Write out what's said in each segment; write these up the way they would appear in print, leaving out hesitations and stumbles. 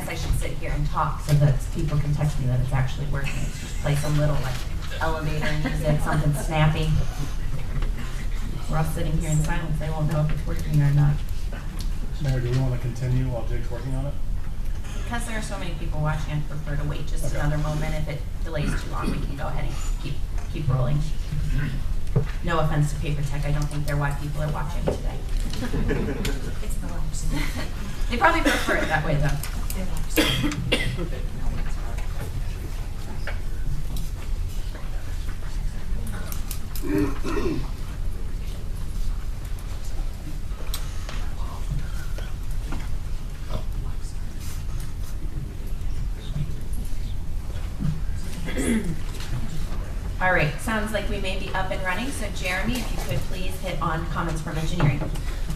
guess I should sit here and talk so that people can text me that it's actually working. Just play some little like elevator music, something snappy. We're all sitting here in silence. They won't know if it's working or not. Mayor, do we want to continue while Jake's working on it? Because there are so many people watching, I'd prefer to wait just another moment. If it delays too long, we can go ahead and keep rolling. No offense to Paper Tech, I don't think they're why people are watching today. It's the lives. They probably prefer it that way though. All right, sounds like we may be up and running. So Jeremy, if you could please hit on comments from engineering.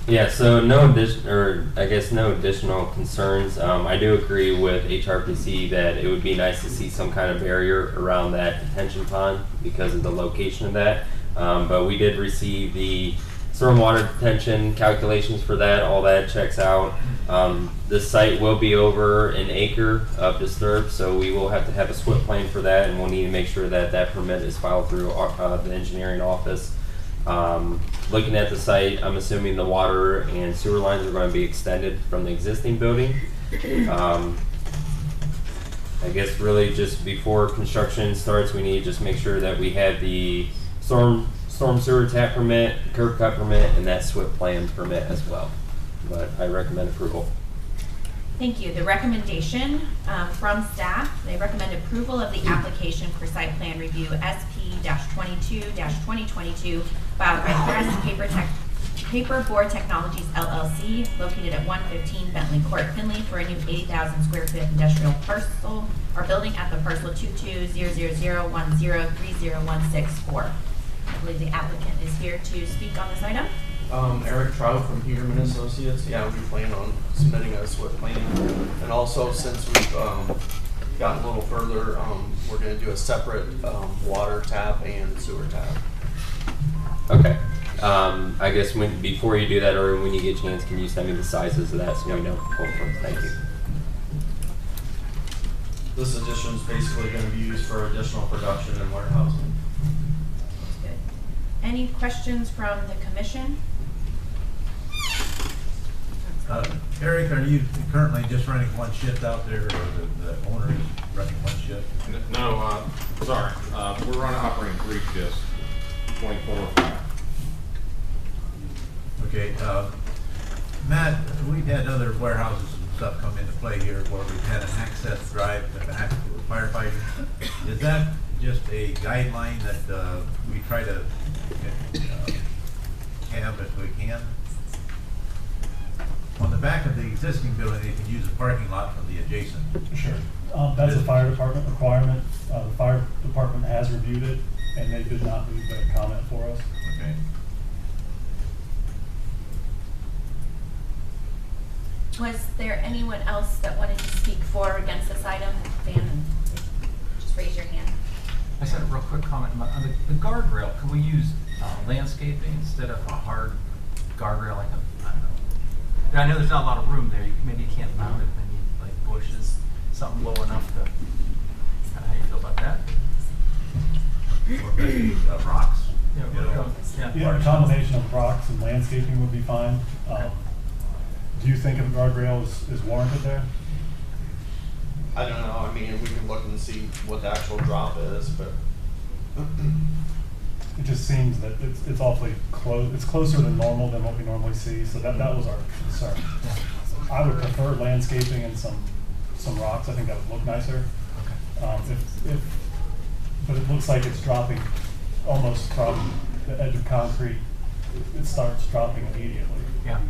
Yeah, so no additional concerns. I do agree with HRPC that it would be nice to see some kind of barrier around that detention pond because of the location of that. But we did receive the stormwater detention calculations for that. All that checks out. This site will be over an acre of disturbed, so we will have to have a SWIP plan for that, and we'll need to make sure that that permit is filed through the engineering office. Looking at the site, I'm assuming the water and sewer lines are going to be extended from the existing building. I guess really just before construction starts, we need to just make sure that we have the storm sewer tap permit, curb cut permit, and that SWIP plan permit as well. But I recommend approval. Thank you. The recommendation from staff, they recommend approval of the application for site plan review SP-22-2022 filed by Press Paperboard Technologies LLC, located at 115 Bentley Court, Findlay, for a new 80,000 square foot industrial parcel or building at the parcel 2200103016-4. I believe the applicant is here to speak on this item. Eric Trout from Peterman Associates. Yeah, we plan on submitting a SWIP plan. And also, since we've gotten a little further, we're going to do a separate water tap and sewer tap. Okay. I guess before you do that, or when you get a chance, can you send me the sizes of that so we know? Thank you. This addition is basically going to be used for additional production and warehousing. Good. Any questions from the commission? Eric, are you currently just running one shift out there, or the owner is running one shift? No, sorry. We're operating 3 shifts, 24/5. Okay, Matt, we've had other warehouses and stuff come into play here where we've had an access drive to the actual firefighting. Is that just a guideline that we try to have if we can? On the back of the existing building, they can use a parking lot from the adjacent. Sure. That's a fire department requirement. The fire department has reviewed it, and they did not leave a comment for us. Okay. Was there anyone else that wanted to speak for or against this item? Dan, just raise your hand. I just had a real quick comment on the guardrail. Can we use landscaping instead of a hard guardrail, like I don't know. I know there's not a lot of room there. Maybe you can't mount it. Maybe like bushes, something low enough to. How do you feel about that? Or maybe rocks. Yeah, a combination of rocks and landscaping would be fine. Do you think a guardrail is warranted there? I don't know. I mean, we can look and see what the actual drop is, but It just seems that it's awfully close. It's closer than normal than what we normally see, so that was our concern. I would prefer landscaping and some rocks. I think that would look nicer. Okay. But it looks like it's dropping almost from the edge of concrete. It starts dropping immediately. Yeah.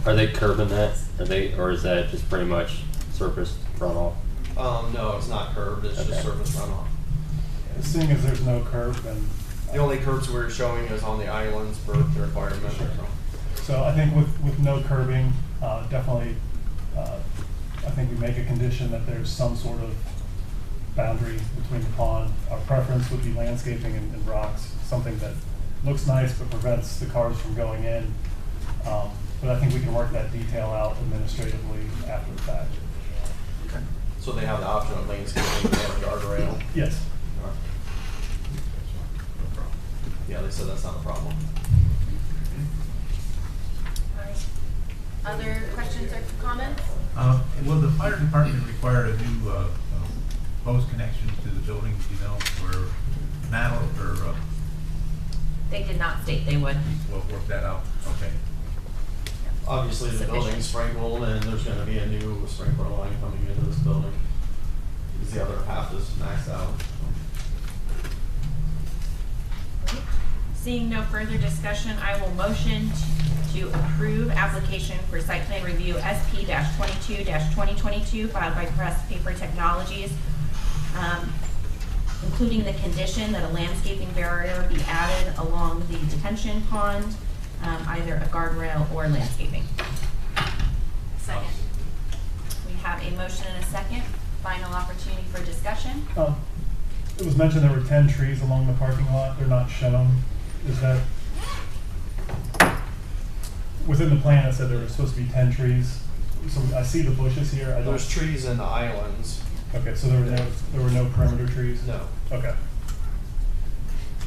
Are they curbing that? Or is that just pretty much surface runoff? no, it's not curved. It's Okay. just surface runoff. Seeing as there's no curb, then The only curbs we're showing is on the islands for the requirement. Sure. So I think with no curbing, definitely, I think we make a condition that there's some sort of boundary between the pond. Our preference would be landscaping and rocks, something that looks nice but prevents the cars from going in. but I think we can work that detail out administratively after the fact. So they have the option of landscaping and a guardrail? Yes. Yeah, they said that's not a problem. All right. Other questions or comments? Will the fire department require a new post connection to the buildings, you know, or metal, or They did not state they would. we'll work that out? Okay. Obviously, the Sufficient. building's sprinkled, and there's gonna be a new sprinkler line coming into this building. Because the other half is maxed out. Great. Seeing no further discussion, I will motion to approve application for site plan review SP-22-2022 filed by Press Paper Technologies, including the condition that a landscaping barrier be added along the detention pond, either a guardrail or landscaping. Second. We have a motion and a second. Final opportunity for discussion. It was mentioned there were 10 trees along the parking lot. They're not shown. Is that, within the plan it said there were supposed to be 10 trees. So I see the bushes here. I don't. There's trees in the islands. Okay, so there were no perimeter trees? No. Okay.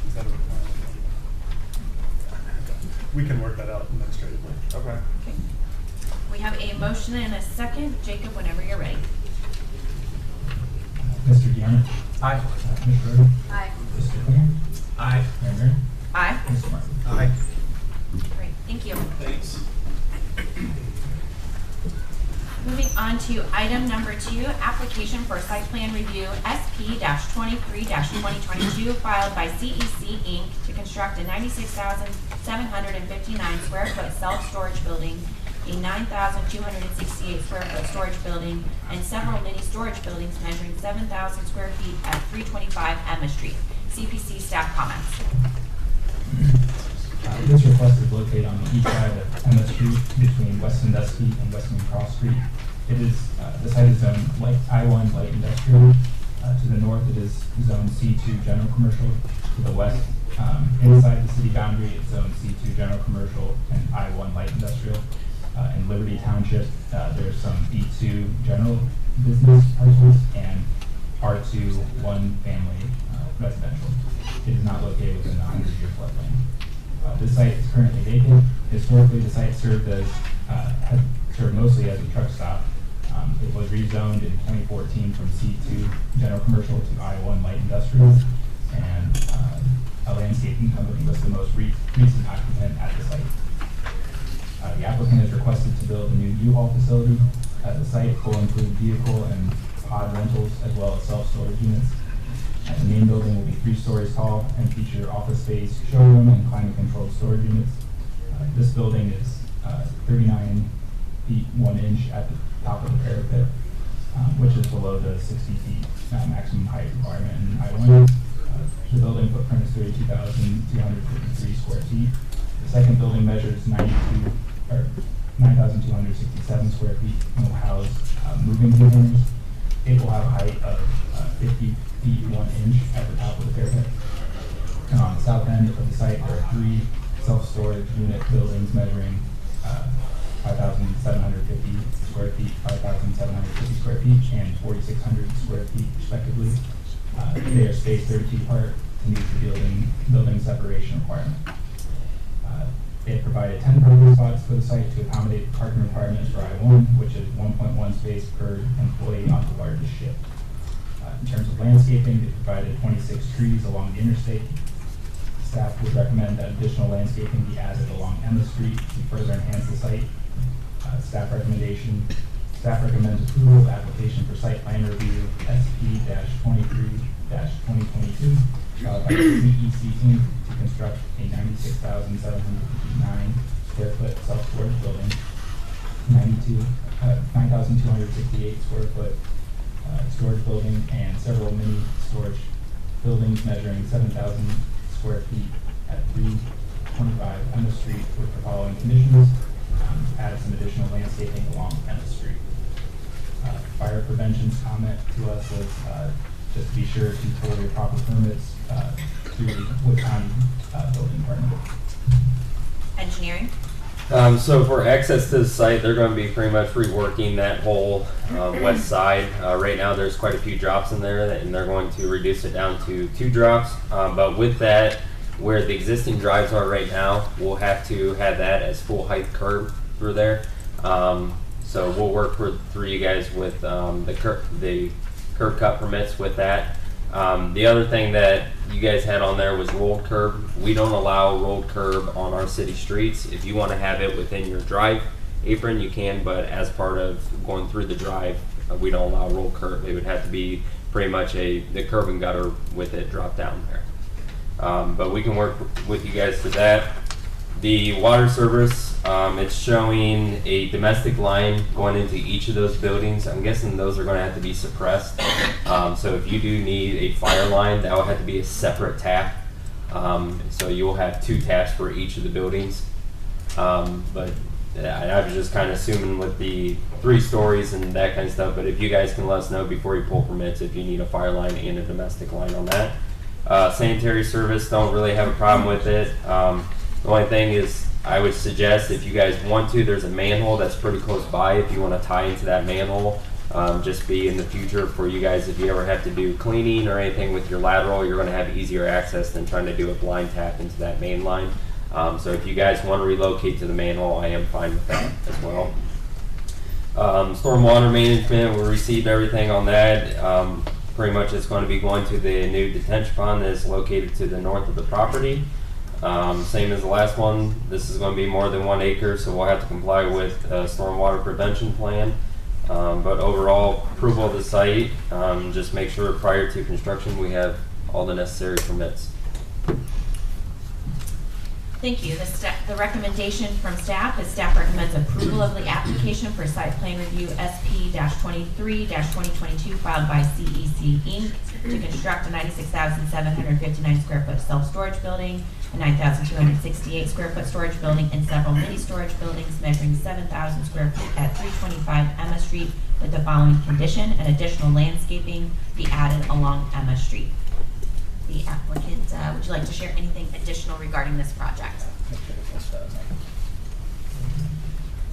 Is that a requirement? We can work that out administratively. Okay. Okay. We have a motion and a second. Jacob, whenever you're ready. Mr. Deanna? Aye. Ms. Rhodes? Aye. Mr. Klinger? Aye. Mayor Murray? Aye. Mr. Martin? Aye. Great, thank you. Thanks. Moving on to item number 2, application for site plan review SP-23-2022 filed by CEC Inc. to construct a 96,759 square foot self-storage building, a 9,268 square foot storage building, and several mini storage buildings measuring 7,000 square feet at 325 Emma Street. CPC staff comments. This request is located on the east side of Emma Street between West Sandusky and Western Cross Street. It is, the site is zoned I-1 light industrial. To the north, it is zone C2 general commercial. To the west, inside the city boundary, it's zone C2 general commercial and I-1 light industrial. In Liberty Township, there's some B2 general business parcels and R2 one family residential. It is not located within the 100-year floodplain. This site is currently vacant. Historically, the site served mostly as a truck stop. It was rezoned in 2014 from C2 general commercial to I1 light industrial, and a landscaping company was the most recent occupant at the site. The applicant has requested to build a new U-Haul facility. The site will include vehicle and pod rentals as well as self-storage units. The main building will be 3 stories tall and feature office space, showroom, and climate-controlled storage units. This building is 39 feet 1 inch at the top of the parapet, which is below the 60 feet maximum height requirement in I-1. The building footprint is 32,253 square feet. The second building measures 9,267 square feet and will house moving containers. It will have a height of 50 feet 1 inch at the top of the parapet. And on the south end of the site, there are 3 self-storage unit buildings measuring 5,750 square feet, 5,750 square feet, and 4,600 square feet respectively. They are spaced 30 feet apart to meet the building separation requirement. They have provided 10 parking spots for the site to accommodate the parking requirements for I-1, which is 1.1 space per employee on the largest shift. In terms of landscaping, they provided 26 trees along the interstate. Staff would recommend that additional landscaping be added along Emma Street to further enhance the site. Staff recommends approval of application for site plan review SP-23-2022 filed by CEC Inc. to construct a 96,759 square foot self-storage building, 9,268 square foot storage building, and several mini storage buildings measuring 7,000 square feet at 325 Emma Street with the following conditions. Add some additional landscaping along Emma Street. Fire prevention's comment to us was just to be sure to pull your proper permits through the Wood County building department. Engineering. So for access to the site, they're going to be pretty much reworking that whole west side. Right now, there's quite a few drops in there, and they're going to reduce it down to 2 drops. But with that, where the existing drives are right now, we'll have to have that as full height curb through there. So we'll work through you guys with the curb cut permits with that. The other thing that you guys had on there was rolled curb. We don't allow rolled curb on our city streets. If you want to have it within your drive apron, you can, but as part of going through the drive, we don't allow rolled curb. It would have to be pretty much the curb and gutter with it drop down there. But we can work with you guys for that. The water service, it's showing a domestic line going into each of those buildings. I'm guessing those are going to have to be suppressed. So if you do need a fire line, that will have to be a separate tap. So you will have 2 taps for each of the buildings. But I was just kind of assuming with the 3 stories and that kind of stuff. But if you guys can let us know before you pull permits if you need a fire line and a domestic line on that. Sanitary service, don't really have a problem with it. The only thing is, I would suggest if you guys want to, there's a manhole that's pretty close by. If you want to tie into that manhole, just be in the future for you guys. If you ever have to do cleaning or anything with your lateral, you're going to have easier access than trying to do a blind tap into that main line. So if you guys want to relocate to the manhole, I am fine with that as well. Stormwater management, we received everything on that. Pretty much it's going to be going to the new detention pond that is located to the north of the property. Same as the last one, this is going to be more than 1 acre, so we'll have to comply with a stormwater prevention plan. But overall, approval of the site, just make sure prior to construction we have all the necessary permits. Thank you. The recommendation from staff is staff recommends approval of the application for site plan review SP-23-2022 filed by CEC Inc. to construct a 96,759 square foot self-storage building, a 9,268 square foot storage building, and several mini storage buildings measuring 7,000 square feet at 325 Emma Street with the following condition: an additional landscaping be added along Emma Street. The applicant, would you like to share anything additional regarding this project?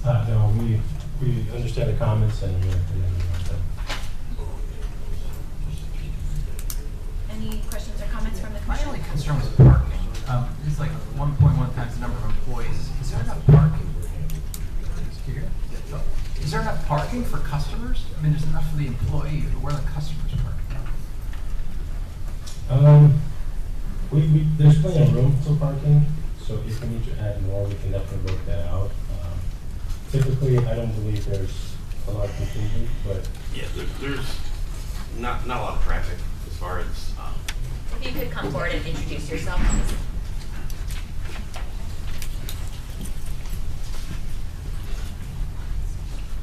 No, we understand the comments and we're Any questions or comments from the My commission? only concern was parking. It's like 1.1 times the number of employees. Is there enough parking? Is there enough parking for customers? I mean, there's enough for the employee, but where are the customers parking? there's plenty of room for parking, so if we need to add more, we can definitely work that out. Typically, I don't believe there's a lot of contingent, but yeah, there's not a lot of traffic as far as. If you could come forward and introduce yourself, please.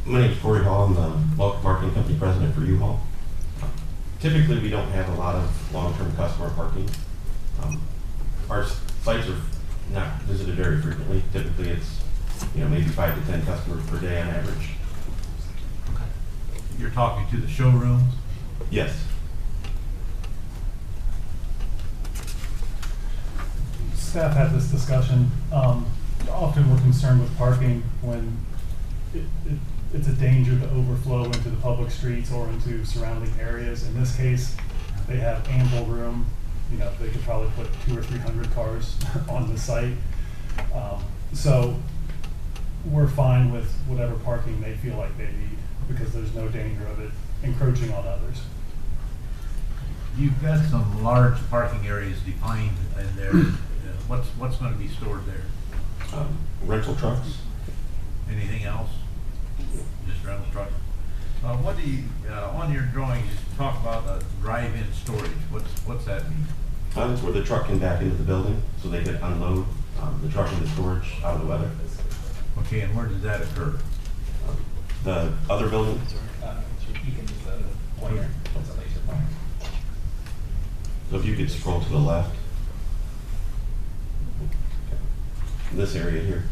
My name is Corey Hall. I'm the local marketing company president for U-Haul. Typically, we don't have a lot of long-term customer parking. Our sites are not visited very frequently. Typically, it's maybe 5 to 10 customers per day on average. You're talking to the showrooms? Yes. Staff had this discussion. Often we're concerned with parking when it's a danger to overflow into the public streets or into surrounding areas. In this case, they have ample room. They could probably put 200 or 300 cars on the site. So we're fine with whatever parking they feel like they need because there's no danger of it encroaching on others. You've got some large parking areas defined in there. What's going to be stored there? Rental trucks. Anything else? Just rental trucks? What do you, on your drawings, you talk about the drive-in storage. What's that mean? That's where the truck can back into the building so they could unload the truck into storage out of the weather. Okay, and where does that occur? The other building, You can use the pointer, it's a laser pointer. so if you could scroll to the left, this area here.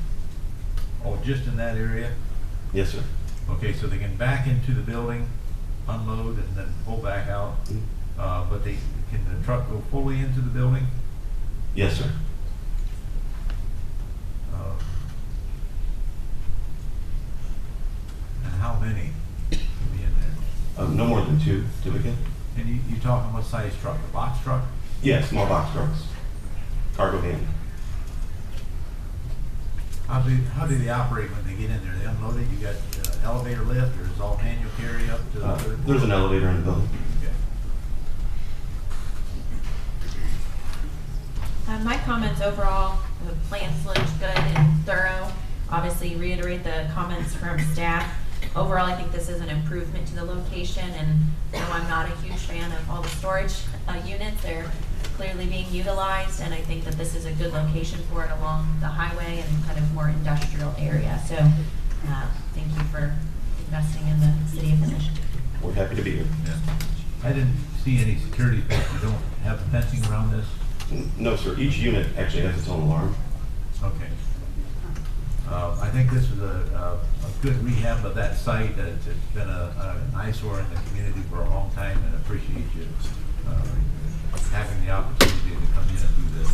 Oh, just in that area? Yes, sir. Okay, so they can back into the building, unload, and then pull back out. But can the truck go fully into the building? Yes, sir. 2 certificate. And you talking what size truck, a box truck? Yeah, small box trucks, cargo van. How do they operate when they get in there? They unload it, you got elevator lift, or is it all manual carry up to the third floor? There's an elevator in the building. Okay. My comments overall, the plans looked good and thorough. Obviously reiterate the comments from staff. Overall, I think this is an improvement to the location, and though I'm not a huge fan of all the storage units, they're clearly being utilized, and I think that this is a good location for it along the highway and kind of more industrial area. So thank you for investing in the city of Findlay. We're happy to be here. Yeah. I didn't see any security fence. You don't have fencing around this? No, sir. Each unit actually has its own alarm. Okay. I think this is a good rehab of that site. It's been an eyesore in the community for a long time, and I appreciate you having the opportunity to come in and do this.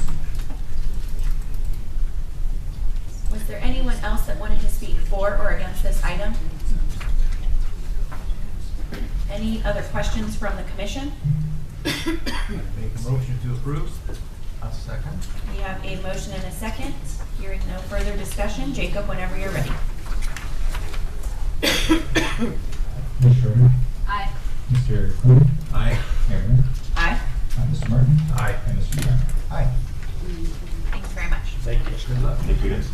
Was there anyone else that wanted to speak for or against this item? Any other questions from the commission? Make a motion to approve? A second. We have a motion and a second. Hearing no further discussion, Jacob, whenever you're ready. Ms. Schroeder? Aye. Mr. Clute? Aye. Mayor Moore? Aye. Mr. Martin? Aye. And Mr. Brown? Aye. Thanks very much. Thank you. Good luck. Thank you, guys.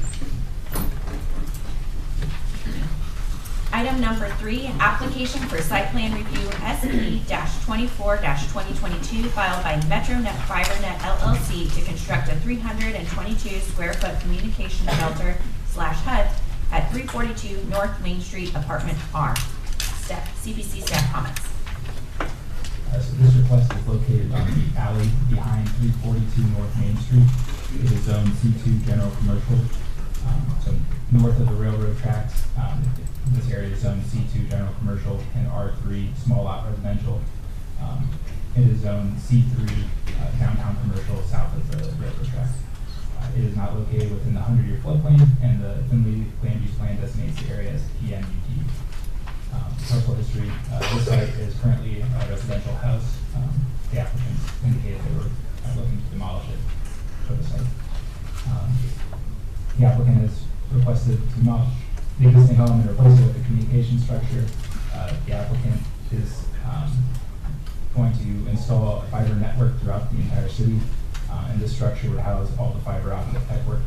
Item number 3, application for site plan review SP-24-2022 filed by Metronet Fibernet LLC to construct a 322 square foot communication shelter / hut at 342 North Main Street, Apartment R. CPC staff comments. So this request is located on the alley behind 342 North Main Street. It is zone C2 general commercial. So north of the railroad tracks, this area is zone C2 general commercial and R3 small lot residential. It is zone C3 downtown commercial south of the railroad tracks. It is not located within the 100-year floodplain, and the Findlay land use plan designates the area as PMUD. Parcel history, this site is currently a residential house. The applicants indicated they were looking to demolish it for the site. The applicant has requested to demolish the existing home and replace it with a communication structure. The applicant is going to install a fiber network throughout the entire city, and this structure would house all the fiber optic network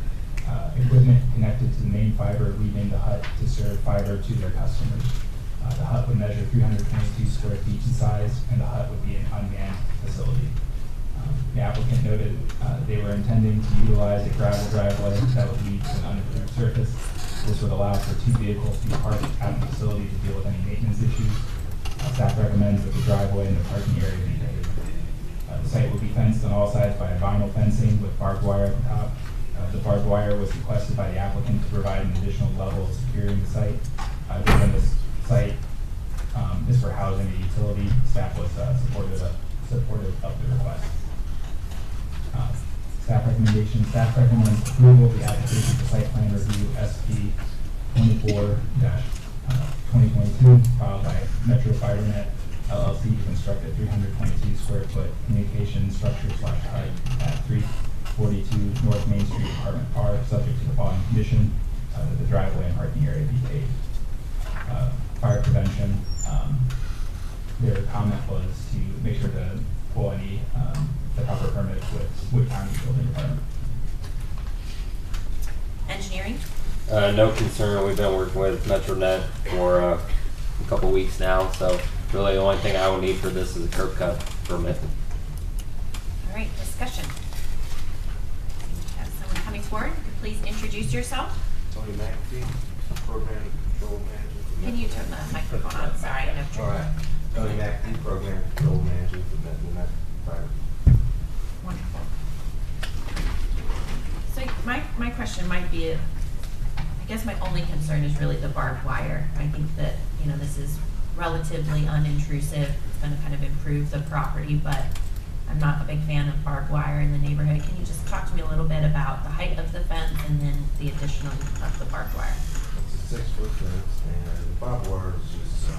equipment connected to the main fiber, leaving the hut to serve fiber to their customers. The hut would measure 322 square feet in size, and the hut would be an unmanned facility. The applicant noted they were intending to utilize a gravel driveway that would lead to an unimproved surface. This would allow for 2 vehicles to be parked at the facility to deal with any maintenance issues. Staff recommends that the driveway and the parking area be paved. The site will be fenced on all sides by vinyl fencing with barbed wire at the top. The barbed wire was requested by the applicant to provide an additional level of securing the site. Given this site is for housing a utility, staff was supportive of the request. Staff recommendation: staff recommends approval of the application for site plan review SP 24-2022 filed by Metro Fibernet LLC to construct a 322 square foot communication structure / hut at 342 North Main Street, Apartment R, subject to the following condition: that the driveway and parking area be paved. Fire prevention. Their comment was to make sure to pull any the proper permits with Wood County Building Department. Engineering? No concern. We've been working with Metronet for a couple weeks now, so really the only thing I would need for this is a curb cut permit. All right, discussion. We have someone coming forward. Could you please introduce yourself? Tony McPherson, Program Control Manager. Can you turn the microphone on? Sorry, I have All right. Tony McPherson, Program Control Manager for Metronet Fiber. Wonderful. So my question might be, I guess my only concern is really the barbed wire. I think that, this is relatively unintrusive. It's going to kind of improve the property, but I'm not a big fan of barbed wire in the neighborhood. Can you just talk to me a little bit about the height of the fence and then the additional of the barbed wire? It's a 6-foot fence, and the barbed wire is just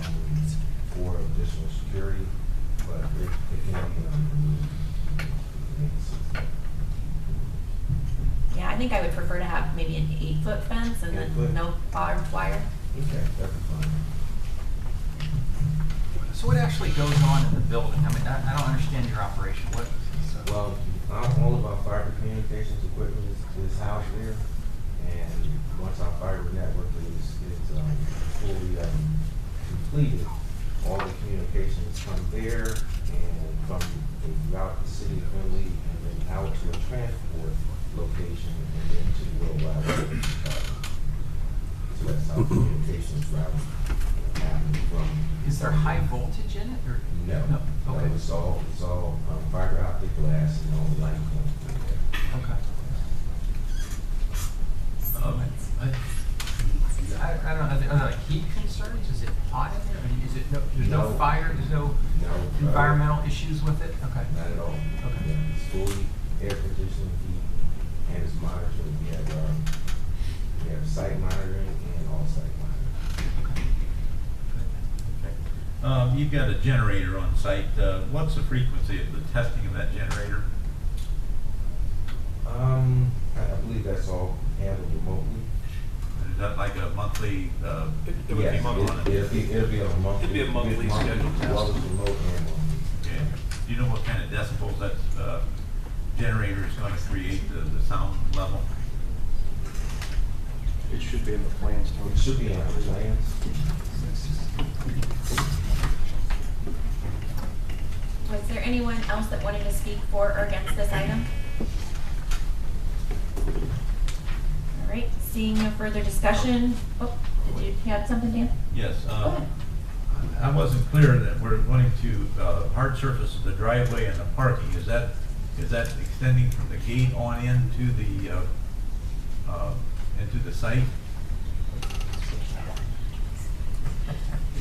for additional security, but it can be removed. Yeah, I think I would prefer to have maybe an 8-foot fence and 8 then foot. no barbed wire. Okay, that'd be fine. So what actually goes on in the building? I mean, I don't understand your operation. What? Well, all of our fiber communications equipment is housed there, and once our fiber network is fully completed, all the communications come there and from throughout the city of Findlay, and then out to a transport location, and then to the worldwide web. So that's how communications route happens from. Is there high voltage in it? Or? No. No. Okay. It's all fiber optic glass and all the light comes through there. Okay. I don't know. Are there like heat concerns? Is it hot in there? I mean, is it there's no No. fire? There's no environmental issues with it? Okay. Not at all. Okay. Yeah, it's fully air conditioned, heat, and it's monitored. We have site monitoring and all-site monitoring. You've got a generator on site. What's the frequency of the testing of that generator? I believe that's all handled remotely. Is that like a monthly? It would be Yes, monthly. it'll be on a monthly. It'd be a monthly scheduled test. Well, it's remote and monthly. Okay. Do you know what kind of decibels that generator is going to create, the sound level? It should be in the plans. It should be on our plans. Was there anyone else that wanted to speak for or against this item? All right, seeing no further discussion. Oh, did you have something, Dan? Yes. Go ahead. I wasn't clear that we're wanting to hard surface the driveway and the parking. Is that extending from the gate on into the site?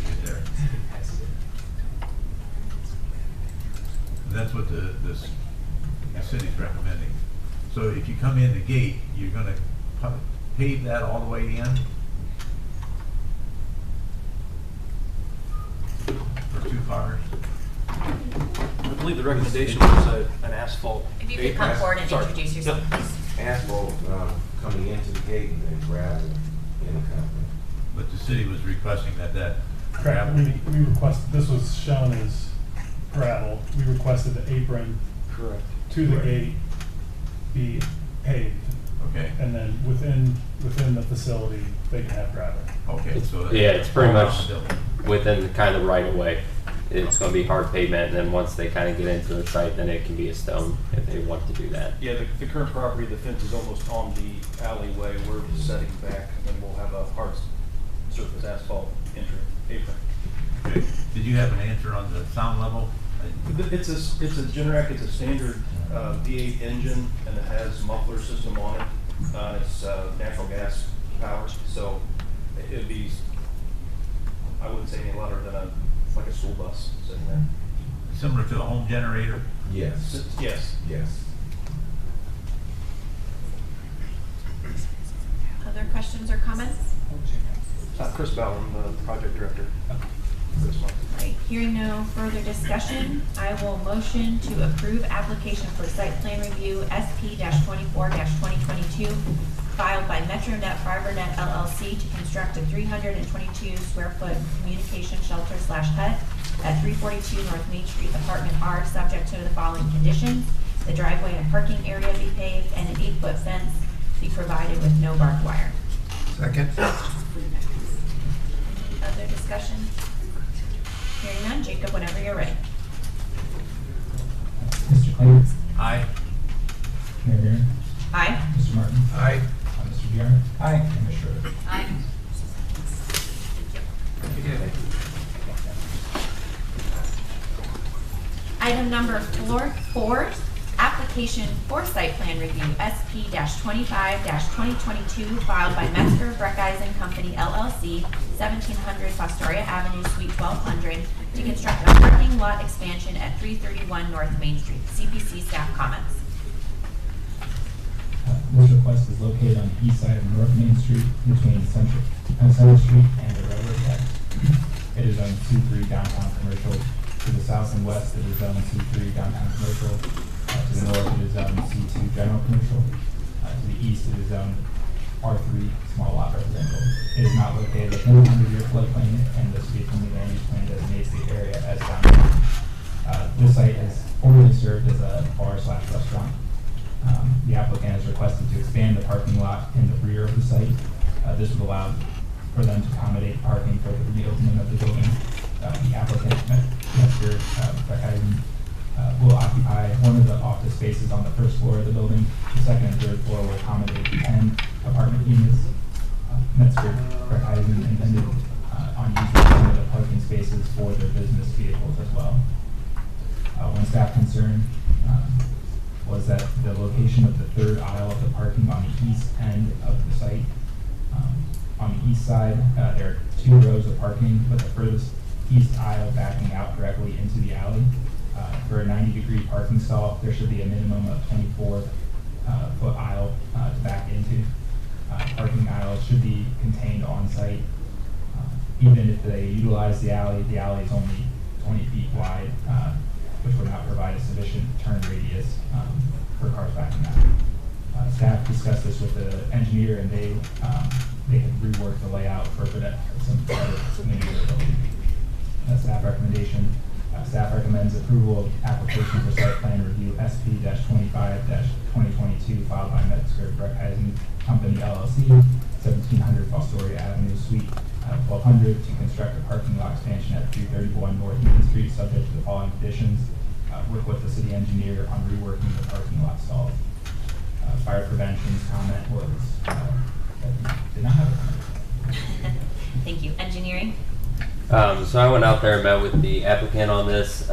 Get there. That's what the city's recommending. So if you come in the gate, you're gonna pave that all the way in? For 2 cars? I believe the recommendation was an asphalt. If you could come forward and Sorry. introduce yourself, Yep. please. Asphalt coming into the gate and then gravel in the company. But the city was requesting that Correct, gravel we requested, this was shown as gravel, we requested the apron Correct. to the Right. gate be paved, Okay, and then within the facility, they can have gravel. okay, so. Yeah, it's pretty all much around the building. within the kind of right of way. It's gonna be hard pavement, and then once they kind of get into the site, then it can be a stone if they want to do that. Yeah, the current property, the fence is almost on the alleyway. We're setting back, and then we'll have a hard surface asphalt apron. Okay. Did you have an answer on the sound level? It's a Generac, it's a standard V8 engine, and it has muffler system on it. It's natural gas powered, so it'd be, I wouldn't say any louder than like a school bus sitting there. Similar to a home generator? Yes, Yes. yes. Other questions or comments? Chris Ballin, the project director for this month. Right, hearing no further discussion, I will motion to approve application for site plan review SP-24-2022 filed by Metronet Fibernet LLC to construct a 322 square foot communication shelter / hut at 342 North Main Street, apartment R, subject to the following conditions: the driveway and parking area be paved and an 8-foot fence be provided with no barbed wire. Second. Any other discussion? Hearing none, Jacob, whenever you're ready. Mr. Clayton? Aye. Mayor Barron? Aye. Mr. Martin? Aye. Mr. Bjorn? Aye. And Ms. Schroeder? Aye. Item number 4, application for site plan review SP-25-2022 filed by Metzger Eisen Company LLC, 1700 Fostoria Avenue, Suite 1200, to construct a parking lot expansion at 331 North Main Street. CPC staff comments. This request is located on the east side of North Main Street between Center Street and the railroad tracks. It it is zoned C3 downtown commercial. To the south and west, it is zoned C3 downtown commercial. To the north, it is zoned C2 general commercial. To the east, it is zoned R3 small lot residential. It is not located within the 100-year floodplain, and the city from the land use plan designates the area as downtown. This site has formerly served as a bar/restaurant. The applicant has requested to expand the parking lot in the rear of the site. This would allow for them to accommodate parking for the reopening of the building. The applicant, Mr. Eisen, will occupy one of the office spaces on the first floor of the building. The second and third floor will accommodate 10 apartment units. Mr. Eisen intended on using some of the parking spaces for their business vehicles as well. One staff concern was that the location of the third aisle of the parking on the east end of the site. On the east side, there are 2 rows of parking, with the furthest east aisle backing out directly into the alley. For a 90-degree parking stall, there should be a minimum of 24-foot aisle to back into. Parking aisles should be contained on site. Even if they utilize the alley is only 20 feet wide, which would not provide a sufficient turn radius for cars backing out. Staff discussed this with the engineer, and they can rework the layout for some better maneuverability. Staff recommendation. Staff recommends approval of application for site plan review SP-25-2022 filed by Eisen Company LLC, 1700 Fostoria Avenue, Suite 1200, to construct a parking lot expansion at 331 North Main Street, subject to the following conditions. Work with the city engineer on reworking the parking lot stalls. Fire prevention's comment was that did not have a comment. Thank you. Engineering? So I went out there and met with the applicant on this.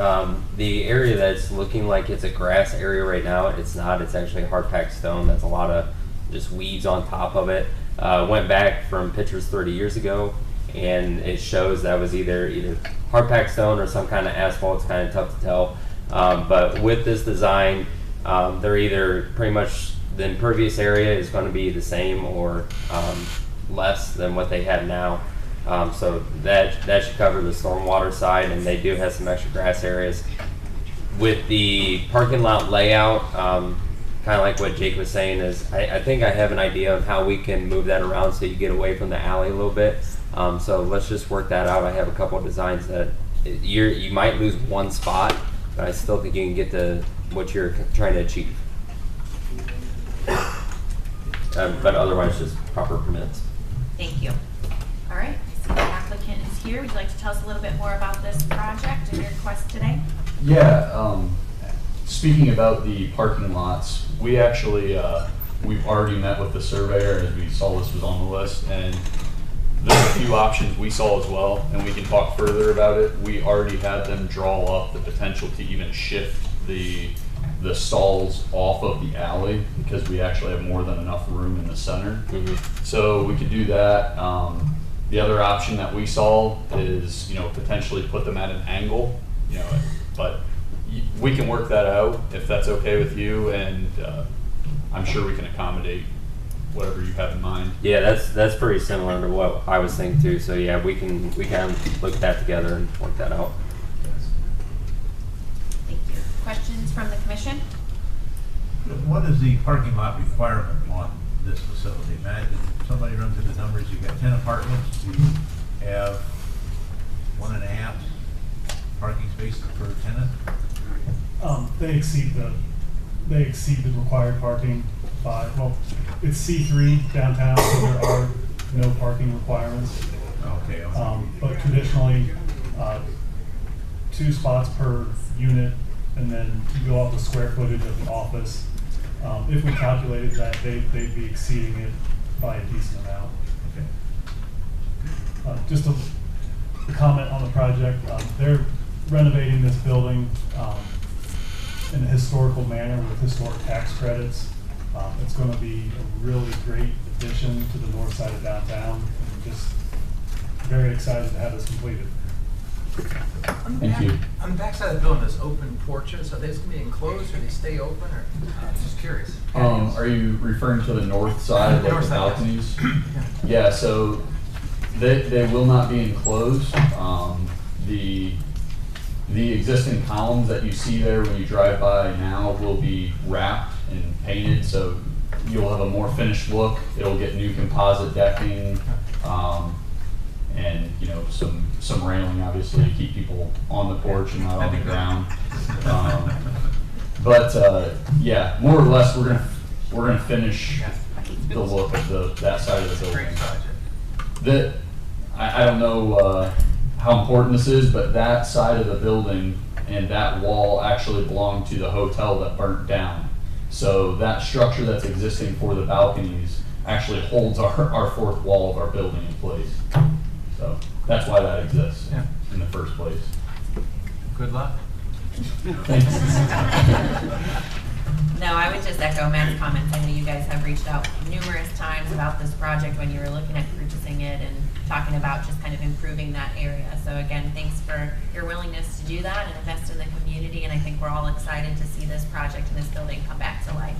The area that's looking like it's a grass area right now, it's not. It's actually hard packed stone. That's a lot of just weeds on top of it. Went back from pictures 30 years ago, and it shows that was either hard packed stone or some kind of asphalt. It's kind of tough to tell. But with this design, they're either pretty much the impervious area is going to be the same or less than what they have now. So that should cover the stormwater side, and they do have some extra grass areas. With the parking lot layout, kind of like what Jake was saying, is I think I have an idea of how we can move that around so you get away from the alley a little bit. So let's just work that out. I have a couple of designs that you might lose one spot, but I still think you can get to what you're trying to achieve. But otherwise, just proper permits. Thank you. All right. The applicant is here. Would you like to tell us a little bit more about this project and your request today? Yeah, speaking about the parking lots, we actually, we've already met with the surveyor as we saw this was on the list, and there's a few options we saw as well, and we can talk further about it. We already had them draw up the potential to even shift the stalls off of the alley, because we actually have more than enough room in the center. Mm-hmm. So we could do that. The other option that we saw is, potentially put them at an angle, but we can work that out if that's okay with you, and I'm sure we can accommodate whatever you have in mind. Yeah, that's pretty similar to what I was thinking too. So yeah, we can look at that together and work that out. Thank you. Questions from the commission? What is the parking lot requirement on this facility, Matt? If somebody runs into the numbers, you've got 10 apartments, you have 1.5 parking spaces per tenant? They exceed the required parking by, it's C3 downtown, so there are no parking requirements. Okay. But traditionally, 2 spots per unit, and then you go off the square footage of the office. If we calculated that, they'd be exceeding it by a decent amount. Okay. Just a comment on the project. They're renovating this building in a historical manner with historic tax credits. It's going to be a really great addition to the north side of downtown. And just very excited to have this completed. Thank you. On the backside of the building, there's open porches. Are they just going to be enclosed, or they stay open? Or just curious. Are you referring to the north side, The like north the side, balconies? yes. Yeah. So They will not be enclosed. The existing columns that you see there when you drive by now will be wrapped and painted, so you'll have a more finished look. It'll get new composite decking, and some railing, obviously, to keep people on the porch and not on the ground. Yeah, more or less, we're gonna finish the look of that side of the building. I don't know how important this is, but that side of the building and that wall actually belonged to the hotel that burnt down. So that structure that's existing for the balconies actually holds our fourth wall of our building in place. So that's why that exists in the first place. Good luck. Thanks. No, I would just echo Matt's comments. I know you guys have reached out numerous times about this project when you were looking at purchasing it and talking about just kind of improving that area. So again, thanks for your willingness to do that and invest in the community. And I think we're all excited to see this project and this building come back to life.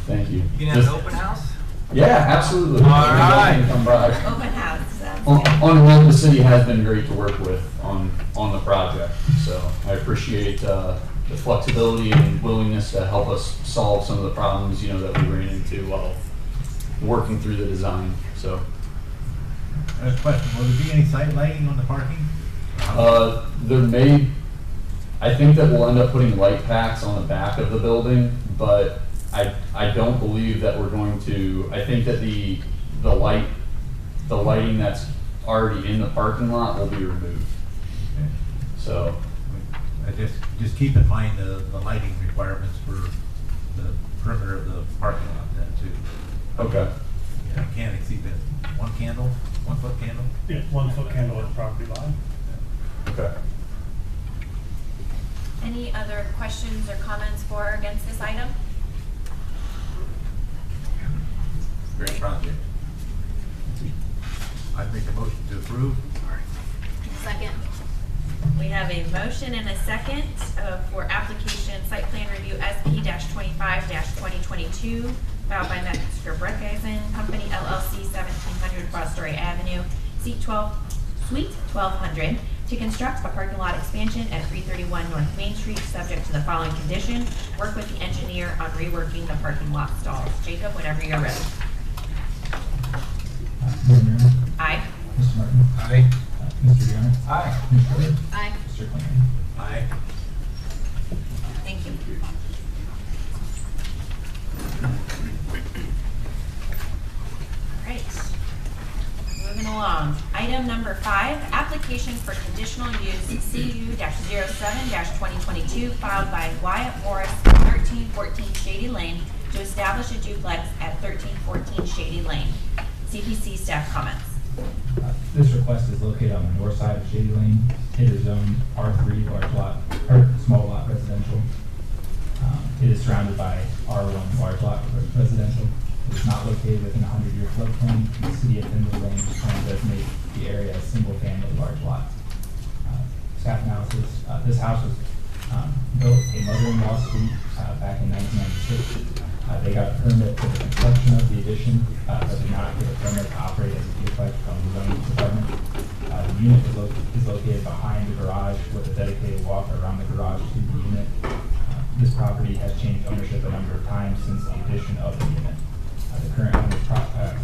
Thank you. You can have an open house? Yeah, absolutely. All right. Come by. Open house. Sounds On good. the whole, the city has been great to work with on the project. So I appreciate the flexibility and willingness to help us solve some of the problems, that we ran into while working through the design. So, I have a question, will there be any site lighting on the parking? I think that we'll end up putting light packs on the back of the building, but I don't believe that we're going to. I think that the lighting that's already in the parking lot will be removed. Okay. So, I just keep in mind the lighting requirements for the perimeter of the parking lot then too. okay. Yeah, can't exceed that 1 candle, 1 foot candle. Yeah, 1 foot candle at the property line. Okay. Any other questions or comments for or against this item? Great project. I'd make a motion to approve. Second. We have a motion and a second for application site plan review SP-25-2022 filed by Mcpherson Company LLC, 1700 Fostoria Avenue, Suite 1200, to construct a parking lot expansion at 331 North Main Street, subject to the following condition: work with the engineer on reworking the parking lot stalls. Jacob, whenever you're ready. Mayor Mayor, Aye. Mr. Martin, Aye. Mr. Dion, Aye. Ms. Shirley, Aye. Mr. Clancy. Aye. Thank you. All right. Moving along. Item number 5, application for conditional use CU-07-2022 filed by Wyatt Morris, 1314 Shady Lane, to establish a duplex at 1314 Shady Lane. CPC staff comments. This request is located on the north side of Shady Lane. It is zoned R3 large lot, or small lot residential. It is surrounded by R1 large lot residential. It is not located within a 100-year floodplain. The city of Findlay Lane is trying to designate the area as single-family large lot. Staff analysis: this house was built a mother-in-law suite back in 1996. They got a permit for the construction of the addition, but did not get a permit to operate as a duplex from the zoning department. The unit is located behind the garage with a dedicated walk around the garage to the unit. This property has changed ownership a number of times since the addition of the unit. The current owner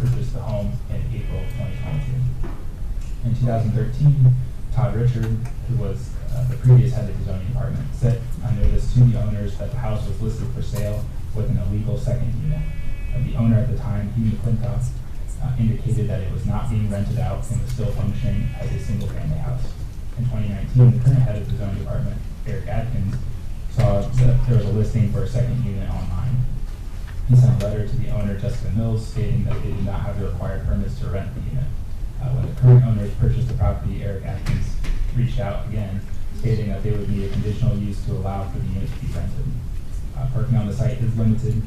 purchased the home in April 2022. In 2013, Todd Richard, who was the previous head of the zoning department, sent a notice to the owners that the house was listed for sale with an illegal second unit. The owner at the time, Hugh McClintock, indicated that it was not being rented out and was still functioning as a single-family house. In 2019, the current head of the zoning department, Eric Adkins, saw that there was a listing for a second unit online. He sent a letter to the owner, Jessica Mills, stating that they did not have the required permits to rent the unit. When the current owners purchased the property, Eric Adkins reached out again, stating that they would need a conditional use to allow for the unit to be rented. Parking on the site is limited.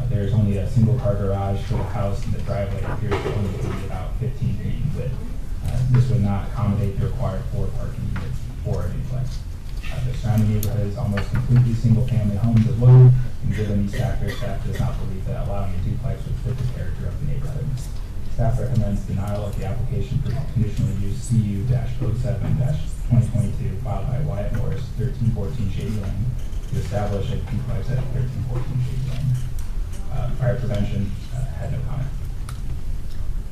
There is only a single car garage for the house, and the driveway appears to only be about 15 feet in width. This would not accommodate the required 4 parking units for a duplex. The surrounding neighborhood is almost completely single-family homes as well, and given these factors, staff does not believe that allowing a duplex would fit the character of the neighborhood. Staff recommends denial of the application for conditional use CU-07-2022 filed by Wyatt Morris, 1314 Shady Lane, to establish a duplex at 1314 Shady Lane. Fire prevention had no comment.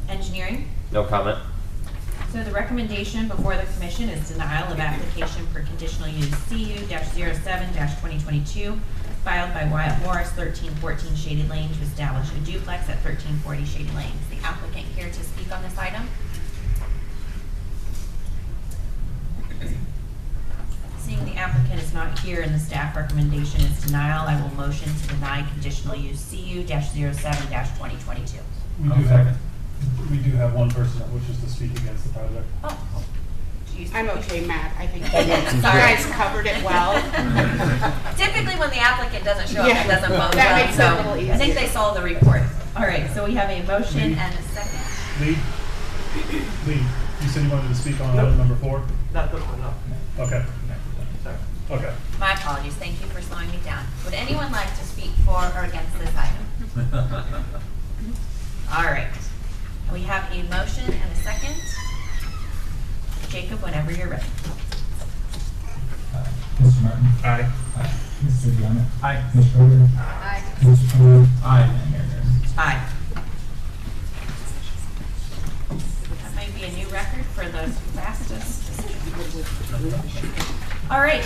Engineering? No comment. So the recommendation before the commission is denial of application for conditional use CU-07-2022 filed by Wyatt Morris, 1314 Shady Lane, to establish a duplex at 1340 Shady Lane. Is the applicant here to speak on this item? Seeing the applicant is not here and the staff recommendation is denial, I will motion to deny conditional use CU-07-2022. We do have one person that wishes to speak against the project. Oh. I'm okay, Matt. I think you guys covered it well. Typically, when the applicant doesn't show up, it doesn't vote That well, makes it so a little I think easier. they saw the report. All right, so we have a motion and a second. Lee, you said you wanted to speak on item number 4? No. Okay. Okay. My apologies. Thank you for slowing me down. Would anyone like to speak for or against this item? All right. We have a motion and a second. Jacob, whenever you're ready. Mr. Martin? Aye. Mr. Diana? Aye. Ms. Schroeder? Aye. Mr. Fuller? Aye. And Mayor Barron. Aye. That might be a new record for the fastest. All right,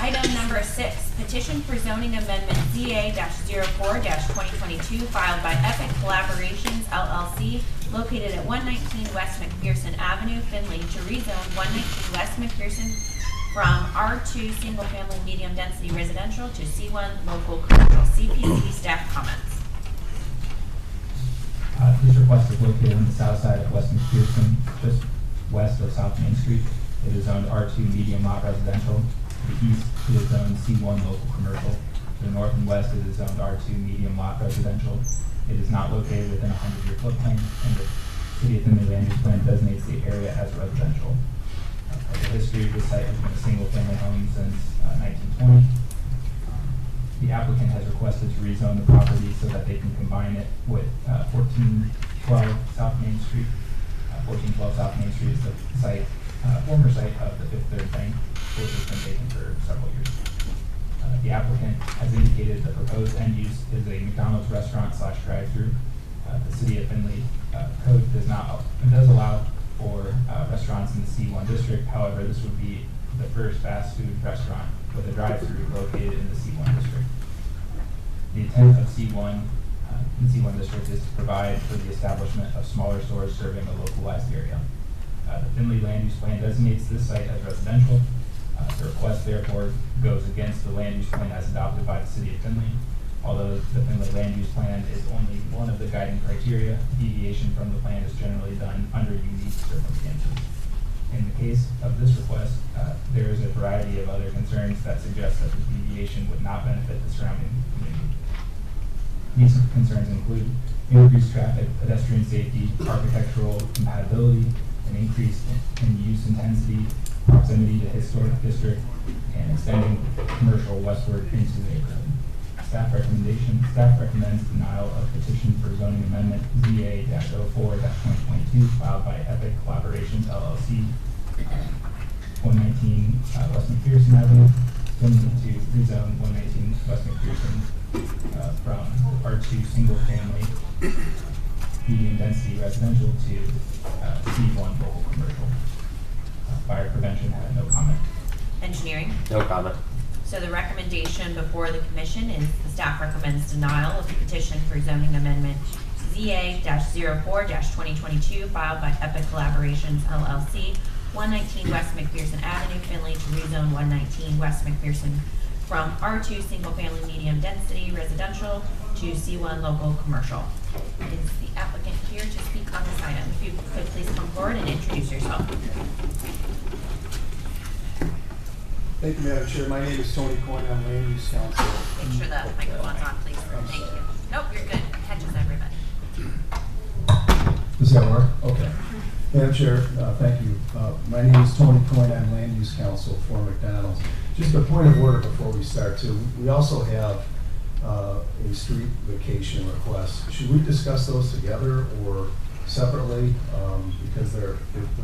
item number 6, petition for zoning amendment ZA-04-2022 filed by Epic Collaborations LLC located at 119 West Mcpherson Avenue, Findlay, to rezone 119 West Mcpherson from R2 single family medium density residential to C1 local commercial. CPC staff comments. This request is located on the south side of West Mcpherson, just west of South Main Street. It is zoned R2 medium lot residential. To the east, it is zoned C1 local commercial. To the north and west, it is zoned R2 medium lot residential. It is not located within a 100-year floodplain, and the City of Findlay land use plan designates the area as residential. The history of the site has been a single-family home since 1920. The applicant has requested to rezone the property so that they can combine it with 1412 South Main Street. 1412 South Main Street is the site, former site of the Fifth Third Bank, which has been taken for several years. The applicant has indicated the proposed end use is a McDonald's restaurant / drive-through. The City of Findlay code does allow for restaurants in the C1 district. However, this would be the first fast food restaurant with a drive-through located in the C1 district. The intent of C1 in the C1 district is to provide for the establishment of smaller stores serving a localized area. The Findlay land use plan designates this site as residential. The request therefore goes against the land use plan as adopted by the City of Findlay. Although the Findlay land use plan is only one of the guiding criteria, deviation from the plan is generally done under unique circumstances. In the case of this request, there is a variety of other concerns that suggest that the deviation would not benefit the surrounding community. These concerns include increased traffic, pedestrian safety, architectural compatibility, an increase in use intensity, proximity to historic district, and extending commercial westward into the neighborhood. Staff recommends denial of petition for zoning amendment ZA-04-2022 filed by Epic Collaborations LLC, 119 West Mcpherson Avenue, Findlay, to rezone 119 West Mcpherson from R2 single family medium density residential to C1 local commercial. Fire prevention had no comment. Engineering? No comment. So the recommendation before the commission is the staff recommends denial of the petition for zoning amendment ZA-04-2022 filed by Epic Collaborations LLC, 119 West Mcpherson Avenue, Findlay, to rezone 119 West Mcpherson from R2 single family medium density residential to C1 local commercial. Is the applicant here to speak on this item? If you could please come forward and introduce yourself. Thank you, Madam Chair. My name is Tony Coyne. I'm Land Use Council. Make sure the microphone's on, please. Thank you. Nope, you're good. Catches everybody. Does that work? Okay. Madam Chair, thank you. My name is Tony Coyne. I'm Land Use Council for McDonald's. Just a point of order before we start too. We also have a street vacation request. Should we discuss those together or separately because they're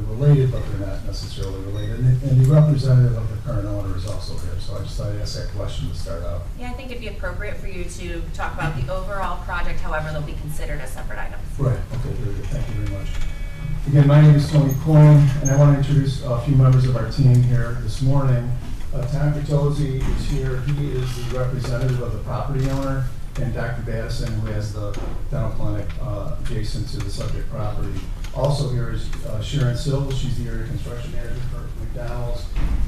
related, but they're not necessarily related. And the representative of the current owner is also here, so I just thought I'd ask that question to start out. Yeah, I think it'd be appropriate for you to talk about the overall project, however, they'll be considered as separate items. Right, okay, very good, thank you very much. Again, my name is Tony Coyne, and I want to introduce a few members of our team here this morning. Tom Petozzi is here. He is the representative of the property owner, and Dr. Battison, who has the dental clinic adjacent to the subject property. Also here is Sharon Sills. She's the area construction manager for McDonald's,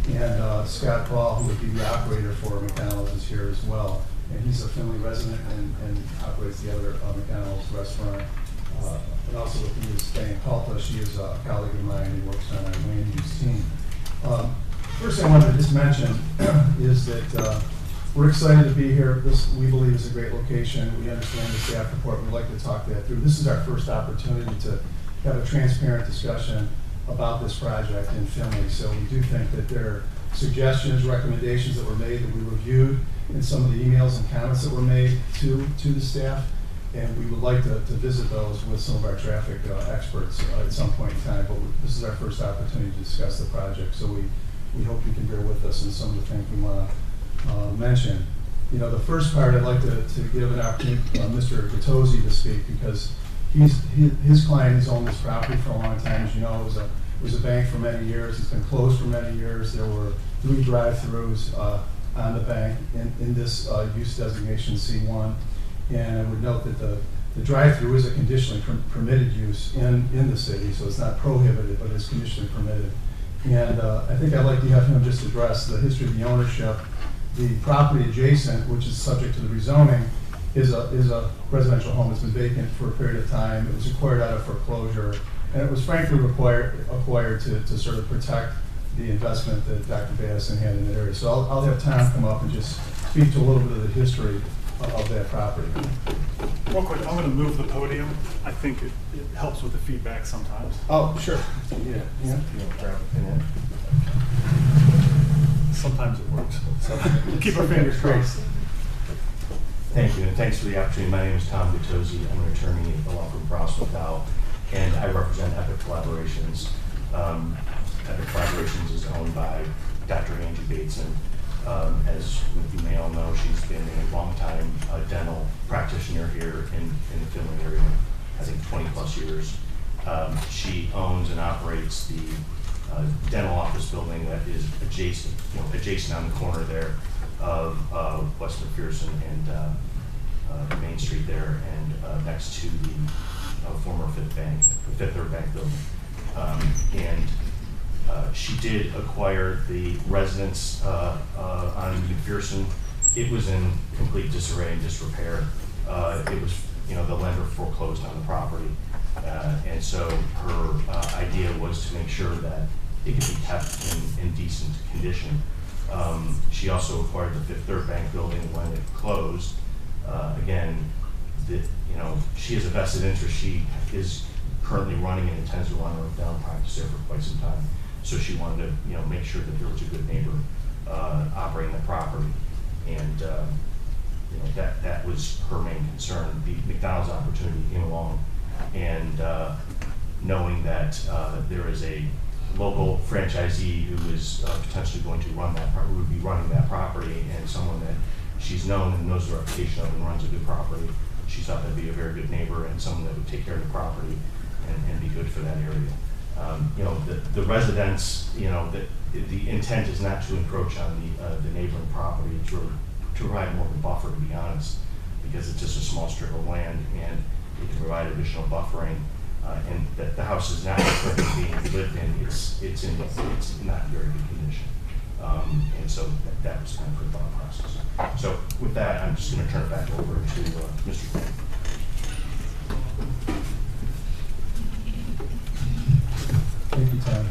and Scott Paul, who would be the operator for McDonald's, is here as well. And he's a Findlay resident and operates the other McDonald's restaurant. And also with me is Diane Palta. She is a colleague of mine who works on our land use team. First thing I wanted to just mention is that we're excited to be here. This, we believe, is a great location. We understand the staff report. We'd like to talk that through. This is our first opportunity to have a transparent discussion about this project in Findlay. So we do think that there are suggestions, recommendations that were made that we reviewed in some of the emails and comments that were made to the staff. And we would like to visit those with some of our traffic experts at some point in time. But this is our first opportunity to discuss the project. So we hope you can bear with us in some of the things we want to mention. You know, the first part I'd like to give an opportunity to Mr. Petozzi to speak, because his client has owned this property for a long time. As you know, it was a bank for many years. It's been closed for many years. There were 3 drive-throughs on the bank in this use designation C1. And I would note that the drive-through is a conditionally permitted use in the city, so it's not prohibited, but it's conditionally permitted. And I think I'd like to have him just address the history of the ownership. The property adjacent, which is subject to the rezoning, is a residential home that's been vacant for a period of time. It was acquired out of foreclosure, and it was frankly acquired to sort of protect the investment that Dr. Battison had in the area. So I'll have Tom come up and just speak to a little bit of the history of that property. Real quick, I'm going to move the podium. I think it helps with the feedback sometimes. Oh, sure. Yeah. Sometimes it works. So keep our fingers crossed. Thank you, and thanks for the opportunity. My name is Tom Petozzi. I'm an attorney at the law firm Frost McDowell, and I represent Epic Collaborations. Epic Collaborations is owned by Dr. Angie Bateson. As you may all know, she's been a long-time dental practitioner here in the Findlay area, I think 20 plus years. She owns and operates the dental office building that is adjacent on the corner there of West Mcpherson and Main Street there, and next to the former Fifth Third Bank building. She did acquire the residence on Mcpherson. It was in complete disarray and disrepair. It was, the lender foreclosed on the property. And so her idea was to make sure that it could be kept in decent condition. She also acquired the Fifth Third Bank building when it closed. Again, she has a vested interest. She is currently running and intends to run her dental practice there for quite some time. So she wanted to, make sure that there was a good neighbor operating the property, and that was her main concern. The McDonald's opportunity came along, and knowing that there is a local franchisee who is potentially going to would be running that property, and someone that she's known and knows the reputation of and runs a good property, she thought that'd be a very good neighbor and someone that would take care of the property and be good for that area. The residents, the intent is not to encroach on the neighboring property. It's really to provide more of a buffer, to be honest, because it's just a small strip of land, and it can provide additional buffering. And that the house is not currently being lived in. It's not in very good condition. And so that was kind of the thought process. So with that, I'm just going to turn it back over to Mr. Quinn. Thank you, Tom.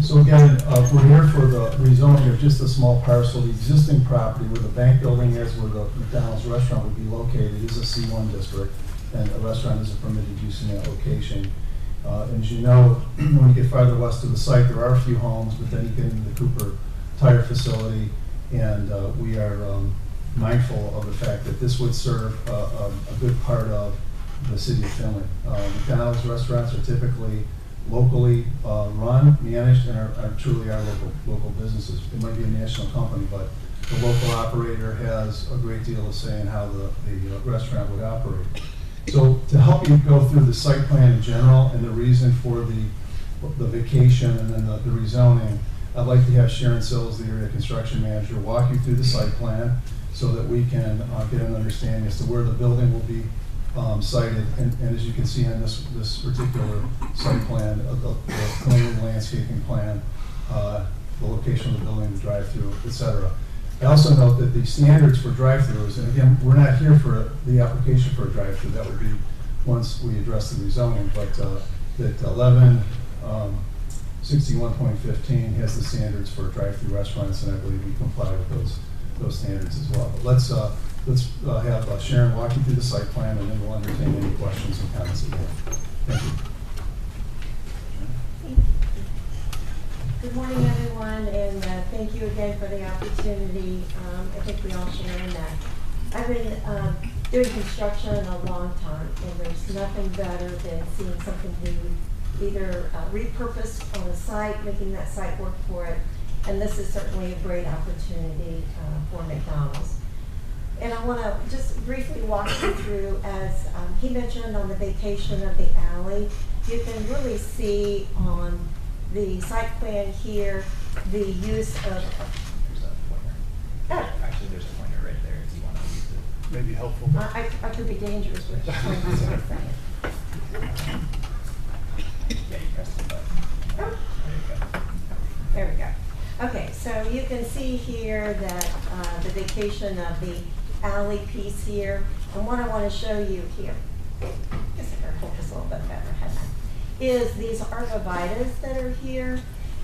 So again, we're here for the rezoning of just a small parcel. The existing property where the bank building is, where the McDonald's restaurant would be located, is a C1 district, and a restaurant is a permitted use in that location. And as you know, when you get farther west of the site, there are a few homes, but then you get into the Cooper Tire Facility, and we are mindful of the fact that this would serve a good part of the city of Findlay. McDonald's restaurants are typically locally run, managed, and are truly our local businesses. It might be a national company, but the local operator has a great deal of say in how the restaurant would operate. So to help you go through the site plan in general and the reason for the vacation and then the rezoning, I'd like to have Sharon Sills, the area construction manager, walk you through the site plan so that we can get an understanding as to where the building will be sited. And as you can see on this particular site plan, the cleaning landscaping plan, the location of the building, the drive-through, etc. I also note that the standards for drive-throughs, and again, we're not here for the application for a drive-through. That would be once we address the rezoning, but that 1161.15 has the standards for drive-through restaurants, and I believe we comply with those standards as well. But let's have Sharon walk you through the site plan, and then we'll entertain any questions and comments that you have. Thank you. Good morning, everyone, and thank you again for the opportunity. I think we all share in that. I've been doing construction a long time, and there's nothing better than seeing something new, either repurposed on the site, making that site work for it, and this is certainly a great opportunity for McDonald's. And I want to just briefly walk you through, as he mentioned on the vacation of the alley, you can really see on the site plan here the use of... There's a pointer. Oh. Actually, there's a pointer right there if you want to use it. Maybe helpful. I could be dangerous with pointers. Yeah, you press the button. Oh. There you go. There we go. Okay, so you can see here that the vacation of the alley piece here, and what I want to show you here, I guess I better hold this a little bit better, hadn't I? Is these arborvitaes that are here.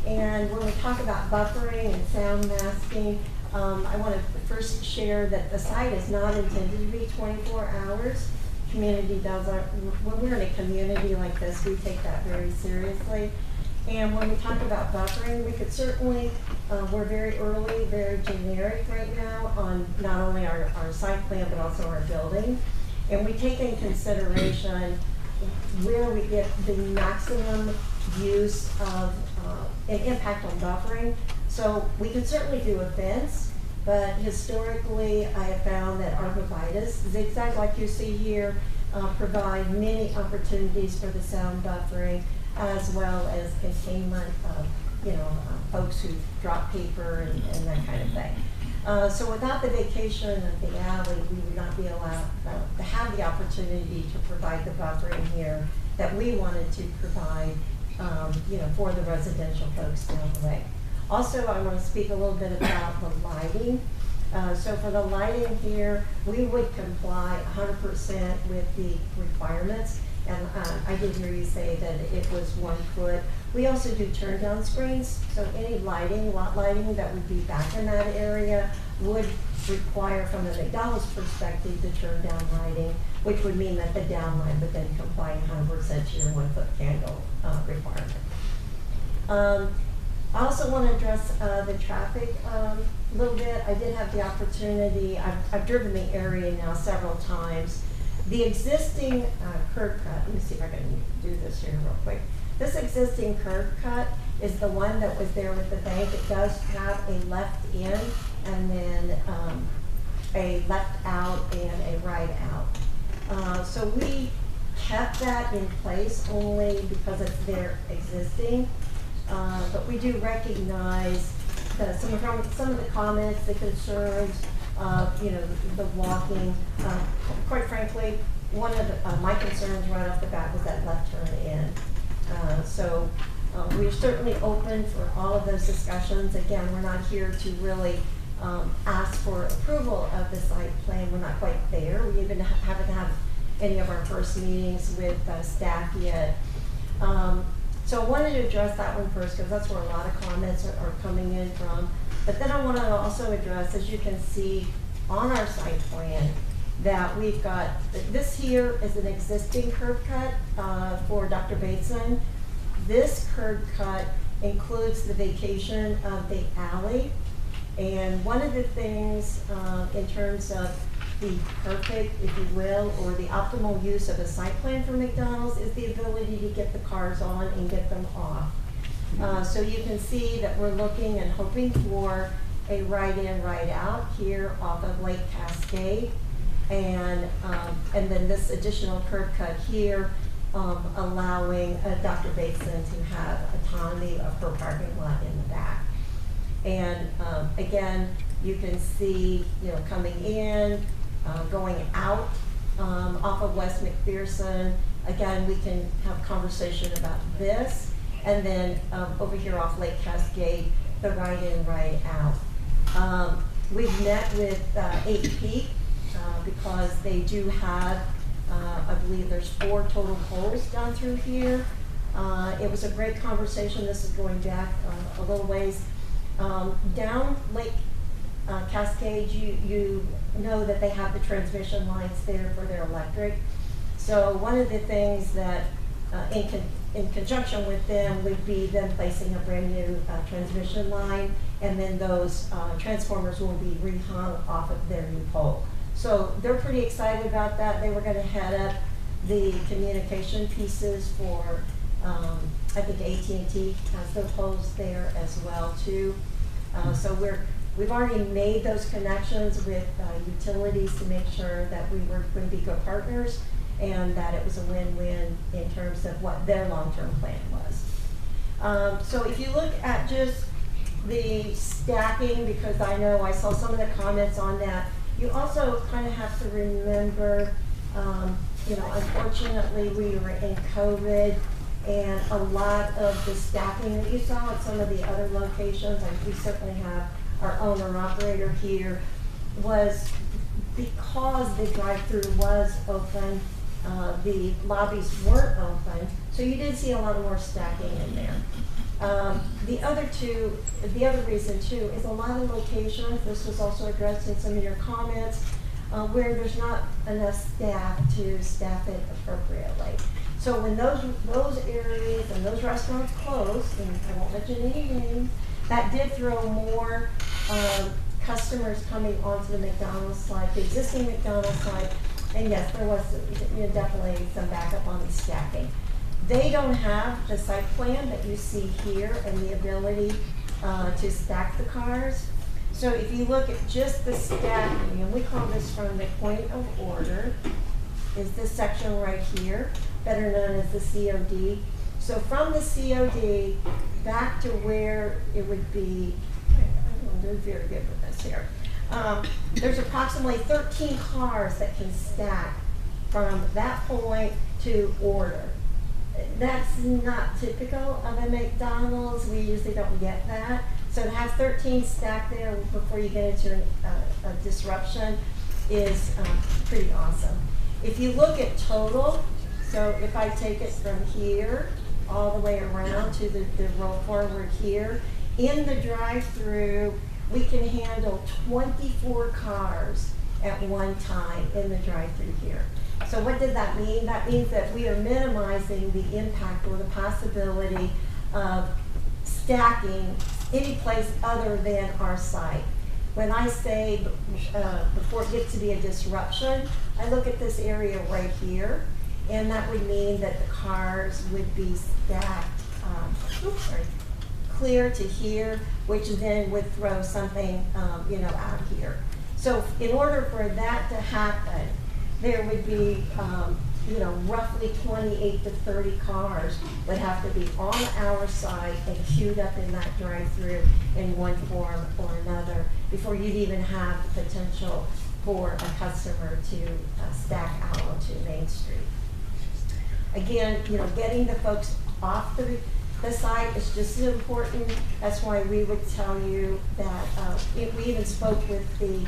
And when we talk about buffering and sound masking, I want to first share that the site is not intended to be 24 hours. Community does when we're in a community like this, we take that very seriously. And when we talk about buffering, we could certainly, we're very early, very generic right now on not only our site plan, but also our building. And we take in consideration where we get the maximum use of an impact on buffering. So we could certainly do a fence, but historically I have found that arborvitaes, zigzag like you see here, provide many opportunities for the sound buffering, as well as containment of folks who drop paper and that kind of thing. So without the vacation of the alley, we would not be allowed to have the opportunity to provide the buffering here that we wanted to provide, for the residential folks down the way. Also, I want to speak a little bit about the lighting. So for the lighting here, we would comply 100% with the requirements. And I did hear you say that it was 1 foot. We also do turn down screens, so any lighting, lot lighting that would be back in that area would require, from the McDonald's perspective, the turn down lighting, which would mean that the downline would then comply 100% to your 1 foot candle requirement. I also want to address the traffic a little bit. I did have the opportunity, I've driven the area now several times. The existing curb cut, let me see if I can do this here real quick. This existing curb cut is the one that was there with the bank. It does have a left in and then a left out and a right out. So we kept that in place only because it's there existing. But we do recognize that some of the comments, the concerns, the walking. Quite frankly, one of my concerns right off the bat was that left turn in. So we're certainly open for all of those discussions. Again, we're not here to really ask for approval of the site plan. We're not quite there. We even haven't had any of our first meetings with staff yet. So I wanted to address that one first because that's where a lot of comments are coming in from. But then I want to also address, as you can see on our site plan, that we've got, this here is an existing curb cut for Dr. Bateson. This curb cut includes the vacation of the alley. And one of the things in terms of the perfect, if you will, or the optimal use of a site plan for McDonald's is the ability to get the cars on and get them off. So you can see that we're looking and hoping for a right in, right out here off of Lake Cascade. And then this additional curb cut here, allowing Dr. Bateson to have autonomy of her parking lot in the back. And again, you can see, coming in, going out off of West Mcpherson. Again, we can have conversation about this. And then over here off Lake Cascade, the right in, right out. We've met with 8 Peak because they do have, I believe there's 4 total poles down through here. It was a great conversation. This is going back a little ways. Down Lake Cascade, you know that they have the transmission lines there for their electric. So one of the things that in conjunction with them would be them placing a brand new transmission line, and then those transformers will be rehung off of their new pole. So they're pretty excited about that. They were going to head up the communication pieces for, I think AT&T has their poles there as well too. So we've already made those connections with utilities to make sure that we were going to be good partners, and that it was a win-win in terms of what their long-term plan was. So if you look at just the stacking, because I know I saw some of the comments on that, you also kind of have to remember, unfortunately we were in COVID, and a lot of the stacking that you saw at some of the other locations, and we certainly have our owner-operator here, was because the drive-through was open, the lobbies weren't open, so you did see a lot more stacking in there. The other reason too is a lot of locations, this was also addressed in some of your comments, where there's not enough staff to staff it appropriately. So when those areas and those restaurants closed, and I won't mention any names, that did throw more customers coming onto the McDonald's side, the existing McDonald's side, and yes, there was definitely some backup on the stacking. They don't have the site plan that you see here and the ability to stack the cars. So if you look at just the stacking, and we call this from the point of order, is this section right here, better known as the COD. So from the COD back to where it would be, I'm doing very good with this here. There's approximately 13 cars that can stack from that point to order. That's not typical of a McDonald's. We usually don't get that. So to have 13 stacked there before you get into a disruption is pretty awesome. If you look at total, so if I take it from here all the way around to the roll forward here, in the drive-through, we can handle 24 cars at one time in the drive-through here. So what does that mean? That means that we are minimizing the impact or the possibility of stacking any place other than our site. When I say before it gets to be a disruption, I look at this area right here, and that would mean that the cars would be stacked clear to here, which then would throw something out here. So in order for that to happen, there would be roughly 28 to 30 cars would have to be on our side and queued up in that drive-through in one form or another before you'd even have the potential for a customer to stack out onto Main Street. Again, getting the folks off the site is just as important. That's why we would tell you that we even spoke with the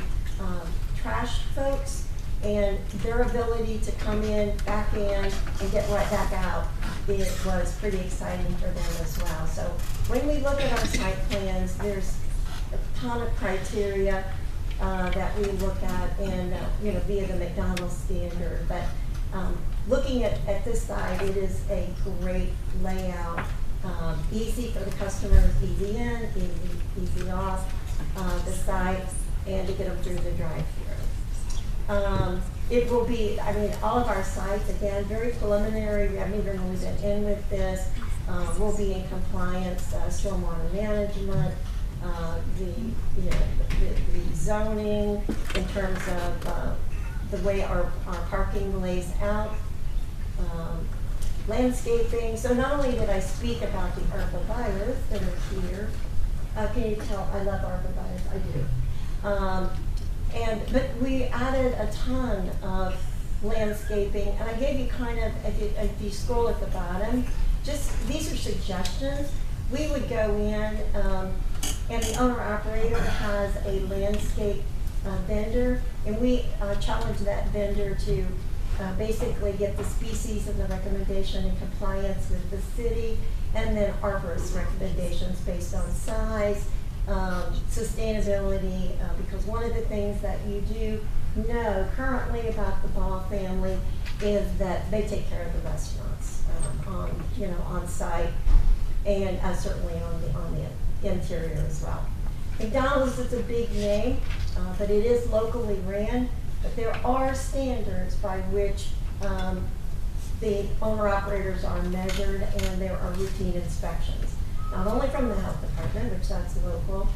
trash folks, and their ability to come in, back in, and get right back out, it was pretty exciting for them as well. So when we look at our site plans, there's a ton of criteria that we look at, and via the McDonald's standard. But looking at this side, it is a great layout, easy for the customers, easy in, easy off the site, and to get them through the drive-through. It will be, I mean, all of our sites, again, very preliminary, we haven't even moved in with this. We'll be in compliance, stormwater management, the zoning in terms of the way our parking lays out, landscaping. So not only did I speak about the arborvitaes that are here, can you tell I love arborvitaes? I do. But we added a ton of landscaping, and I gave you kind of, if you scroll at the bottom, just these are suggestions. We would go in, and the owner-operator has a landscape vendor, and we challenge that vendor to basically get the species and the recommendation in compliance with the city, and then arborist recommendations based on size, sustainability, because one of the things that you do know currently about the Ball family is that they take care of the restaurants on site, and certainly on the interior as well. McDonald's is a big name, but it is locally ran. But there are standards by which the owner-operators are measured, and there are routine inspections. Not only from the health department, which that's local,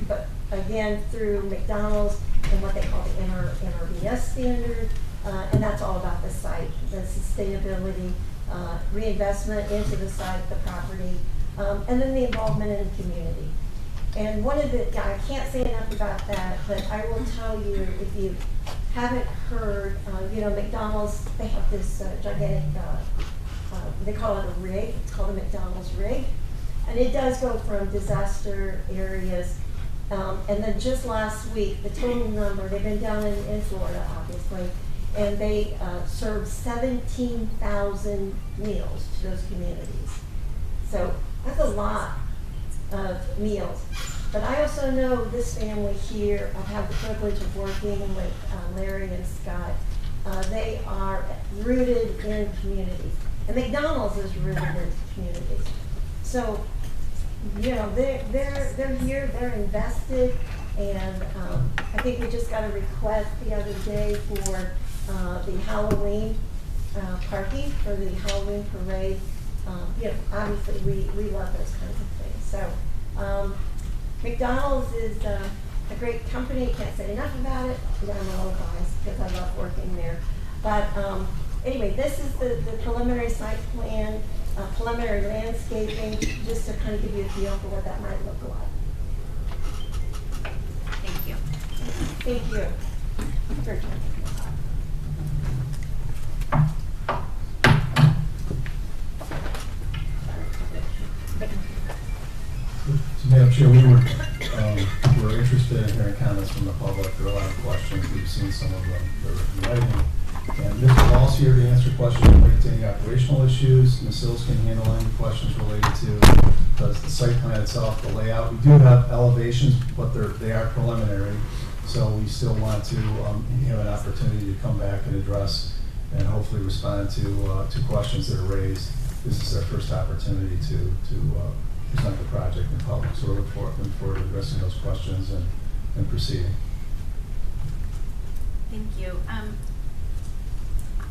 but again through McDonald's and what they call the NRBS standard, and that's all about the site, the sustainability, reinvestment into the site, the property, and then the involvement in the community. And one of the, I can't say enough about that, but I will tell you, if you haven't heard, McDonald's, they have this gigantic, they call it a rig, it's called a McDonald's rig. And it does go from disaster areas, and then just last week, the total number, they've been down in Florida, obviously, and they served 17,000 meals to those communities. So that's a lot of meals. But I also know this family here, I've had the privilege of working with Larry and Scott. They are rooted in communities. And McDonald's is rooted in communities. So, they're here, they're invested, and I think we just got a request the other day for the Halloween parking for the Halloween parade. Obviously we love those kinds of things. So McDonald's is a great company. Can't say enough about it. I'm a little biased because I love working there. But anyway, this is the preliminary site plan, preliminary landscaping, just to kind of give you a feel for what that might look like. Thank you. Thank you. Very good. So, Madam Chair, we were interested in hearing comments from the public. There are a lot of questions. We've seen some of them. They're in writing. And Mr. Wall's here to answer questions related to any operational issues. Ms. Sills can handle any questions related to the site plan itself, the layout. We do have elevations, but they are preliminary. So we still want to have an opportunity to come back and address and hopefully respond to questions that are raised. This is our first opportunity to present the project in public. So we're looking forward to addressing those questions and proceeding. Thank you.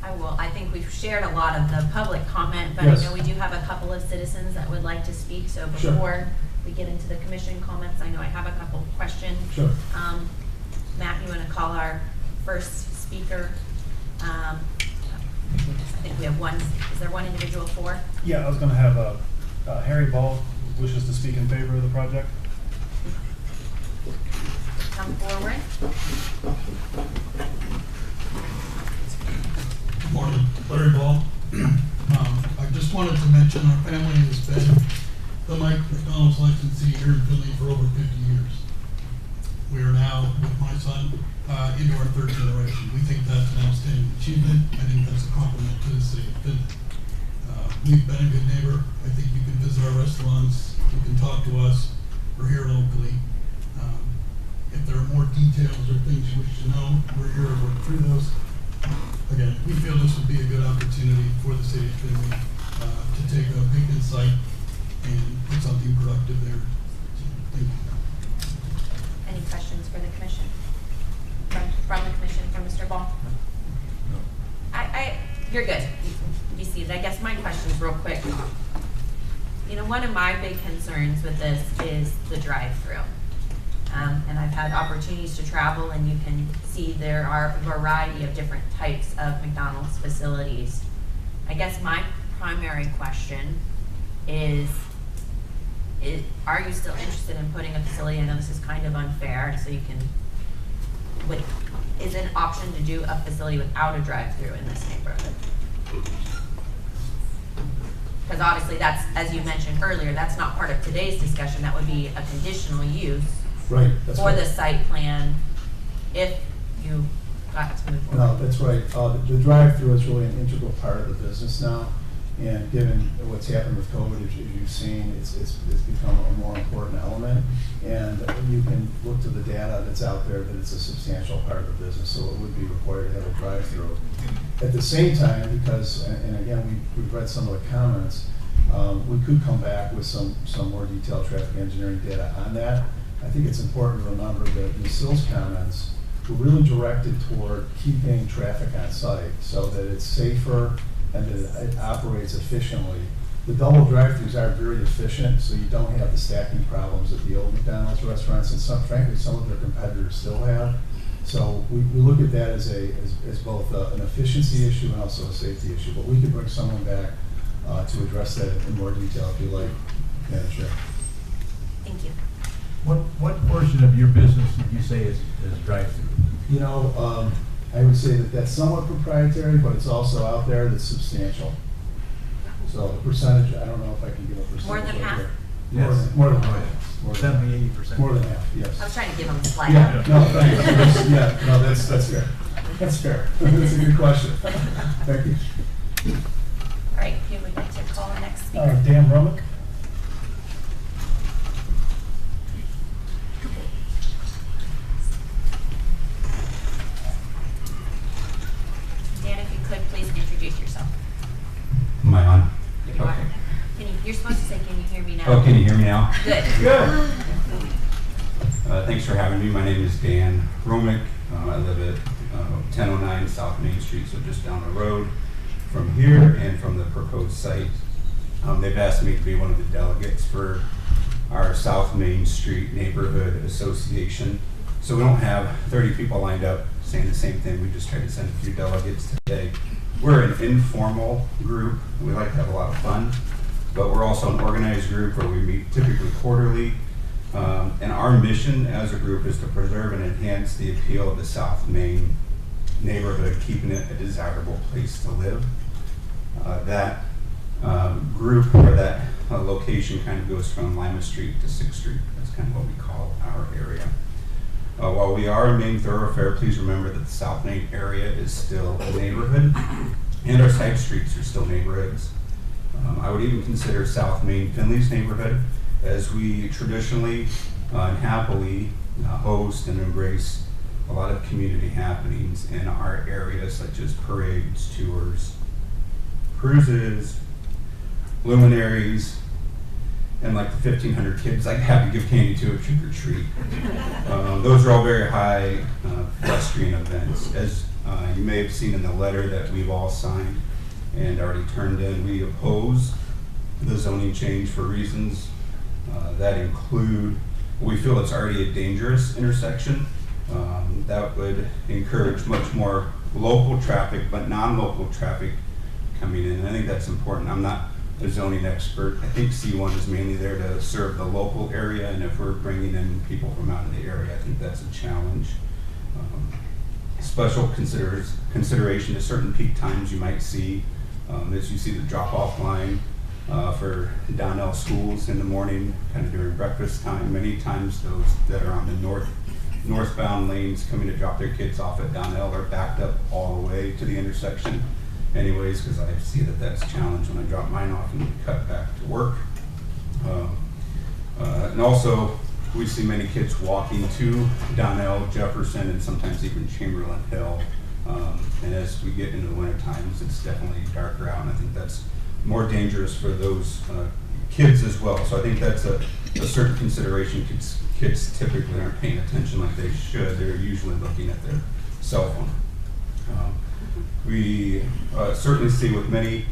I think we've shared a lot of the public comment, but Yes. I know we do have a couple of citizens that would like to speak. So Sure. before we get into the commission comments, I know I have a couple of questions. Sure. Matt, you want to call our first speaker? I think we have one. Is there one individual for? Yeah, I was going to have Harry Ball wishes to speak in favor of the project. Come forward. Good morning, Larry Ball. I just wanted to mention our family has been the McDonald's licensee here in Findlay for over 50 years. We are now, with my son, into our third generation. We think that's an outstanding achievement. I think that's a compliment to the city of Findlay. We've been a good neighbor. I think you can visit our restaurants, you can talk to us. We're here locally. If there are more details or things you wish to know, we're here to work through those. Again, we feel this would be a good opportunity for the city of Findlay to take a vacant site and put something productive there. So, thank you. Any questions for the commission? Right. from the commission, from Mr. Ball? You're good. You see, I guess my question's real quick. You know, one of my big concerns with this is the drive-through. And I've had opportunities to travel, and you can see there are a variety of different types of McDonald's facilities. I guess my primary question is are you still interested in putting a facility? I know this is kind of unfair, so you can, is it an option to do a facility without a drive-through in this neighborhood? Because obviously that's, as you mentioned earlier, that's not part of today's discussion. That would be a conditional use Right, that's for right. the site plan if you got to move forward. No, that's right. The drive-through is really an integral part of the business now. And given what's happened with COVID, as you've seen, it's become a more important element. And you can look to the data that's out there that it's a substantial part of the business, so it would be required to have a drive-through. At the same time, because, and again, we've read some of the comments, we could come back with some more detailed traffic engineering data on that. I think it's important to remember that Ms. Sills' comments were really directed toward keeping traffic on site so that it's safer and that it operates efficiently. The double drive-thrus are very efficient, so you don't have the stacking problems that the old McDonald's restaurants and frankly, some of their competitors still have. So we look at that as both an efficiency issue and also a safety issue. But we could bring someone back to address that in more detail if you like, Madam Chair. Thank you. What portion of your business would you say is drive-through? You know, I would say that that's somewhat proprietary, but it's also out there that's substantial. So the percentage, I don't know if I can give a percentage. More than right half? here. Yes. More than half. More than 70-80%. More than half, yes. I was trying to give him a slide. Yeah, no, thank you. Yeah, no, that's fair. That's fair. That's a good question. Thank you. All right, who would like to call the next speaker? Dan Romick. Dan, if you could, please introduce yourself. Am I on? You are. You're supposed to say, can you hear me now? Oh, can you hear me now? Good. Good. Thanks for having me. My name is Dan Romick. I live at 1009 South Main Street, so just down the road from here and from the proposed site. They've asked me to be one of the delegates for our South Main Street Neighborhood Association. So we don't have 30 people lined up saying the same thing. We just tried to send a few delegates today. We're an informal group. We like to have a lot of fun, but we're also an organized group where we meet typically quarterly. And our mission as a group is to preserve and enhance the appeal of the South Main neighborhood, keeping it a desirable place to live. That group or that location kind of goes from Lima Street to 6th Street. That's kind of what we call our area. While we are a main thoroughfare, please remember that the South Main area is still a neighborhood, and our side streets are still neighborhoods. I would even consider South Main Findlay's neighborhood, as we traditionally and happily host and embrace a lot of community happenings in our area, such as parades, tours, cruises, luminaries, and like the 1,500 kids I have to give candy to at trick or treat. Those are all very high pedestrian events. As you may have seen in the letter that we've all signed and already turned in, we oppose the zoning change for reasons that include, we feel it's already a dangerous intersection. That would encourage much more local traffic, but non-local traffic coming in. And I think that's important. I'm not a zoning expert. I think C1 is mainly there to serve the local area, and if we're bringing in people from out of the area, I think that's a challenge. Special consideration to certain peak times you might see, as you see the drop-off line for Donnell schools in the morning, kind of during breakfast time. Many times those that are on the northbound lanes coming to drop their kids off at Donnell are backed up all the way to the intersection anyways, because I see that that's a challenge when I drop mine off and cut back to work. And also, we see many kids walking to Donnell, Jefferson, and sometimes even Chamberlain Hill. And as we get into the winter times, it's definitely darker out, and I think that's more dangerous for those kids as well. So I think that's a certain consideration. Kids typically aren't paying attention like they should. They're usually looking at their cell phone. We certainly see with many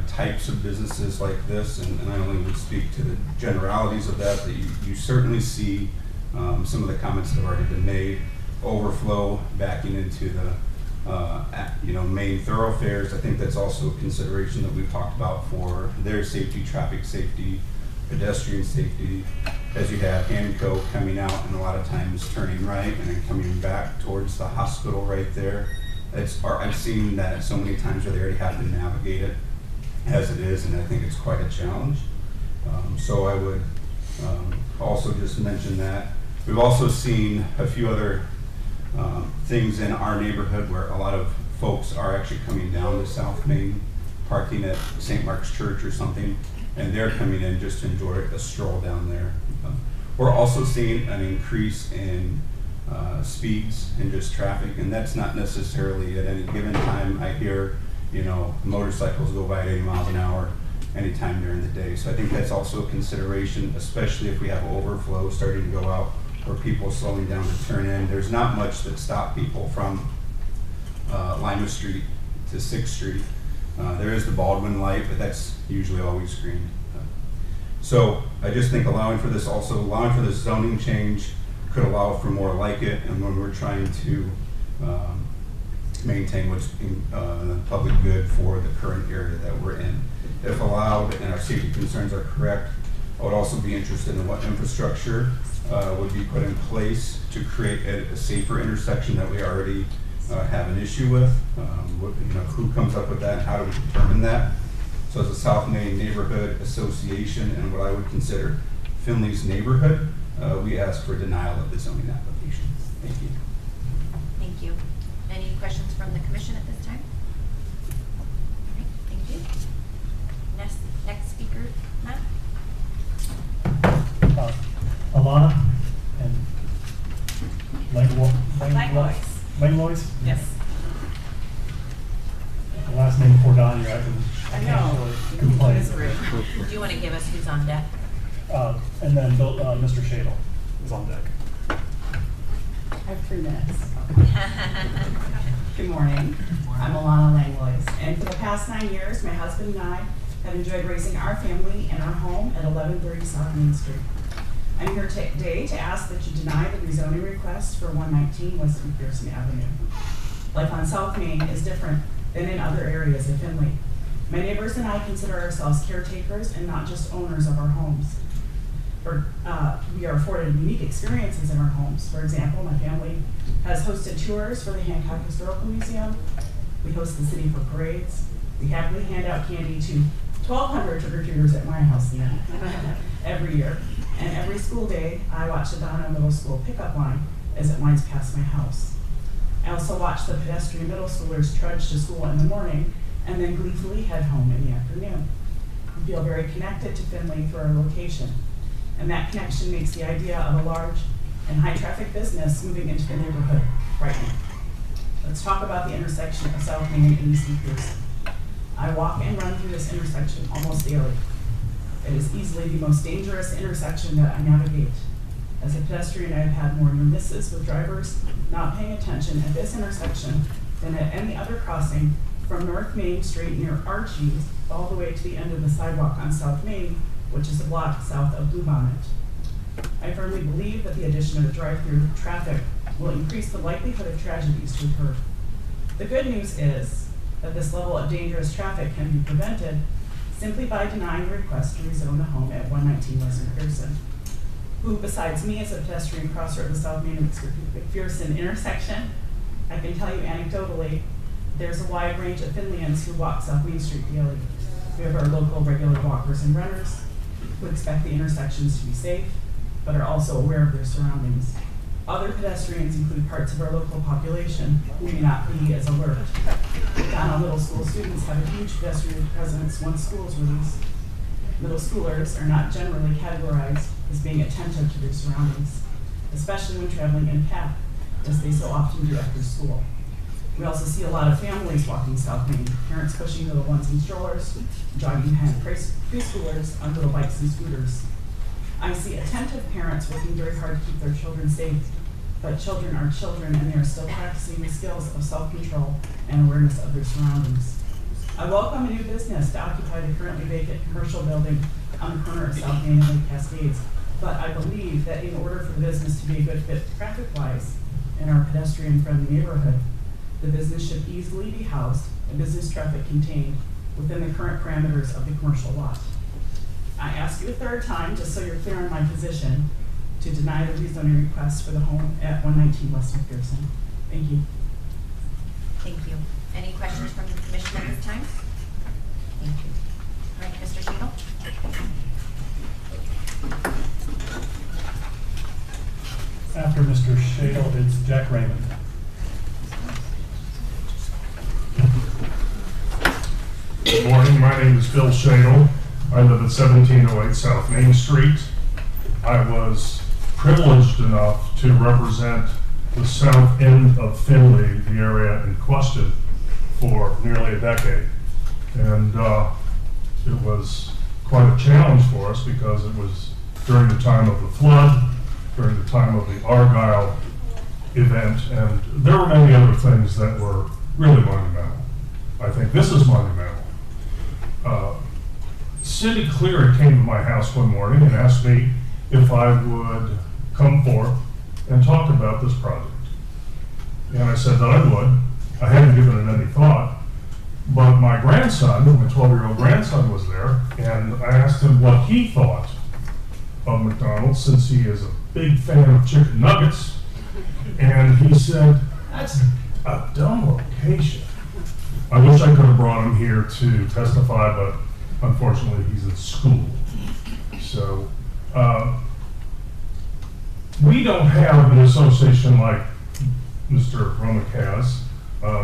types of businesses like this, and I only would speak to the generalities of that you certainly see some of the comments that have already been made, overflow backing into the main thoroughfares. I think that's also a consideration that we've talked about for their safety, traffic safety, pedestrian safety, as you have Hanco coming out and a lot of times turning right and then coming back towards the hospital right there. I've seen that so many times where they already have to navigate it as it is, and I think it's quite a challenge. So I would also just mention that. We've also seen a few other things in our neighborhood where a lot of folks are actually coming down to South Main, parking at St. Mark's Church or something, and they're coming in just to enjoy a stroll down there. We're also seeing an increase in speeds and just traffic, and that's not necessarily at any given time. I hear, motorcycles go by at 80 miles an hour anytime during the day. So I think that's also a consideration, especially if we have overflow starting to go out or people slowing down to turn in. There's not much that stop people from Lima Street to 6th Street. There is the Baldwin light, but that's usually always screened. So I just think allowing for this zoning change could allow for more like it, and when we're trying to maintain what's in the public good for the current area that we're in. If allowed and our safety concerns are correct, I would also be interested in what infrastructure would be put in place to create a safer intersection that we already have an issue with. Who comes up with that and how do we determine that? So as a South Main Neighborhood Association and what I would consider Findlay's neighborhood, we ask for denial of the zoning application. Thank you. Thank you. Any questions from the commission at this time? All right, thank you. Next speaker, Matt? Alana and Langlois? Yes. The last name before Don, you're acting. I know. Complain. Do you want to give us who's on deck? And then Mr. Shadle is on deck. I have 3 minutes. Good morning. I'm Alana Langlois, and for the past 9 years, my husband and I have enjoyed raising our family in our home at 1130 South Main Street. I'm here today to ask that you deny the rezoning request for 119 West Mcpherson Avenue. Life on South Main is different than in other areas of Findlay. My neighbors and I consider ourselves caretakers and not just owners of our homes. We are afforded unique experiences in our homes. For example, my family has hosted tours for the Hancock Historical Museum. We host the city for parades. We happily hand out candy to 1,200 trick-or-treaters at my house every year. And every school day, I watch the Donna Middle School pickup line as it winds past my house. I also watch the pedestrian middle schoolers trudge to school in the morning and then gleefully head home in the afternoon. We feel very connected to Findlay through our location, and that connection makes the idea of a large and high-traffic business moving into the neighborhood frightening. Let's talk about the intersection of South Main and East Mcpherson. I walk and run through this intersection almost daily. It is easily the most dangerous intersection that I navigate. As a pedestrian, I've had more near misses with drivers not paying attention at this intersection than at any other crossing from North Main Street near Archie all the way to the end of the sidewalk on South Main, which is a block south of Bluebonnet. I firmly believe that the addition of the drive-through traffic will increase the likelihood of tragedies to occur. The good news is that this level of dangerous traffic can be prevented simply by denying the request to rezone the home at 119 West Mcpherson. Who besides me is a pedestrian crosser at the South Main and Mcpherson intersection? I can tell you anecdotally, there's a wide range of Findlayans who walk South Main Street daily. We have our local regular walkers and runners who expect the intersections to be safe, but are also aware of their surroundings. Other pedestrians include parts of our local population who may not be as alert. Donna Middle School students have a huge pedestrian presence once school is released. Middle schoolers are not generally categorized as being attentive to their surroundings, especially when traveling in pack, as they so often do after school. We also see a lot of families walking South Main, parents pushing little ones in strollers, jogging behind preschoolers on little bikes and scooters. I see attentive parents working very hard to keep their children safe, but children are children and they are still practicing the skills of self-control and awareness of their surroundings. I welcome a new business to occupy the currently vacant commercial building on the corner of South Main and Lake Cascades, but I believe that in order for the business to be a good fit traffic-wise in our pedestrian-friendly neighborhood, the business should easily be housed and business traffic contained within the current parameters of the commercial lot. I ask you a third time, just so you're clear on my position, to deny the rezoning request for the home at 119 West Mcpherson. Thank you. Thank you. Any questions from the commission at this time? Thank you. All right, Mr. Sheetal? After Mr. Shadle, it's Jack Raymond. Good morning, my name is Bill Shadle. I live at 1708 South Main Street. I was privileged enough to represent the south end of Findlay, the area in question, for nearly a decade. And it was quite a challenge for us because it was during the time of the flood, during the time of the Argyle event, and there were many other things that were really monumental. I think this is monumental. Cindy Cleary came to my house one morning and asked me if I would come forth and talk about this project. And I said that I would. I hadn't given it any thought. But my grandson, my 12-year-old grandson, was there, and I asked him what he thought of McDonald's, since he is a big fan of chicken nuggets. And he said, "That's a dumb location." I wish I could have brought him here to testify, but unfortunately he's in school. So we don't have an association like Mr. Romick has.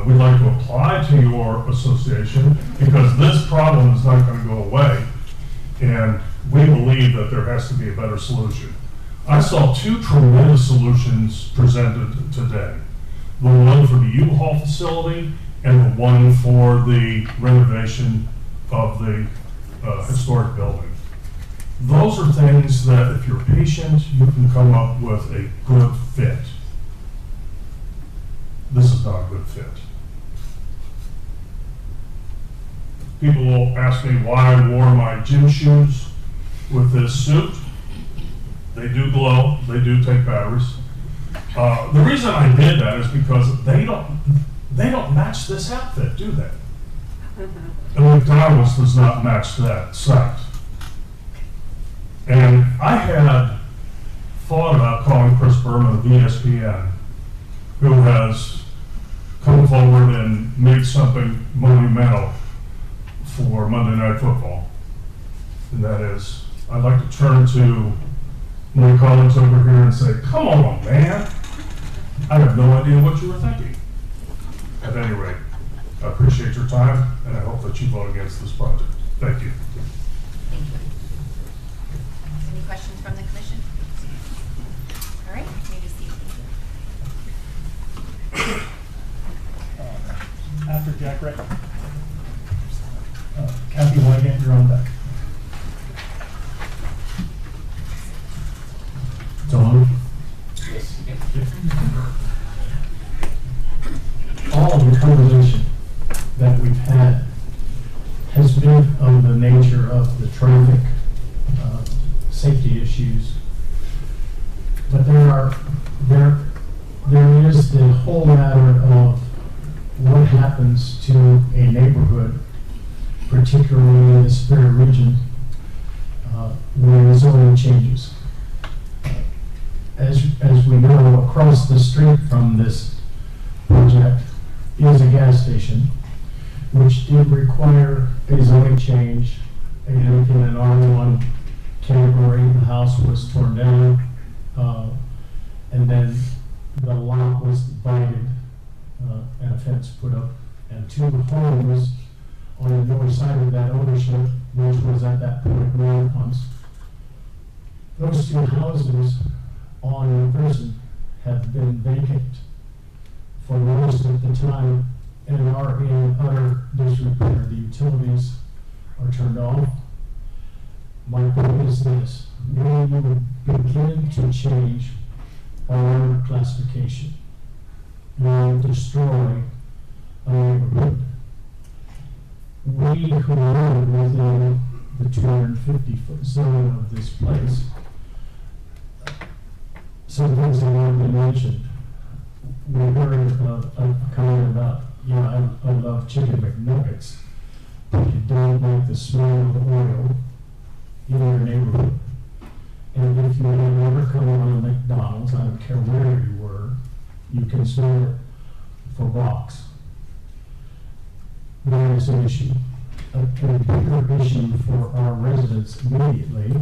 We'd like to apply to your association because this problem is not going to go away, and we believe that there has to be a better solution. I saw two tremendous solutions presented today. The one for the U-Haul facility and the one for the renovation of the historic building. Those are things that if you're patient, you can come up with a good fit. This is not a good fit. People will ask me why I wore my gym shoes with this suit. They do glow, they do take batteries. The reason I did that is because they don't match this outfit, do they? And McDonald's does not match that site. And I had thought about calling Chris Berman of ESPN, who has come forward and made something monumental for Monday Night Football. And that is, I'd like to turn to my colleagues over here and say, come on, man. I have no idea what you were thinking. At any rate, I appreciate your time, and I hope that you vote against this project. Thank you. Thank you. Any questions from the commission? All right, maybe Steve. After Jack Ray. Kathy Wygant, you're on deck. Don? Yes. All of the conversation that we've had has been of the nature of the traffic safety issues. But there is the whole matter of what happens to a neighborhood, particularly in the Superior region, when the zoning changes. As we know, across the street from this project is a gas station, which did require a zoning change, and in an R1 category, the house was torn down, and then the lot was divided, and a fence put up, and two homes on the north side of that ownership, which was at that point land pumps. Those two houses on Mcpherson have been vacant for most of the time and are in utter disrepair. The utilities are turned off. My point is this: when you begin to change R classification. You destroy a neighborhood. We who live within the 250-foot zone of this place, some things that have been mentioned. We heard a comment about, I love chicken McNuggets, but you don't like the smell of oil in your neighborhood. And if you had ever come on McDonald's, I don't care where you were, you can smell it for blocks. That is an issue. A bigger issue for our residents immediately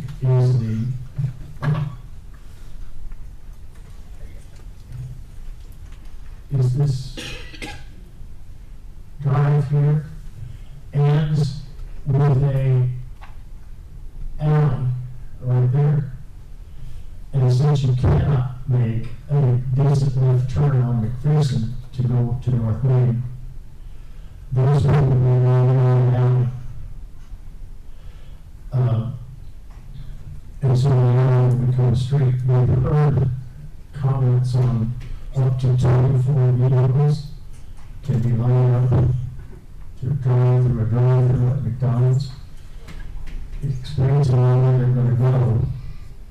is this drive here ends with a alley right there. And since you cannot make a decent left turn on Mcpherson to go to North Main, those people will be running around the alley. And so the alley becomes street. We've heard comments on up to 24 vehicles can be lined up to drive through a drive-through at McDonald's. It explains to me where they're going to go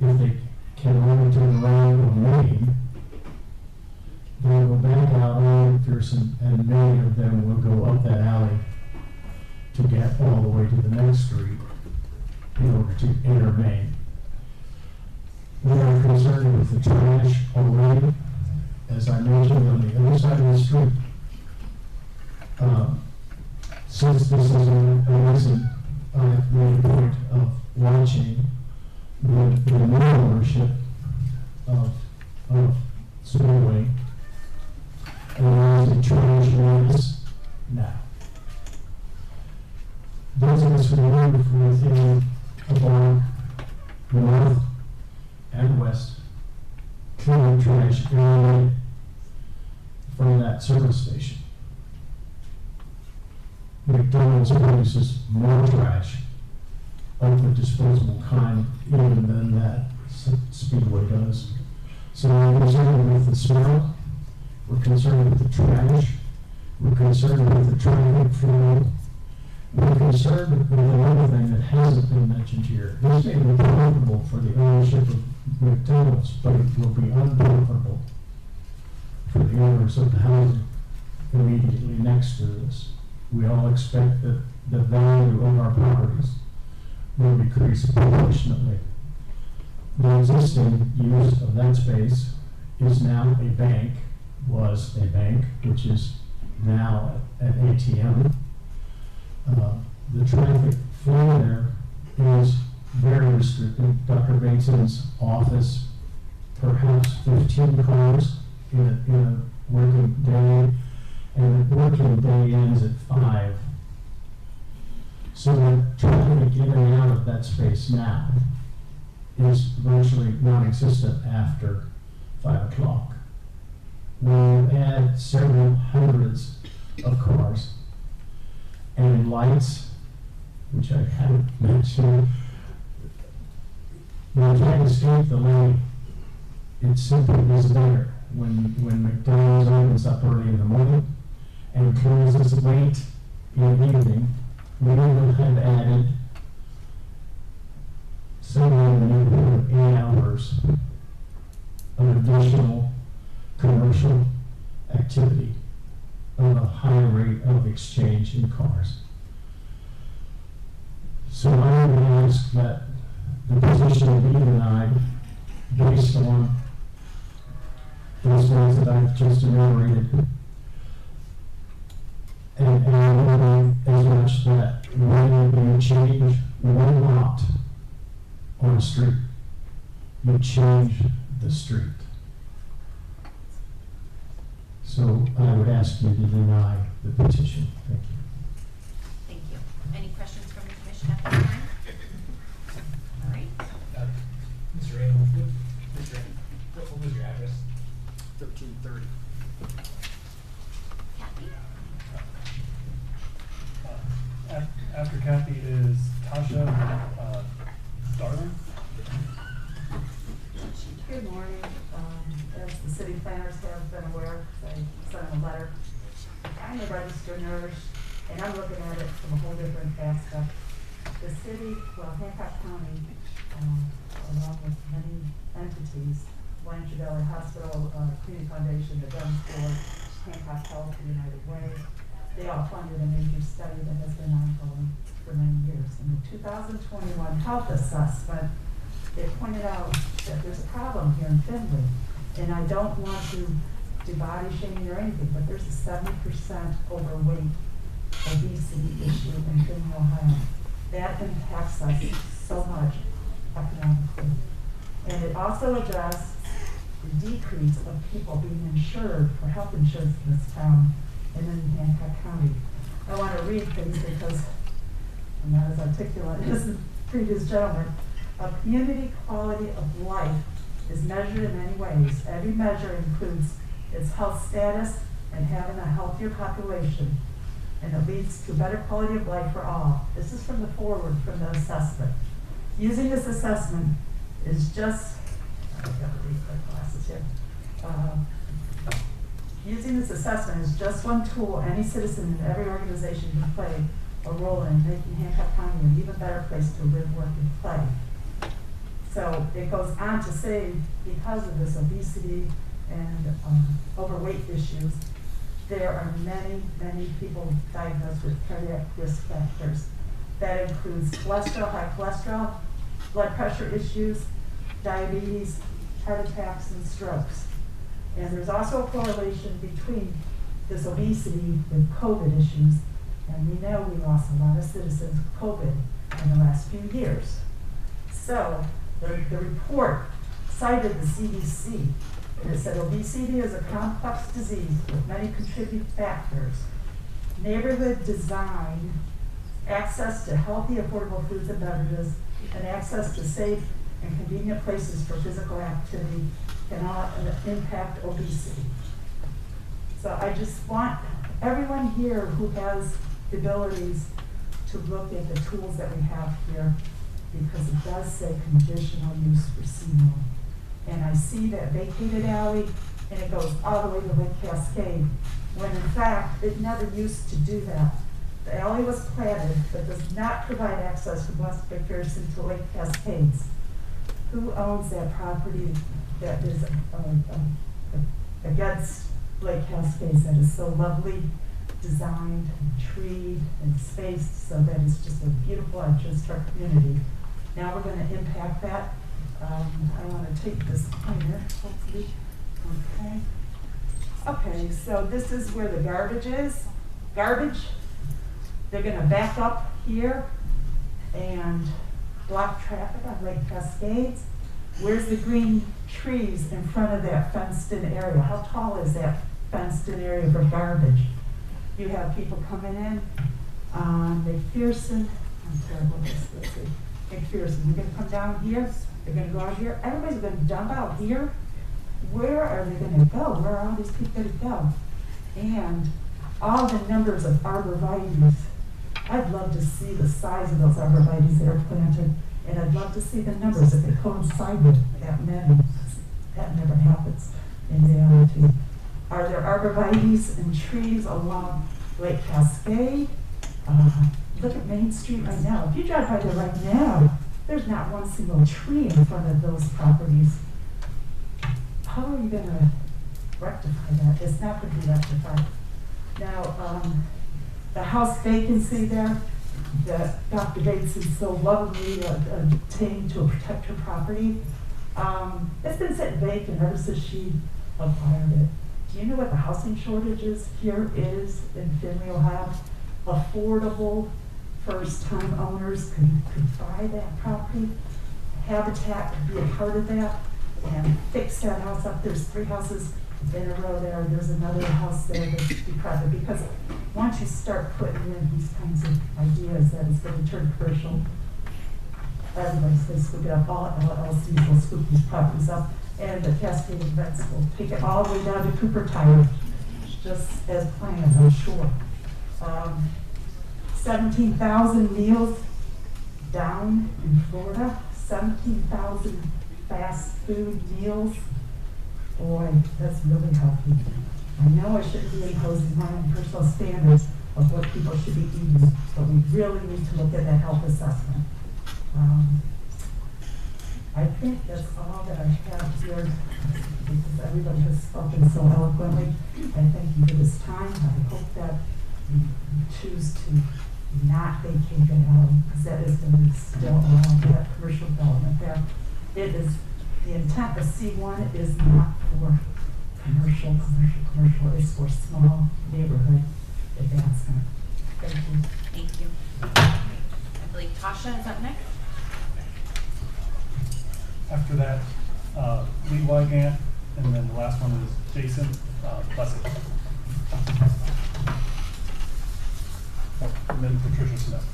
if they can only turn around on Main. They will back out on McPherson, and many of them will go up that alley to get all the way to the next street in order to enter Main. We are concerned with the trash already, as I mentioned, on the other side of the street. Since this is a recent point of watching the new ownership of Speedway, and the trash is now. Those of us who live within a block, north and west, clean trash every day from that service station. McDonald's produces more trash of the disposable kind even than that Speedway does. So we're concerned with the smell, we're concerned with the trash, we're concerned with the traffic flow, we're concerned with another thing that hasn't been mentioned here. This may be profitable for the ownership of McDonald's, but it will be unprofitable for the owners of the housing immediately next to this. We all expect that the value of our properties will decrease proportionately. The existing use of that space is now a bank, was a bank, which is now an ATM. The traffic flow there is very restricted. Dr. Bateson's office, perhaps 15 cars in a working day, and the working day ends at 5. So the traffic in and out of that space now is virtually non-existent after 5 o'clock. We'll add several hundreds of cars and lights, which I haven't mentioned. You can't escape the light. It simply is there. When McDonald's opens up early in the morning and closes late in the evening, we will have added somewhere in the neighborhood of 8 hours of additional commercial activity of a high rate of exchange in cars. So I would ask that the position of Eve and I, based on those things that I've just enumerated, and as much that when you change one lot on a street, you change the street. So I would ask you to deny the petition. Thank you. Thank you. Any questions from the commission at this time? All right. Mr. Raymond, what was your address? 1330. Kathy? After Kathy is Tasha Darling. Good morning. As a registered nurse, and I'm looking at it from a whole different aspect. The city, well, Hancock County, along with many entities, Blanchard Valley Hospital, Community Foundation, the Gun for Hancock Health, United Way, they all funded a major study that has been ongoing for many years. In the 2021 health assessment, they pointed out that there's a problem here in Findlay, and I don't want to do body shaming or anything, but there's a 70% overweight obesity issue in Findlay, Ohio. That impacts us so much economically. And it also addressed the decrease of people being insured for health insurance in this town and in Hancock County. I want to read things because I'm not as articulate as the previous gentleman. A community quality of life is measured in many ways. Every measure includes its health status and having a healthier population, and it leads to better quality of life for all. This is from the forward from the assessment. Using this assessment is just, I've got to read my glasses here. Using this assessment is just one tool any citizen in every organization can play a role in making Hancock County an even better place to live, work, and play. So it goes on to say, because of this obesity and overweight issues, there are many, many people diagnosed with cardiac risk factors. That includes cholesterol, high cholesterol, blood pressure issues, diabetes, heart attacks, and strokes. And there's also a correlation between this obesity with COVID issues. And we know we lost a lot of citizens with COVID in the last few years. So the report cited the CDC, and it said obesity is a complex disease with many contributing factors. Neighborhood design, access to healthy, affordable foods and beverages, and access to safe and convenient places for physical activity can all impact obesity. So I just want everyone here who has the abilities to look at the tools that we have here, because it does say conditional use for CMO. And I see that vacated alley, and it goes all the way to Lake Cascade, when in fact, it never used to do that. The alley was platted, but does not provide access from West Mcpherson to Lake Cascades. Who owns that property that is against Lake Cascades, that is so lovely designed and treed and spaced so that it's just a beautiful entrance to our community? Now we're going to impact that. I want to take this pointer, hopefully. Okay. Okay, so this is where the garbage is. Garbage, they're going to back up here and block traffic on Lake Cascades. Where's the green trees in front of that fenced-in area? How tall is that fenced-in area for garbage? You have people coming in on Mcpherson. I'm terrible at this. Let's see. Mcpherson. They're going to come down here. They're going to go out here. Everybody's going to dump out here. Where are they going to go? Where are all these people going to go? And all the numbers of arborvitaes. I'd love to see the size of those arborvitaes that are planted, and I'd love to see the numbers if they coincide with that many. That never happens in reality. Are there arborvitaes and trees along Lake Cascade? Look at Main Street right now. If you drive by there right now, there's not one single tree in front of those properties. How are you going to rectify that? It's not going to be rectified. Now, the house vacancy there that Dr. Bates has so lovingly obtained to protect her property, it's been sitting vacant ever since she acquired it. Do you know what the housing shortages here is in Findlay, Ohio? Affordable first-time owners could buy that property. Habitat could be a part of that and fix that house up. There's 3 houses in a row there. There's another house there that's decrepit, because once you start putting in these kinds of ideas that it's going to turn commercial, everybody's going to scoop it up. All LLCs will scoop these properties up, and the Cascade Events will take it all the way down to Cooper Tire, just as planned, I'm sure. 17,000 meals down in Florida, 17,000 fast food meals. Boy, that's really healthy. I know I shouldn't be imposing my own personal standards of what people should be eating, but we really need to look at that health assessment. I think that's all that I have here, because everybody has spoken so eloquently. I thank you for this time. I hope that you choose to not vacate that alley, because that is going to be still around that commercial development there. It is, the intent of C1 is not for commercial, it's for small neighborhood advancement. Thank you. Thank you. I believe Tasha is up next. After that, Lee Wygant, and then the last one is Jason Plessy. And then Patricia Smith.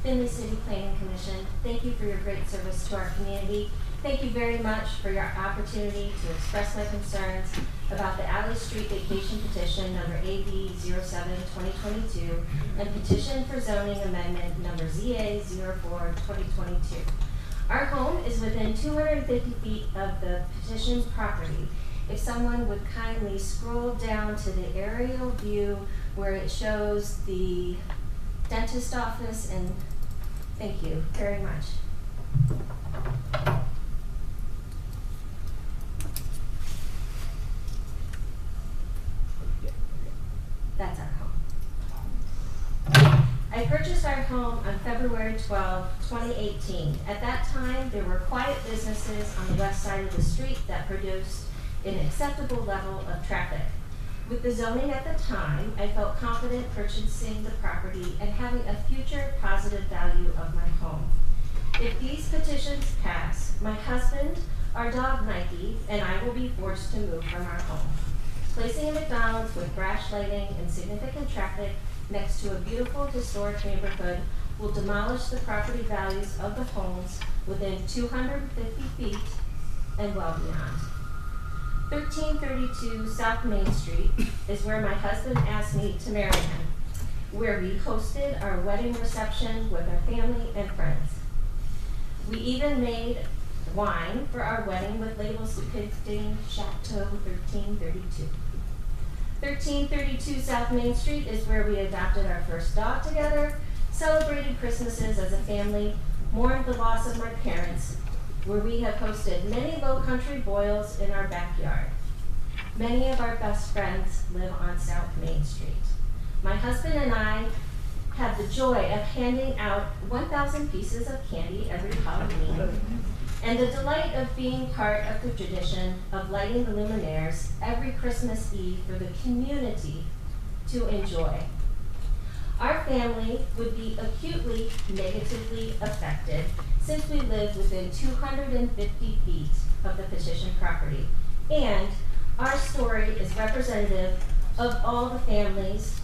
Findlay City Planning Commission, thank you for your great service to our community. Thank you very much for your opportunity to express my concerns about the Alley Street Vacation Petition number AB07-2022 and petition for zoning amendment number ZA04-2022. Our home is within 250 feet of the petition's property. If someone would kindly scroll down to the aerial view where it shows the dentist office, and thank you very much. That's our home. I purchased our home on February 12, 2018. At that time, there were quiet businesses on the west side of the street that produced an acceptable level of traffic. With the zoning at the time, I felt confident purchasing the property and having a future positive value of my home. If these petitions pass, my husband, our dog Nike, and I will be forced to move from our home. Placing a McDonald's with brash lighting and significant traffic next to a beautiful historic neighborhood will demolish the property values of the homes within 250 feet and well beyond. 1332 South Main Street is where my husband asked me to marry him, where we hosted our wedding reception with our family and friends. We even made wine for our wedding with labels depicting Chateau 1332. 1332 South Main Street is where we adopted our first dog together, celebrated Christmases as a family, mourned the loss of my parents, where we have hosted many low country boils in our backyard. Many of our best friends live on South Main Street. My husband and I have the joy of handing out 1,000 pieces of candy every Halloween, and the delight of being part of the tradition of lighting the luminaires every Christmas Eve for the community to enjoy. Our family would be acutely negatively affected since we live within 250 feet of the petition property, and our story is representative of all the families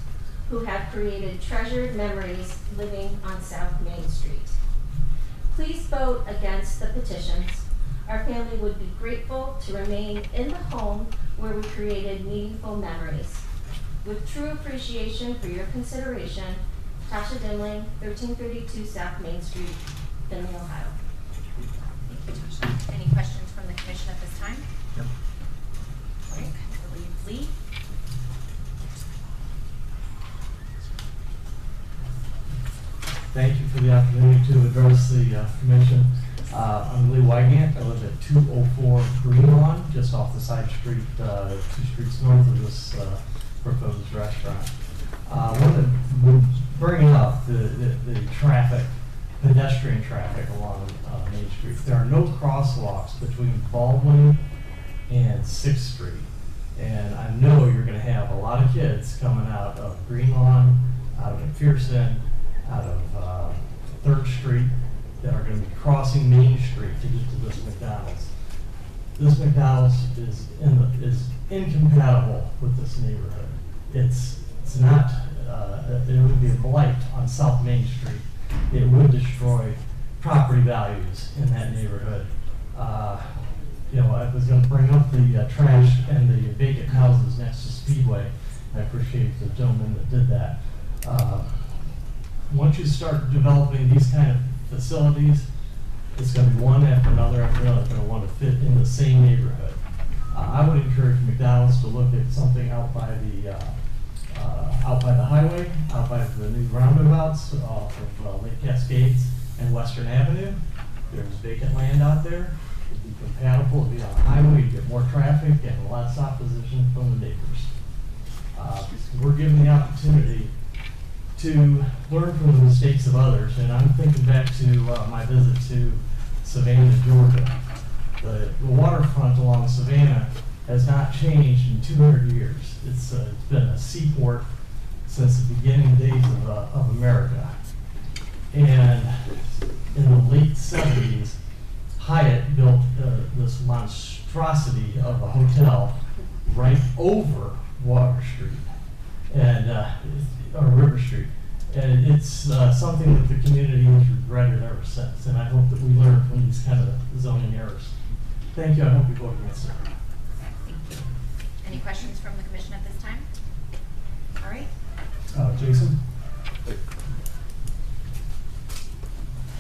who have created treasured memories living on South Main Street. Please vote against the petitions. Our family would be grateful to remain in the home where we created meaningful memories. With true appreciation for your consideration, Tasha Dimling, 1332 South Main Street, Findlay, Ohio. Thank you, Tasha. Any questions from the commission at this time? Yep. All right, I believe Lee. Thank you for the opportunity to address the commission. I'm Lee Wygant. I live at 204 Green Lawn, just off the side street, 2 streets north of this proposed restaurant. I want to bring up the traffic, pedestrian traffic along Main Street. There are no crosswalks between Baldwin and 6th Street. And I know you're going to have a lot of kids coming out of Green Lawn, out of Mcpherson, out of 3rd Street that are going to be crossing Main Street to get to this McDonald's. This McDonald's is incompatible with this neighborhood. It's not, it would be a blight on South Main Street. It would destroy property values in that neighborhood. You know, I was going to bring up the trash and the vacant houses next to Speedway. I appreciate the gentleman that did that. Once you start developing these kind of facilities, it's going to be one after another after another. Going to want to fit in the same neighborhood. I would encourage McDonald's to look at something out by the highway, out by the new roundabouts off of Lake Cascades and Western Avenue. There's vacant land out there. It'd be compatible, it'd be on the highway, you get more traffic and less opposition from the neighbors. We're given the opportunity to learn from the mistakes of others, and I'm thinking back to my visit to Savannah, Georgia. The waterfront along Savannah has not changed in 200 years. It's been a seaport since the beginning days of America. And in the late 70s, Hyatt built this monstrosity of a hotel right over Water Street and or River Street. And it's something that the community has regretted ever since. And I hope that we learn from these kind of zoning errors. Thank you. I hope you vote against it. Thank you. Any questions from the commission at this time? All right. Jason?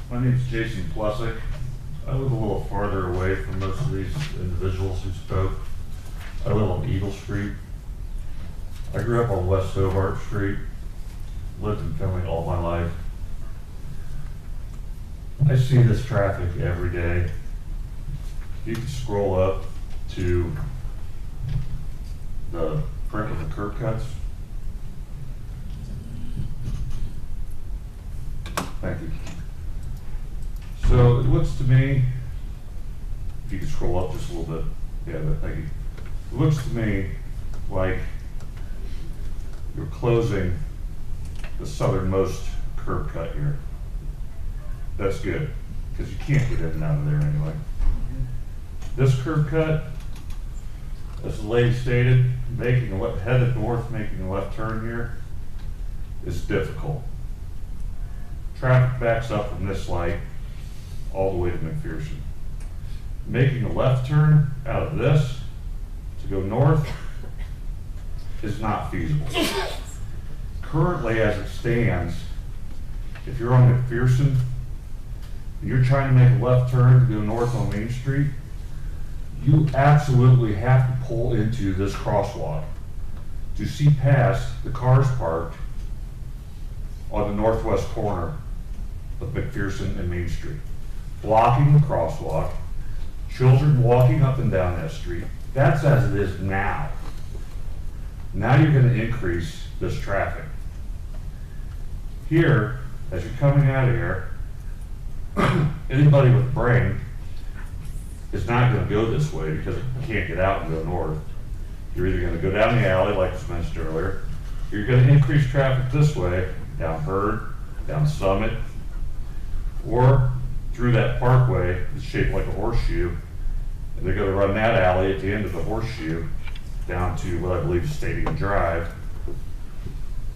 My name is Jason Plessick. I live a little farther away from most of these individuals who spoke. I live on Eagle Street. I grew up on West Hobart Street, lived in Findlay all my life. I see this traffic every day. You can scroll up to the print of the curb cuts. Thank you. So it looks to me, if you can scroll up just a little bit, yeah, thank you. It looks to me like you're closing the southernmost curb cut here. That's good, because you can't get in and out of there anyway. This curb cut, as the lady stated, headed north, making a left turn here is difficult. Traffic backs up from this light all the way to Mcpherson. Making a left turn out of this to go north is not feasible. Currently, as it stands, if you're on Mcpherson and you're trying to make a left turn to go north on Main Street, you absolutely have to pull into this crosswalk to see past the cars parked on the northwest corner of Mcpherson and Main Street, blocking the crosswalk, children walking up and down that street. That's as it is now. Now you're going to increase this traffic. Here, as you're coming out of here, anybody with a brain is not going to go this way because you can't get out and go north. You're either going to go down the alley, like was mentioned earlier, you're going to increase traffic this way, down Hurd, down Summit, or through that parkway that's shaped like a horseshoe, and they're going to run that alley at the end of the horseshoe down to what I believe is Stadium Drive.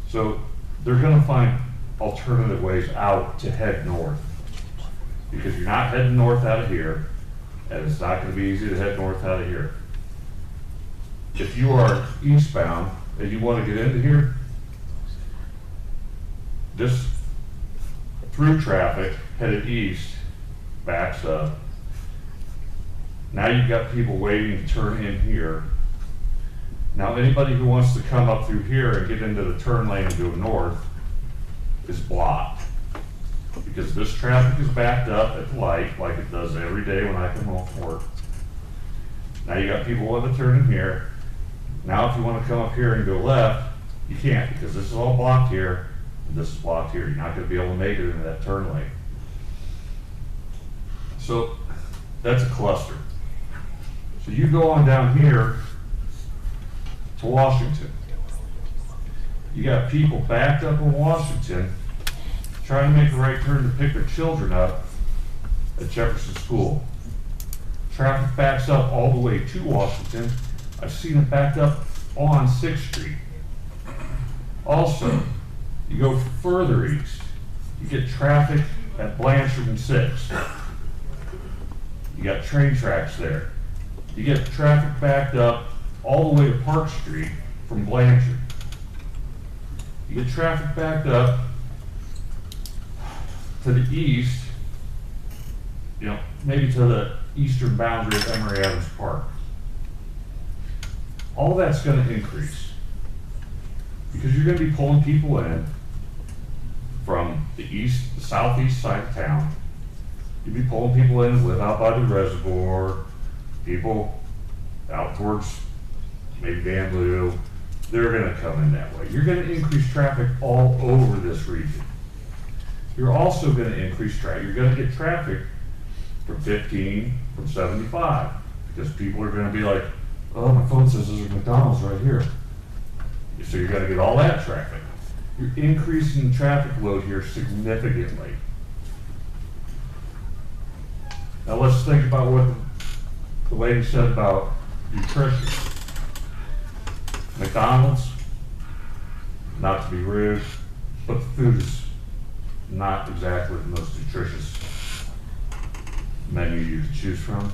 So they're going to find alternative ways out to head north, because you're not heading north out of here, and it's not going to be easy to head north out of here. If you are eastbound and you want to get into here, this through traffic headed east backs up. Now you've got people waiting to turn in here. Now anybody who wants to come up through here and get into the turn lane and go north is blocked, because this traffic is backed up at the light like it does every day when I come home from work. Now you got people wanting to turn in here. Now if you want to come up here and go left, you can't, because this is all blocked here and this is blocked here. You're not going to be able to make it into that turn lane. So that's a cluster. So you go on down here to Washington. You got people backed up in Washington trying to make the right turn to pick their children up at Jefferson School. Traffic backs up all the way to Washington. I've seen it backed up on 6th Street. Also, you go further east, you get traffic at Blanchard and 6th. You got train tracks there. You get traffic backed up all the way to Park Street from Blanchard. You get traffic backed up to the east, maybe to the eastern boundary of Emory Adams Park. all that's gonna increase. Because you're gonna be pulling people in from the east, the southeast side of town. You'll be pulling people in who live out by the reservoir, people out towards maybe Van Loo. They're gonna come in that way. You're gonna increase traffic all over this region. You're also gonna increase traffic. You're gonna get traffic from 15, from 75, because people are gonna be like, oh, my phone says there's a McDonald's right here. So you're gonna get all that traffic. You're increasing the traffic load here significantly. Now let's think about what the lady said about nutrition. McDonald's, not to be rude, but the food is not exactly the most nutritious menu you can choose from.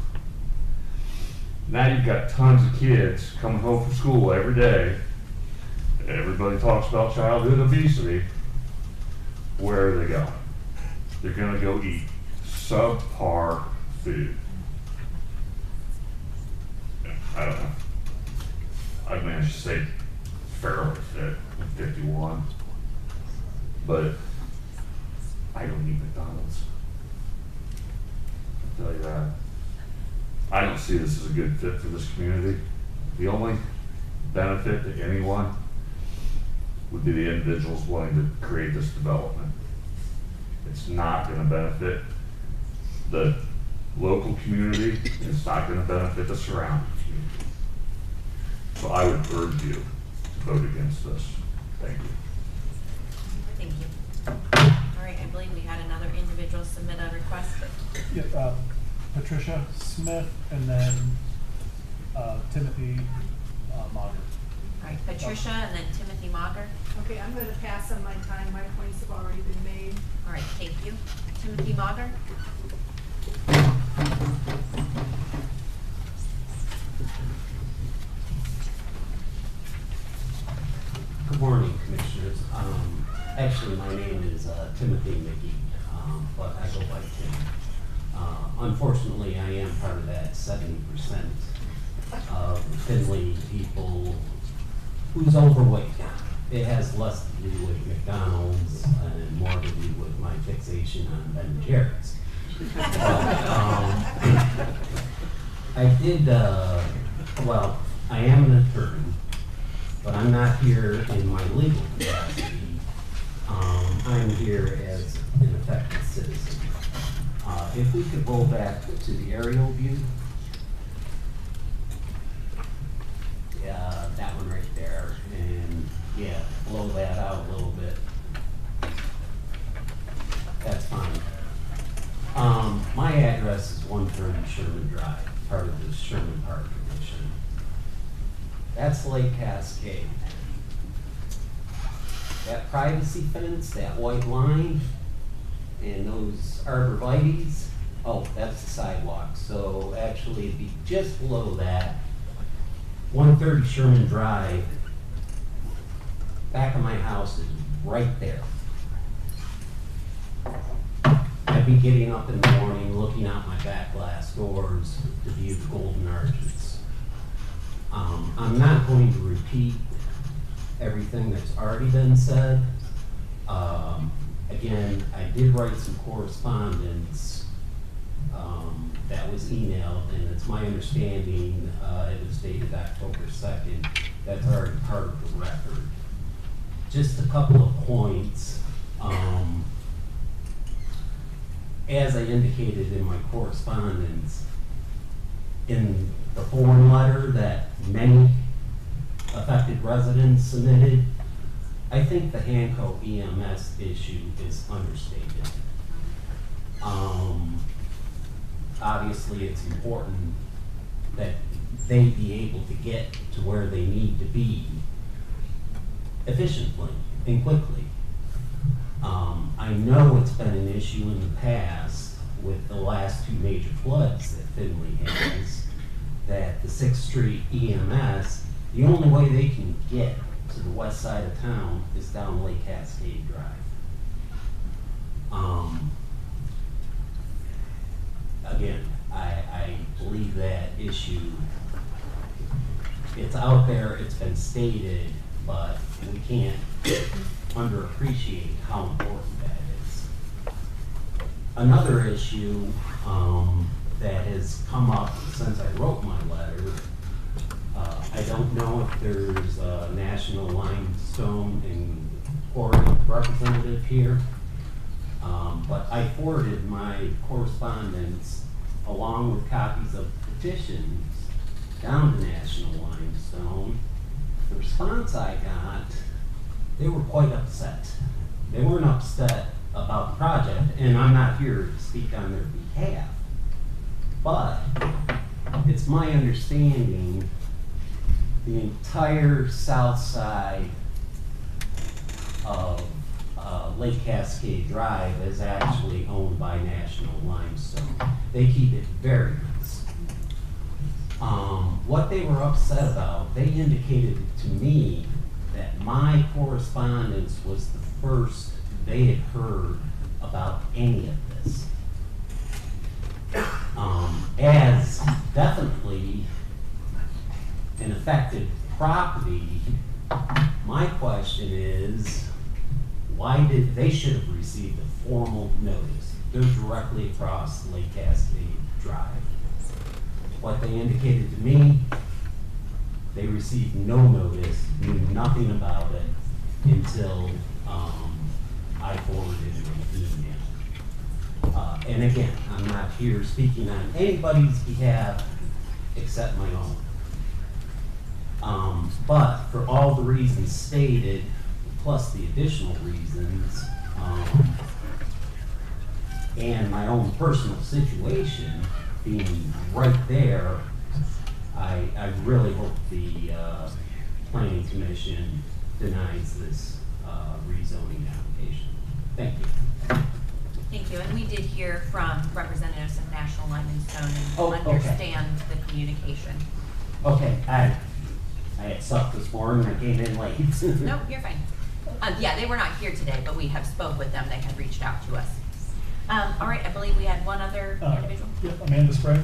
Now you've got tons of kids coming home from school every day. Everybody talks about childhood obesity. Where are they going? They're gonna go eat subpar food. I don't know. I've managed to stay fairly fit. I'm 51. But I don't eat McDonald's. I'll tell you that. I don't see this as a good fit for this community. The only benefit to anyone would be the individuals wanting to create this development. It's not going to benefit the local community. It's not going to benefit the surrounding community. So I would urge you to vote against this. Thank you. Thank you. All right, I believe we had another individual submit a request. Yeah, Patricia Smith and then Timothy Mager. All right, Patricia and then Timothy Mager. Okay, I'm going to pass on my time. My points have already been made. All right, thank you. Timothy Mager. Good morning, Commissioners. Actually, my name is Timothy Mickey, but I go by Tim. Unfortunately, I am part of that 70% of Findlay people who's overweight. It has less to do with McDonald's and more to do with my fixation on Ben & Jerry's. But, I did, well, I am an attorney, but I'm not here in my legal capacity. I'm here as an effective citizen. If we could roll back to the aerial view. Yeah, that one right there. And yeah, blow that out a little bit. That's fine. My address is 130 Sherman Drive, part of the Sherman Park Commission. That's Lake Cascade. That privacy fence, that white line, and those arborvitaes, oh, that's the sidewalk. So actually it'd be just below that. 130 Sherman Drive, back of my house is right there. I'd be getting up in the morning, looking out my back glass doors to view the Golden Arches. I'm not going to repeat everything that's already been said. Again, I did write some correspondence that was emailed, and it's my understanding it was dated October 2nd. That's already part of the record. Just a couple of points. As I indicated in my correspondence, in the form letter that many affected residents submitted, I think the Hanco EMS issue is understated. Obviously, it's important that they be able to get to where they need to be efficiently and quickly. I know it's been an issue in the past with the last two major floods that Findlay has, that the 6th Street EMS, the only way they can get to the west side of town is down Lake Cascade Drive. Again, I believe that issue it's out there, it's been stated, but we can't underappreciate how important that is. Another issue that has come up since I wrote my letter, I don't know if there's a National Limestone and Quarry representative here, but I forwarded my correspondence along with copies of petitions down to National Limestone. The response I got, they were quite upset. They weren't upset about the project, and I'm not here to speak on their behalf, but it's my understanding the entire south side of Lake Cascade Drive is actually owned by National Limestone. They keep it very nice. What they were upset about, they indicated to me that my correspondence was the first they had heard about any of this. As definitely an affected property, my question is, why did they should have received a formal notice? They're directly across Lake Cascade Drive. What they indicated to me, they received no notice, knew nothing about it until I forwarded an email. And again, I'm not here speaking on anybody's behalf except my own. But for all the reasons stated, plus the additional reasons, and my own personal situation being right there, I really hope the Planning Commission denies this rezoning application. Thank you. Thank you, and we did hear from representatives of National Limestone and Oh, okay. understand the communication. Okay, I had stuff this morning, I came in late. Nope, you're fine. Yeah, they were not here today, but we have spoke with them. They had reached out to us. All right, I believe we had one other individual. Yep, Amanda Sprague.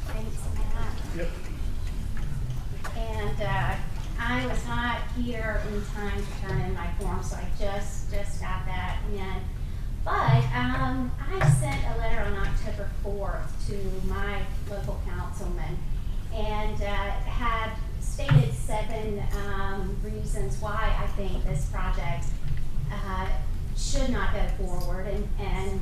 Thanks, Matt. Yep. And I was not here in time to turn in my form, so I just got that in. But I sent a letter on October 4th to my local councilman and had stated 7 reasons why I think this project should not go forward. And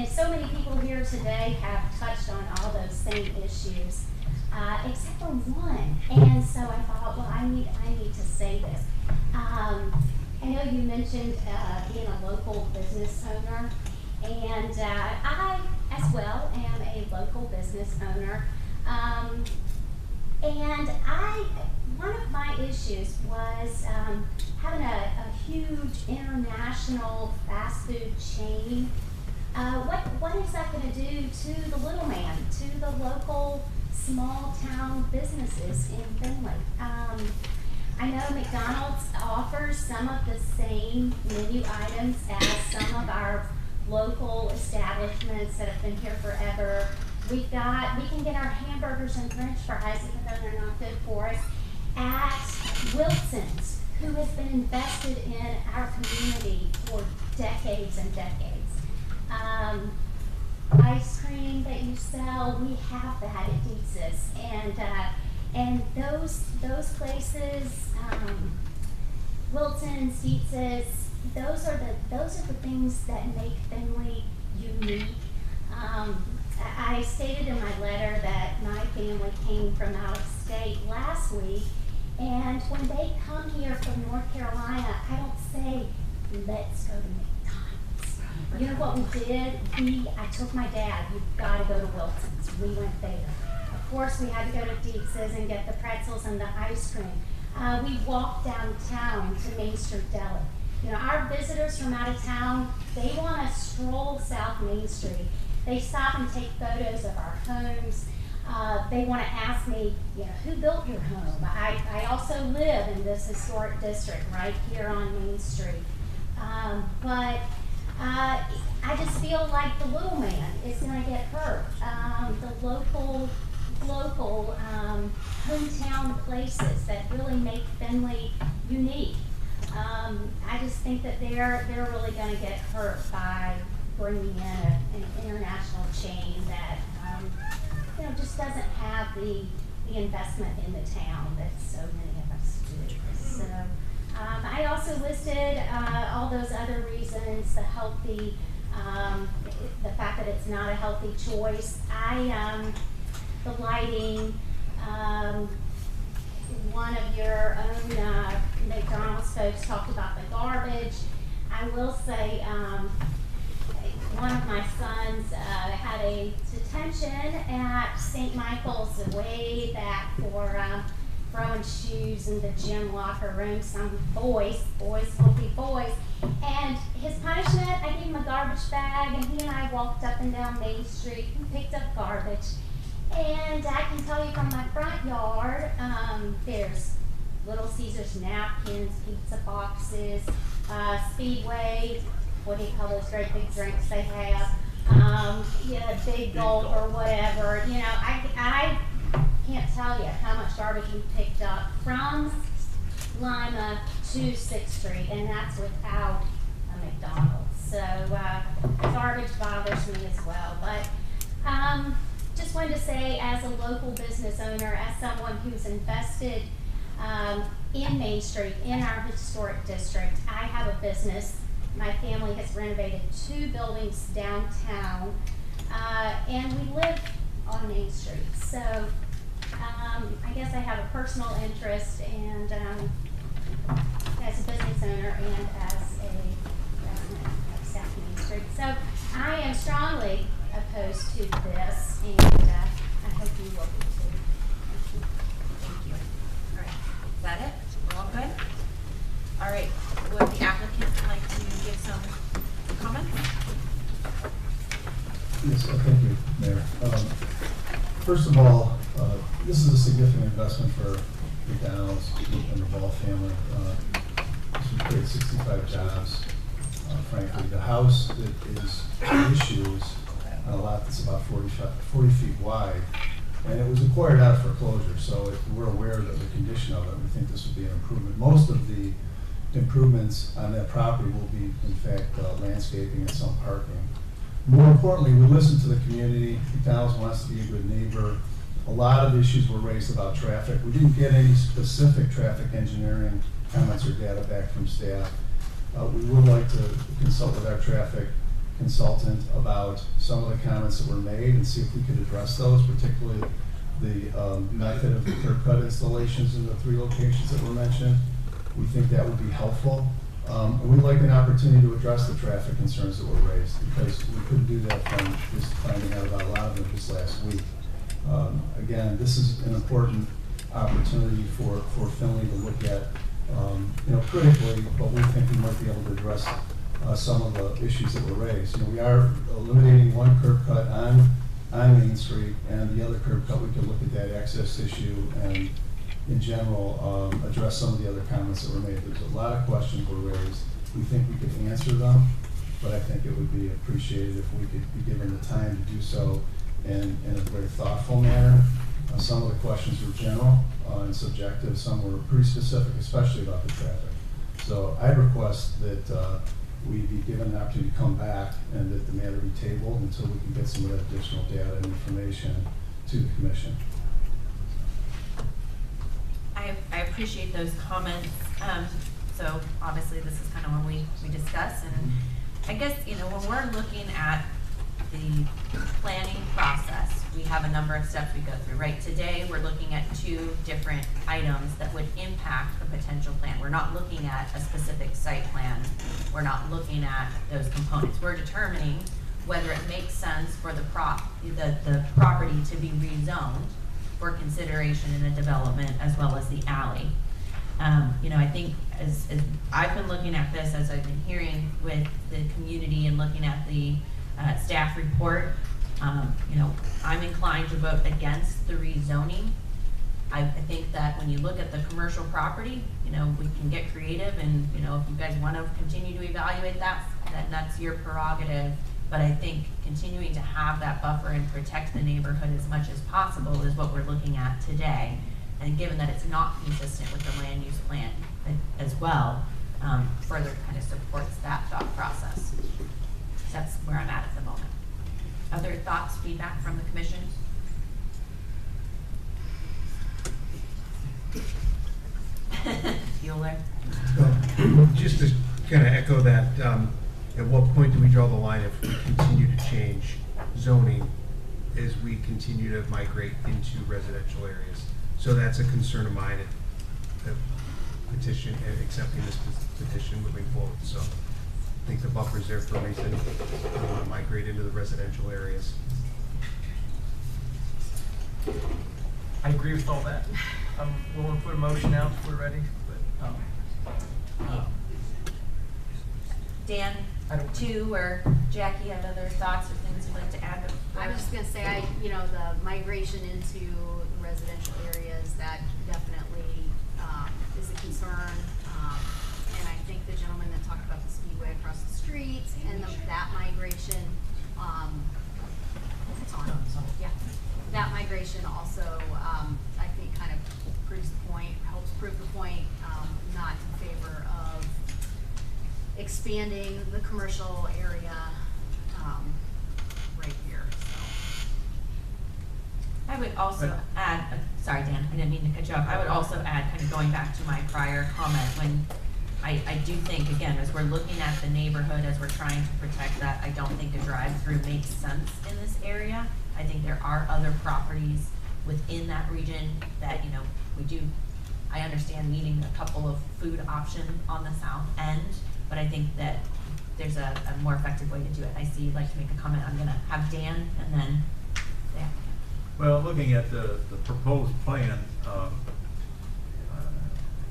so many people here today have touched on all those same issues, except for one. And so I thought, well, I need to say this. I know you mentioned being a local business owner, and I, as well, am a local business owner. And one of my issues was having a huge international fast food chain. What is that going to do to the little man, to the local small town businesses in Findlay? I know McDonald's offers some of the same menu items as some of our local establishments that have been here forever. We can get our hamburgers and French fries, even though they're not good for us, at Wilson's, who has been invested in our community for decades and decades. Ice cream that you sell, we have that at Cece's, and those places, Wilson's, Cece's, those are the things that make Findlay unique. I stated in my letter that my family came from out of state last week, and when they come here from North Carolina, I don't say, let's go to McDonald's. You know what we did? I took my dad, you've got to go to Wilson's. We went there. Of course, we had to go to Dietz's and get the pretzels and the ice cream. We walked downtown to Main Street Deli. You know, our visitors from out of town, they want to stroll South Main Street. They stop and take photos of our homes. They want to ask me, you know, who built your home? I also live in this historic district right here on Main Street. But I just feel like the little man is gonna get hurt. The local hometown places that really make Findlay unique. I just think that they're really gonna get hurt by bringing in an international chain that, just doesn't have the investment in the town that so many of us do. So, I also listed, all those other reasons, the healthy, the fact that it's not a healthy choice. The lighting, one of your own, McDonald's folks talked about the garbage. I will say, one of my sons had a detention at St. Michael's way back for throwing shoes in the gym locker room. Some boys will be boys. And his punishment, I gave him a garbage bag, and he and I walked up and down Main Street and picked up garbage. And I can tell you from my front yard, there's Little Caesars napkins, pizza boxes, Speedway, what do you call those great big drinks they have? Big Gulp or whatever. I can't tell you how much garbage we picked up from Lima to 6th Street, and that's without a McDonald's. So garbage bothers me as well. But just wanted to say, as a local business owner, as someone who's invested in Main Street, in our historic district, I have a business. My family has renovated 2 buildings downtown, and we live on Main Street. So I guess I have a personal interest, and as a business owner and as a resident of South Main Street. So I am strongly opposed to this, and I hope you will be too. Thank you. All right, is that it? We're all good? All right, would the applicant like to give some comments? Yes, thank you, Mayor. First of all, this is a significant investment for McDonald's and the Ball family. This will create 65 jobs. Frankly, the house that is issues on a lot that's about 40 feet wide, and it was acquired out of foreclosure, so we're aware of the condition of it. We think this would be an improvement. Most of the improvements on that property will be, in fact, landscaping and some parking. More importantly, we listen to the community. McDonald's wants to be a good neighbor. A lot of issues were raised about traffic. We didn't get any specific traffic engineering comments or data back from staff. We would like to consult with our traffic consultant about some of the comments that were made and see if we could address those, particularly the method of the curb cut installations in the 3 locations that were mentioned. We think that would be helpful. And we'd like an opportunity to address the traffic concerns that were raised, because we couldn't do that from just finding out about a lot of them just last week. Again, this is an important opportunity for Findlay to look at, critically, but we think we might be able to address some of the issues that were raised. We are eliminating 1 curb cut on Main Street, and the other curb cut, we could look at that access issue and, in general, address some of the other comments that were made. There's a lot of questions were raised. We think we could answer them, but I think it would be appreciated if we could be given the time to do so in a very thoughtful manner. Some of the questions were general and subjective. Some were pretty specific, especially about the traffic. So I request that we be given an opportunity to come back and that the matter be tabled until we can get some of that additional data and information to the commission. I appreciate those comments. So obviously this is kind of when we discuss, and I guess, when we're looking at the planning process, we have a number of steps we go through, right? Today, we're looking at 2 different items that would impact the potential plan. We're not looking at a specific site plan. We're not looking at those components. We're determining whether it makes sense for the property to be rezoned for consideration in a development, as well as the alley. I think as I've been looking at this, as I've been hearing with the community and looking at the staff report, I'm inclined to vote against the rezoning. I think that when you look at the commercial property, we can get creative, and if you guys want to continue to evaluate that, then that's your prerogative. But I think continuing to have that buffer and protect the neighborhood as much as possible is what we're looking at today. And given that it's not consistent with the land use plan as well, further kind of supports that thought process. So that's where I'm at the moment. Other thoughts, feedback from the commission? Bueller? Just to kind of echo that, at what point do we draw the line if we continue to change zoning as we continue to migrate into residential areas? So that's a concern of mine at petition and accepting this petition moving forward. So I think the buffer's there for a reason. We want to migrate into the residential areas. I agree with all that. I'm willing to put a motion out if we're ready, but Dan, two, or Jackie, have other thoughts or things you'd like to add? I was just gonna say, the migration into residential areas, that definitely is a concern. And I think the gentleman that talked about the speedway across the street and that migration, it's on. Yeah. That migration also, I think, kind of proves the point, helps prove the point, not in favor of expanding the commercial area right here. So. I would also add, sorry Dan, I didn't mean to cut you off. I would also add, kind of going back to my prior comment, when I do think, again, as we're looking at the neighborhood, as we're trying to protect that, I don't think a drive-through makes sense in this area. I think there are other properties within that region that, I understand needing a couple of food options on the south end, but I think that there's a more effective way to do it. I see you'd like to make a comment. I'm gonna have Dan and then the applicant. Well, looking at the proposed plan,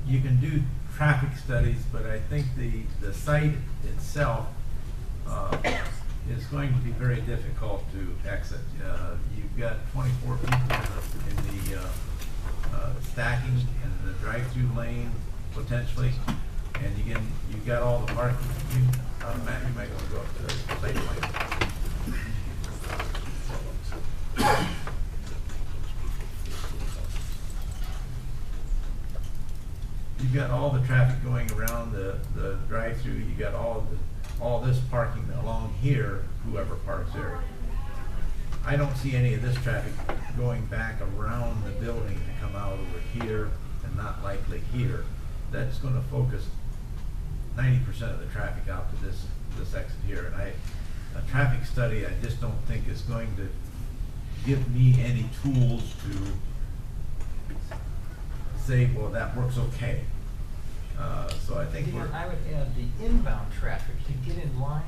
you can do traffic studies, but I think the site itself is going to be very difficult to exit. You've got 24 people in the stacking in the drive-through lane potentially, and you've got all the parking. Matt, you might want to go up to the site plan. You've got all the traffic going around the drive-through. You got all this parking along here, whoever parks there. I don't see any of this traffic going back around the building to come out over here and not likely here. That's going to focus 90% of the traffic out to this exit here. And a traffic study, I just don't think is going to give me any tools to say, well, that works okay. So I think I would add the inbound traffic to get in line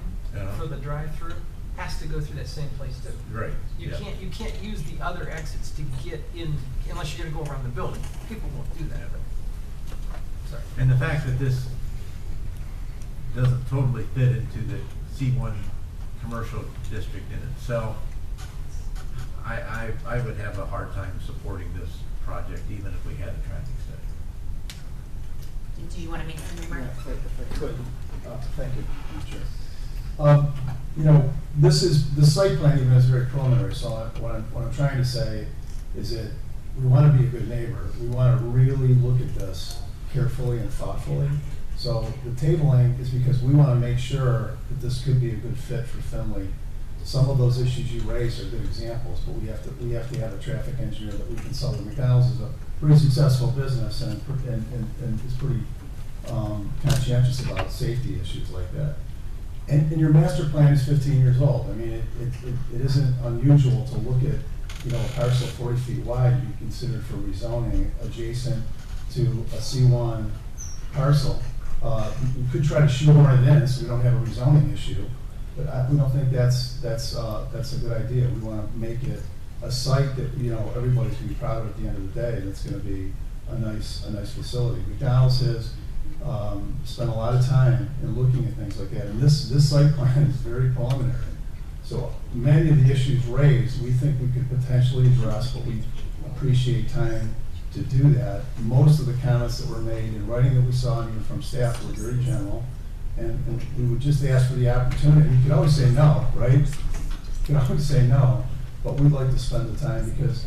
for the drive-through has to go through that same place too. Right. You can't use the other exits to get in unless you're going to go around the building. People won't do that. Sorry. And the fact that this doesn't totally fit into the C1 commercial district in itself, I would have a hard time supporting this project even if we had a traffic study. Do you want to make some remarks? Yeah, if I could. Thank you, Chair. The site plan even is very preliminary, so what I'm trying to say is that we want to be a good neighbor. We want to really look at this carefully and thoughtfully. So the tabling is because we want to make sure that this could be a good fit for Findlay. Some of those issues you raised are good examples, but we have to have a traffic engineer that we can sell. The McDonald's is a pretty successful business and is pretty conscientious about safety issues like that. And your master plan is 15 years old. I mean, it isn't unusual to look at a parcel 40 feet wide to be considered for rezoning adjacent to a C1 parcel. We could try to shoehorn it in so we don't have a rezoning issue, but we don't think that's a good idea. We want to make it a site that everybody's going to be proud of at the end of the day, and it's going to be a nice facility. McDonald's has spent a lot of time in looking at things like that, and this site plan is very preliminary. So many of the issues raised, we think we could potentially address, but we appreciate time to do that. Most of the comments that were made in writing that we saw even from staff were very general, And we would just ask for the opportunity. You could always say no, right? You could always say no, but we'd like to spend the time because,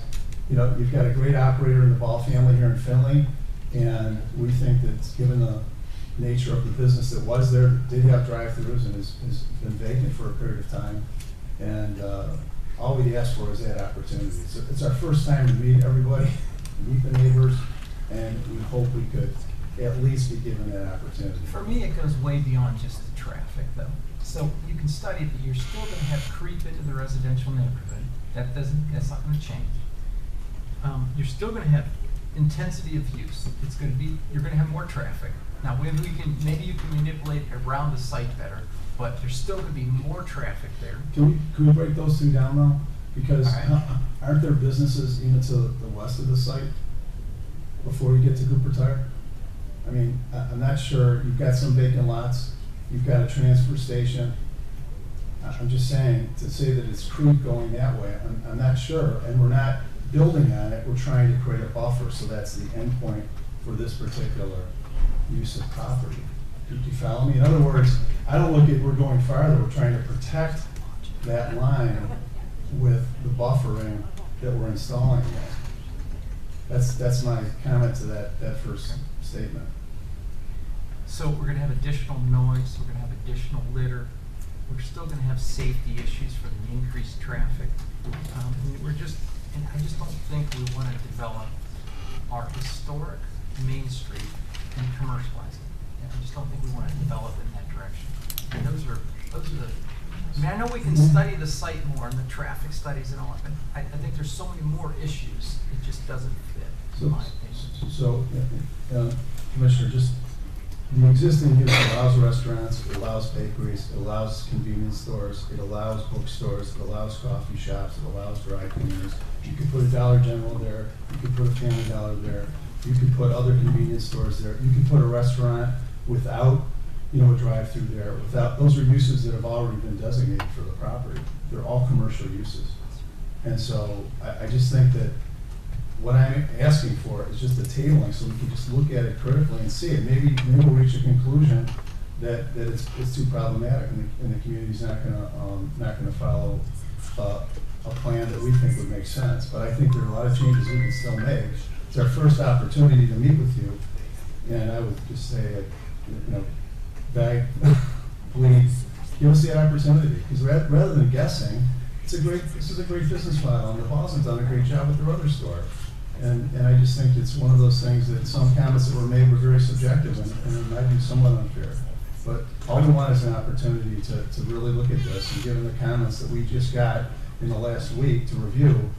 you know, you've got a great operator in the Ball family here in Findlay, and we think that given the nature of the business that was there, did have drive-throughs and has been vacant for a period of time, and all we ask for is that opportunity. It's our first time to meet everybody, meet the neighbors, and we hope we could at least be given that opportunity. For me, it goes way beyond just the traffic, though. So you can study that you're still going to have creep into the residential neighborhood. That's not going to change. You're still going to have intensity of use. You're going to have more traffic. Now, maybe you can manipulate around the site better, but there's still going to be more traffic there. Can we break those two down though? Because aren't there businesses even to the west of the site before you get to Cooper Tire? I mean, I'm not sure. You've got some vacant lots. You've got a transfer station. I'm just saying, to say that it's creep going that way, I'm not sure. And we're not building on it. We're trying to create a buffer, so that's the end point for this particular use of property. Do you follow me? In other words, I don't look at we're going farther. We're trying to protect that line with the buffering that we're installing there. That's my comment to that first statement. So we're going to have additional noise. We're going to have additional litter. We're still going to have safety issues from the increased traffic. And I just don't think we want to develop our historic Main Street and commercialize it. I just don't think we want to develop in that direction. And those are the. I mean, I know we can study the site more and the traffic studies and all that, but I think there's so many more issues. It just doesn't fit, in my opinion. So, Commissioner, just the existing use allows restaurants, it allows bakeries, it allows convenience stores, it allows bookstores, it allows coffee shops, it allows dry cleaners. You could put a Dollar General there, you could put a Family Dollar there, you could put other convenience stores there, you could put a restaurant without, a drive-through there. Those are uses that have already been designated for the property. They're all commercial uses. And so I just think that what I'm asking for is just a tabling so we can just look at it critically and see it. Maybe we'll reach a conclusion that it's too problematic and the community's not gonna follow a plan that we think would make sense. But I think there are a lot of changes we can still make. It's our first opportunity to meet with you, and I would just say, please give us the opportunity, because rather than guessing, this is a great business model, and the Boston's done a great job with their other store. And I just think it's one of those things that some comments that were made were very subjective and it might be somewhat unfair. But all we want is an opportunity to really look at this, and given the comments that we just got in the last week to review,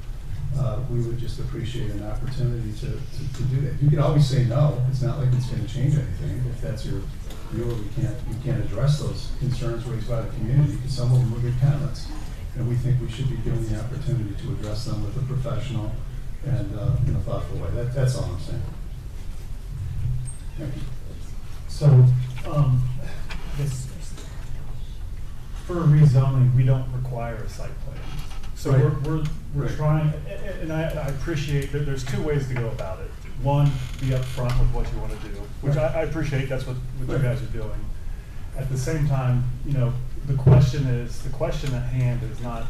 we would just appreciate an opportunity to do that. You could always say no. It's not like it's going to change anything. If that's your view, you can't address those concerns raised by the community, because some of them were good comments. And we think we should be given the opportunity to address them with a professional and in a thoughtful way. That's all I'm saying. Thank you. So, I guess for rezoning, we don't require a site plan. So Right. we're Right. trying, and I appreciate that there's two ways to go about it. One, be upfront with what you want to do, which I appreciate. That's what you guys are doing. At the same time, the question at hand is not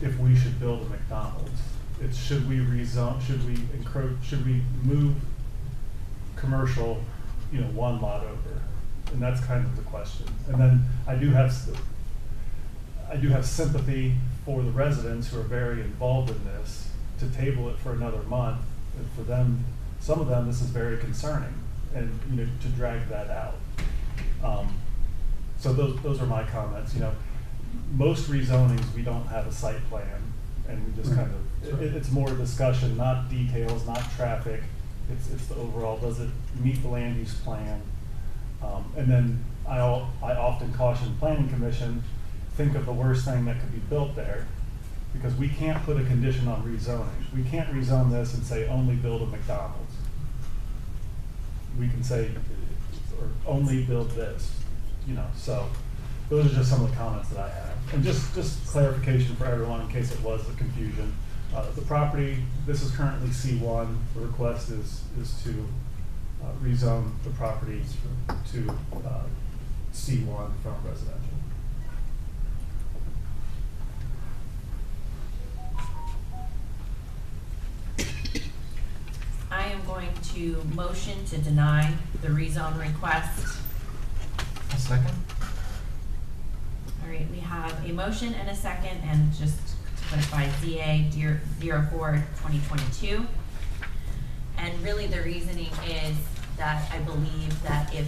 if we should build a McDonald's. It's should we rezone, should we move commercial, one lot over? And that's kind of the question. And then I do have sympathy for the residents who are very involved in this to table it for another month. And for them, some of them, this is very concerning, and to drag that out. So those are my comments. Most rezonings, we don't have a site plan, and we just kind of, it's more discussion, not details, not traffic. It's the overall, does it meet the land use plan? And then I often caution planning commission, think of the worst thing that could be built there, because we can't put a condition on rezoning. We can't rezone this and say only build a McDonald's. We can say, or only build this, so those are just some of the comments that I have. And just clarification for everyone in case it was a confusion. The property, this is currently C1. The request is to rezone the property to C1 from residential. I am going to motion to deny the rezone request. A second? All right, we have a motion and a second, and just to clarify, ZA 04-2022. And really the reasoning is that I believe that if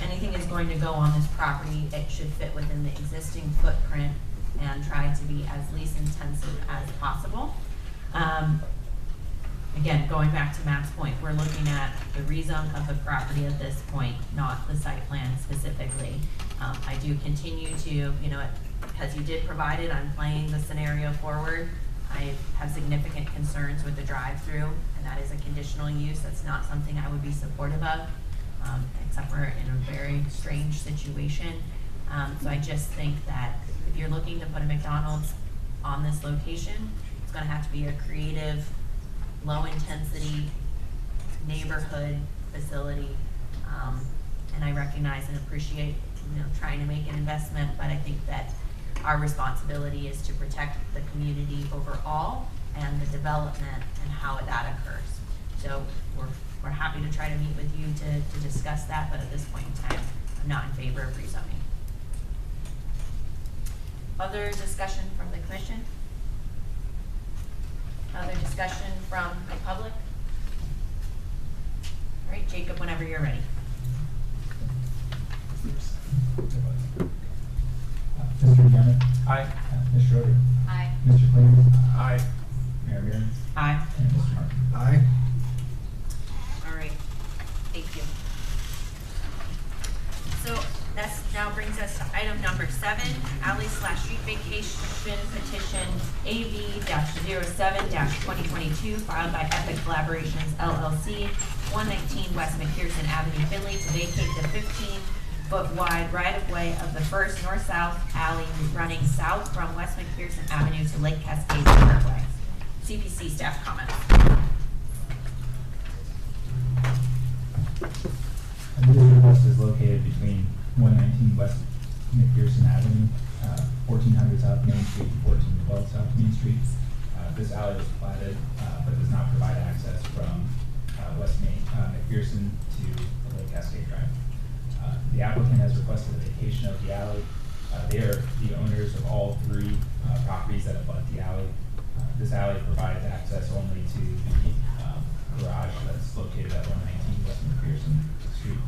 anything is going to go on this property, it should fit within the existing footprint and try to be as least intensive as possible. Again, going back to Matt's point, we're looking at the rezone of the property at this point, not the site plan specifically. I do continue to, because you did provide it, I'm playing the scenario forward. I have significant concerns with the drive-through, and that is a conditional use. That's not something I would be supportive of, except for in a very strange situation. So I just think that if you're looking to put a McDonald's on this location, it's gonna have to be a creative, low-intensity neighborhood facility. And I recognize and appreciate, trying to make an investment, but I think that our responsibility is to protect the community overall and the development and how that occurs. So we're happy to try to meet with you to discuss that, but at this point in time, I'm not in favor of rezoning. Other discussion from the commission? Other discussion from the public? All right, Jacob, whenever you're ready. Mr. Yemen. Aye. Ms. Schroeder. Aye. Mr. Cleveland. Aye. Mayor Mears. Aye. And Mr. Martin. Aye. All right, thank you. So that now brings us to item number 7, alley/street vacation petition AV-07-2022 filed by Epic Collaborations LLC, 119 West Mcpherson Avenue, Findlay, to vacate the 15-foot wide right-of-way of the first north-south alley running south from West Mcpherson Avenue to Lake Cascades Parkway. CPC staff comments. This request is located between 119 West Mcpherson Avenue, 1400 South Main Street, and 1412 South Main Street. This alley was platted, but does not provide access from West Mcpherson to Lake Cascade Drive. The applicant has requested a vacation of the alley. They are the owners of all 3 properties that abut the alley. This alley provides access only to the garage that's located at 119 West Mcpherson Street.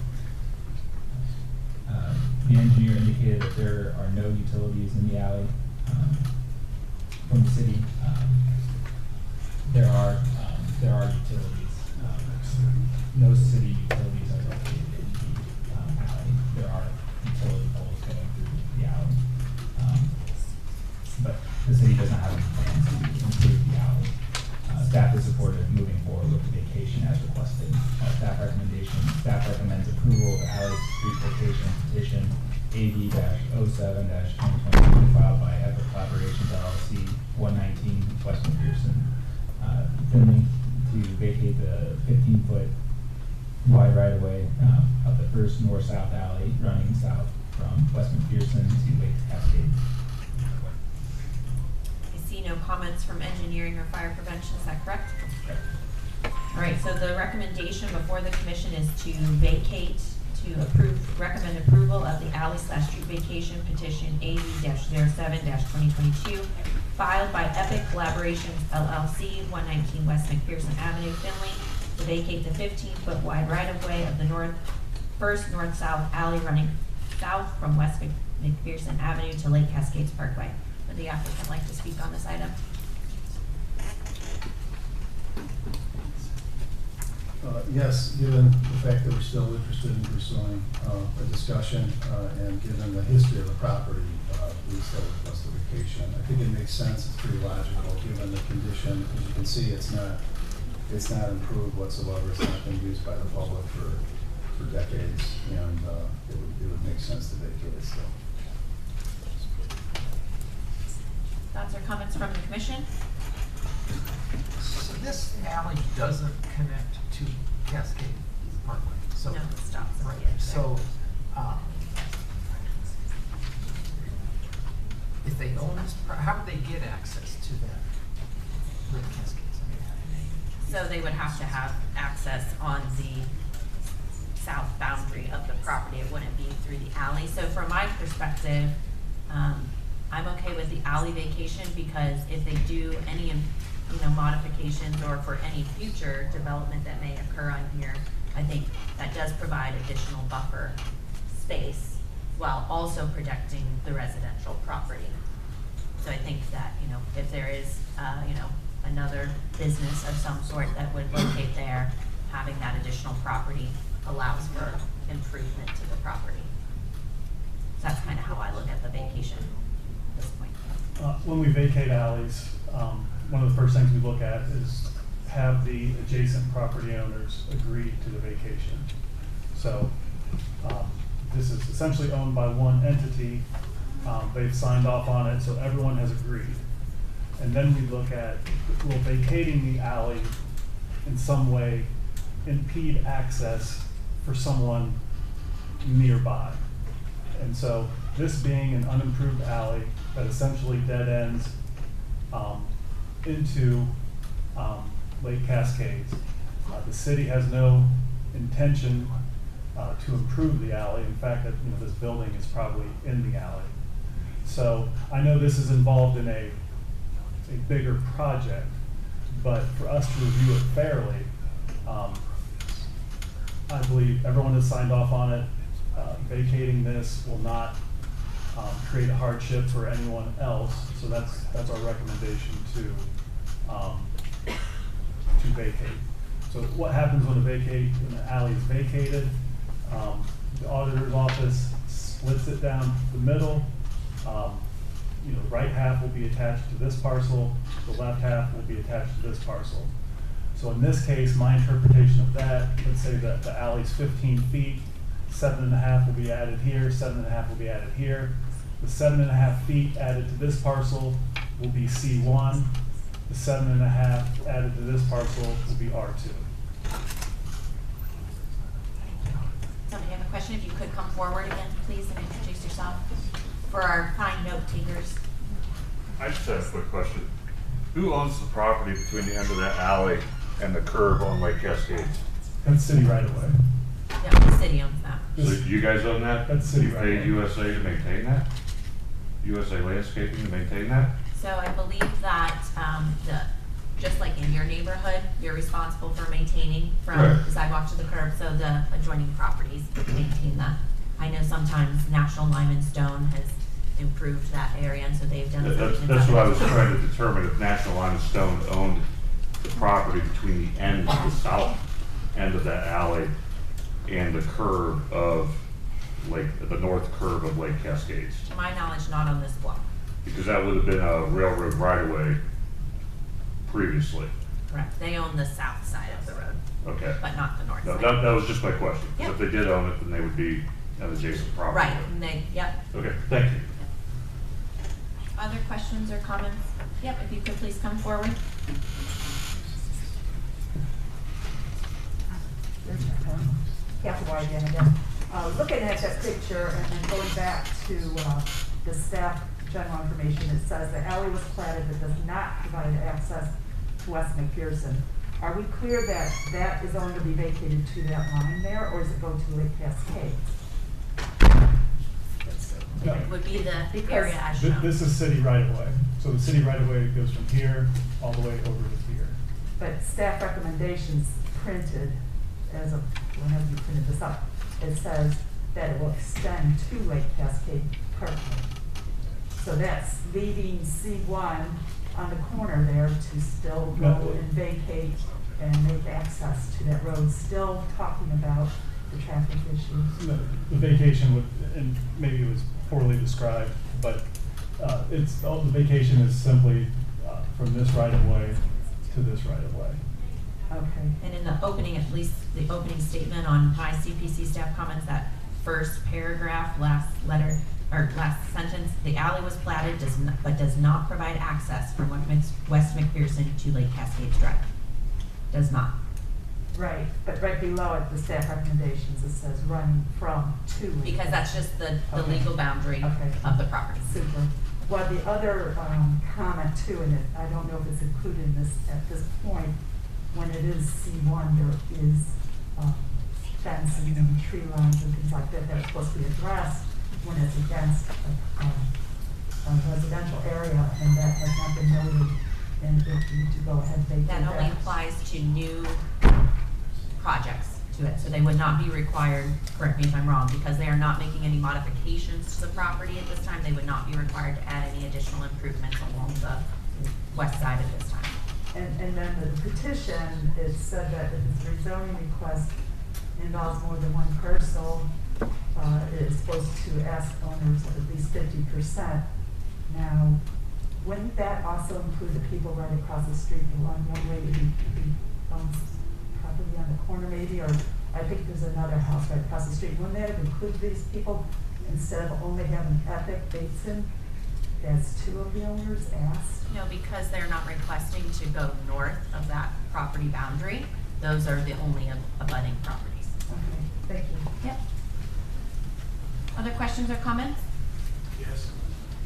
The engineer indicated that there are no utilities in the alley from the city. There are utilities. No city utilities are located in the alley. There are utility poles going through the alley, but the city doesn't have any plans to improve the alley. Staff is supportive of moving forward with the vacation as requested. Staff recommends approval of the alley street vacation petition AV-07-2022 filed by Epic Collaborations LLC, 119 West Mcpherson, Findlay, to vacate the 15-foot wide right-of-way of the first north-south alley running south from West Mcpherson to Lake Cascade. I see no comments from engineering or fire prevention, is that correct? Correct. All right, so the recommendation before the commission is to recommend approval of the alley/street vacation petition AV-07-2022 filed by Epic Collaborations LLC, 119 West Mcpherson Avenue, Findlay, to vacate the 15-foot wide right-of-way of the first north-south alley running south from West Mcpherson Avenue to Lake Cascades Parkway. Would the applicant like to speak on this item? Yes, given the fact that we're still interested in pursuing a discussion and given the history of the property, we still request a vacation. I think it makes sense. It's pretty logical given the condition. As you can see, it's not improved whatsoever. It's not been used by the public for decades, and it would make sense to vacate it still. Thoughts or comments from the commission? So this alley doesn't connect to Cascade Parkway, so. No, it stops at Right, the edge there. so, if they own this, how would they get access to that Lake Cascades? So they would have to have access on the south boundary of the property. It wouldn't be through the alley. So from my perspective, I'm okay with the alley vacation, because if they do any, modifications or for any future development that may occur on here, I think that does provide additional buffer space while also protecting the residential property. So I think that, if there is, another business of some sort that would locate there, having that additional property allows for improvement to the property. So that's kind of how I look at the vacation at this point. When we vacate alleys, one of the first things we look at is have the adjacent property owners agree to the vacation. So this is essentially owned by one entity. They've signed off on it, so everyone has agreed. And then we look at, will vacating the alley in some way impede access for someone nearby? And so this being an unimproved alley that essentially dead ends into Lake Cascades, the city has no intention to improve the alley. In fact, this building is probably in the alley. So I know this is involved in a bigger project, but for us to review it fairly, I believe everyone has signed off on it. Vacating this will not create a hardship for anyone else, so that's our recommendation to vacate. So what happens when the alley is vacated? The auditor's office splits it down the middle. The right half will be attached to this parcel, the left half will be attached to this parcel. So in this case, my interpretation of that, let's say that the alley's 15 feet, 7.5 will be added here, 7.5 will be added here. The 7.5 feet added to this parcel will be C1. The 7.5 added to this parcel will be R2. Somebody have a question? If you could come forward again, please, and introduce yourself for our fine note takers. I just have a quick question. Who owns the property between the end of that alley and the curb on Lake Cascades? That's city right away. Yeah, the city owns that. So you guys own that? That's city You right paid away. USA to maintain that? USA Landscaping to maintain that? So I believe that just like in your neighborhood, you're responsible for maintaining from Right. the sidewalk to the curb, so the adjoining properties maintain that. I know sometimes National Lime and Stone has improved that area, and so they've done. That's what I was trying to determine, if National Lime and Stone owned the property between the end, the south end of that alley and the curb of the north curb of Lake Cascades. To my knowledge, not on this block. Because that would have been a railroad right-of-way previously. Correct. They own the south side of the road. Okay. But not the north No, side. that was just my question. 'Cause Yep. if they did own it, then they would be an adjacent property. Right, and yep. Okay, thank you. Other questions or comments? Yep, if you could please come forward. Kathy Wygan again. Looking at that picture and then going back to the staff general information, it says the alley was platted but does not provide access to West Mcpherson. Are we clear that that is only to be vacated to that line there, or does it go to Lake Cascades? It would be the area as This, shown. this is city right away. So the city right away goes from here all the way over to here. But staff recommendations printed as of whenever you printed this up, it says that it will extend to Lake Cascade Parkway. So that's leaving C1 on the corner there to still go and vacate and make access to that road, still talking about the traffic issues. The vacation would, and maybe it was poorly described, but the vacation is simply from this right of way to this right of way. Okay. And in the opening, at least the opening statement on my CPC staff comments, that first paragraph, last letter, or last sentence, the alley was platted but does not provide access from West Mcpherson to Lake Cascades Drive. Does not. Right, but right below it, the staff recommendations, it says running from to. Because that's just the Okay. legal boundary Okay. of the property. Super. Well, the other comment too, and I don't know if it's included in this at this point, when it is C1, there is fencing and tree lines and things like that that are supposed to be addressed when it's against a residential area, and that has not been noted, and if you need to go ahead and vacate That only applies to new projects to it, so they would not be required, correct me if I'm wrong, because they are not making any modifications to the property at this time, they would not be required to add any additional improvements along the west side at this time. And then the petition, it said that if it's rezoning request involves more than one parcel, it is supposed to ask owners of at least 50%. Now, wouldn't that also include the people right across the street, the one way who owns property on the corner maybe, or I think there's another house right across the street. Wouldn't that have included these people instead of only having Epic Basin as two of the owners asked? No, because they're not requesting to go north of that property boundary, those are the only abutting properties. Okay, thank you. Yep. Other questions or comments? Yes.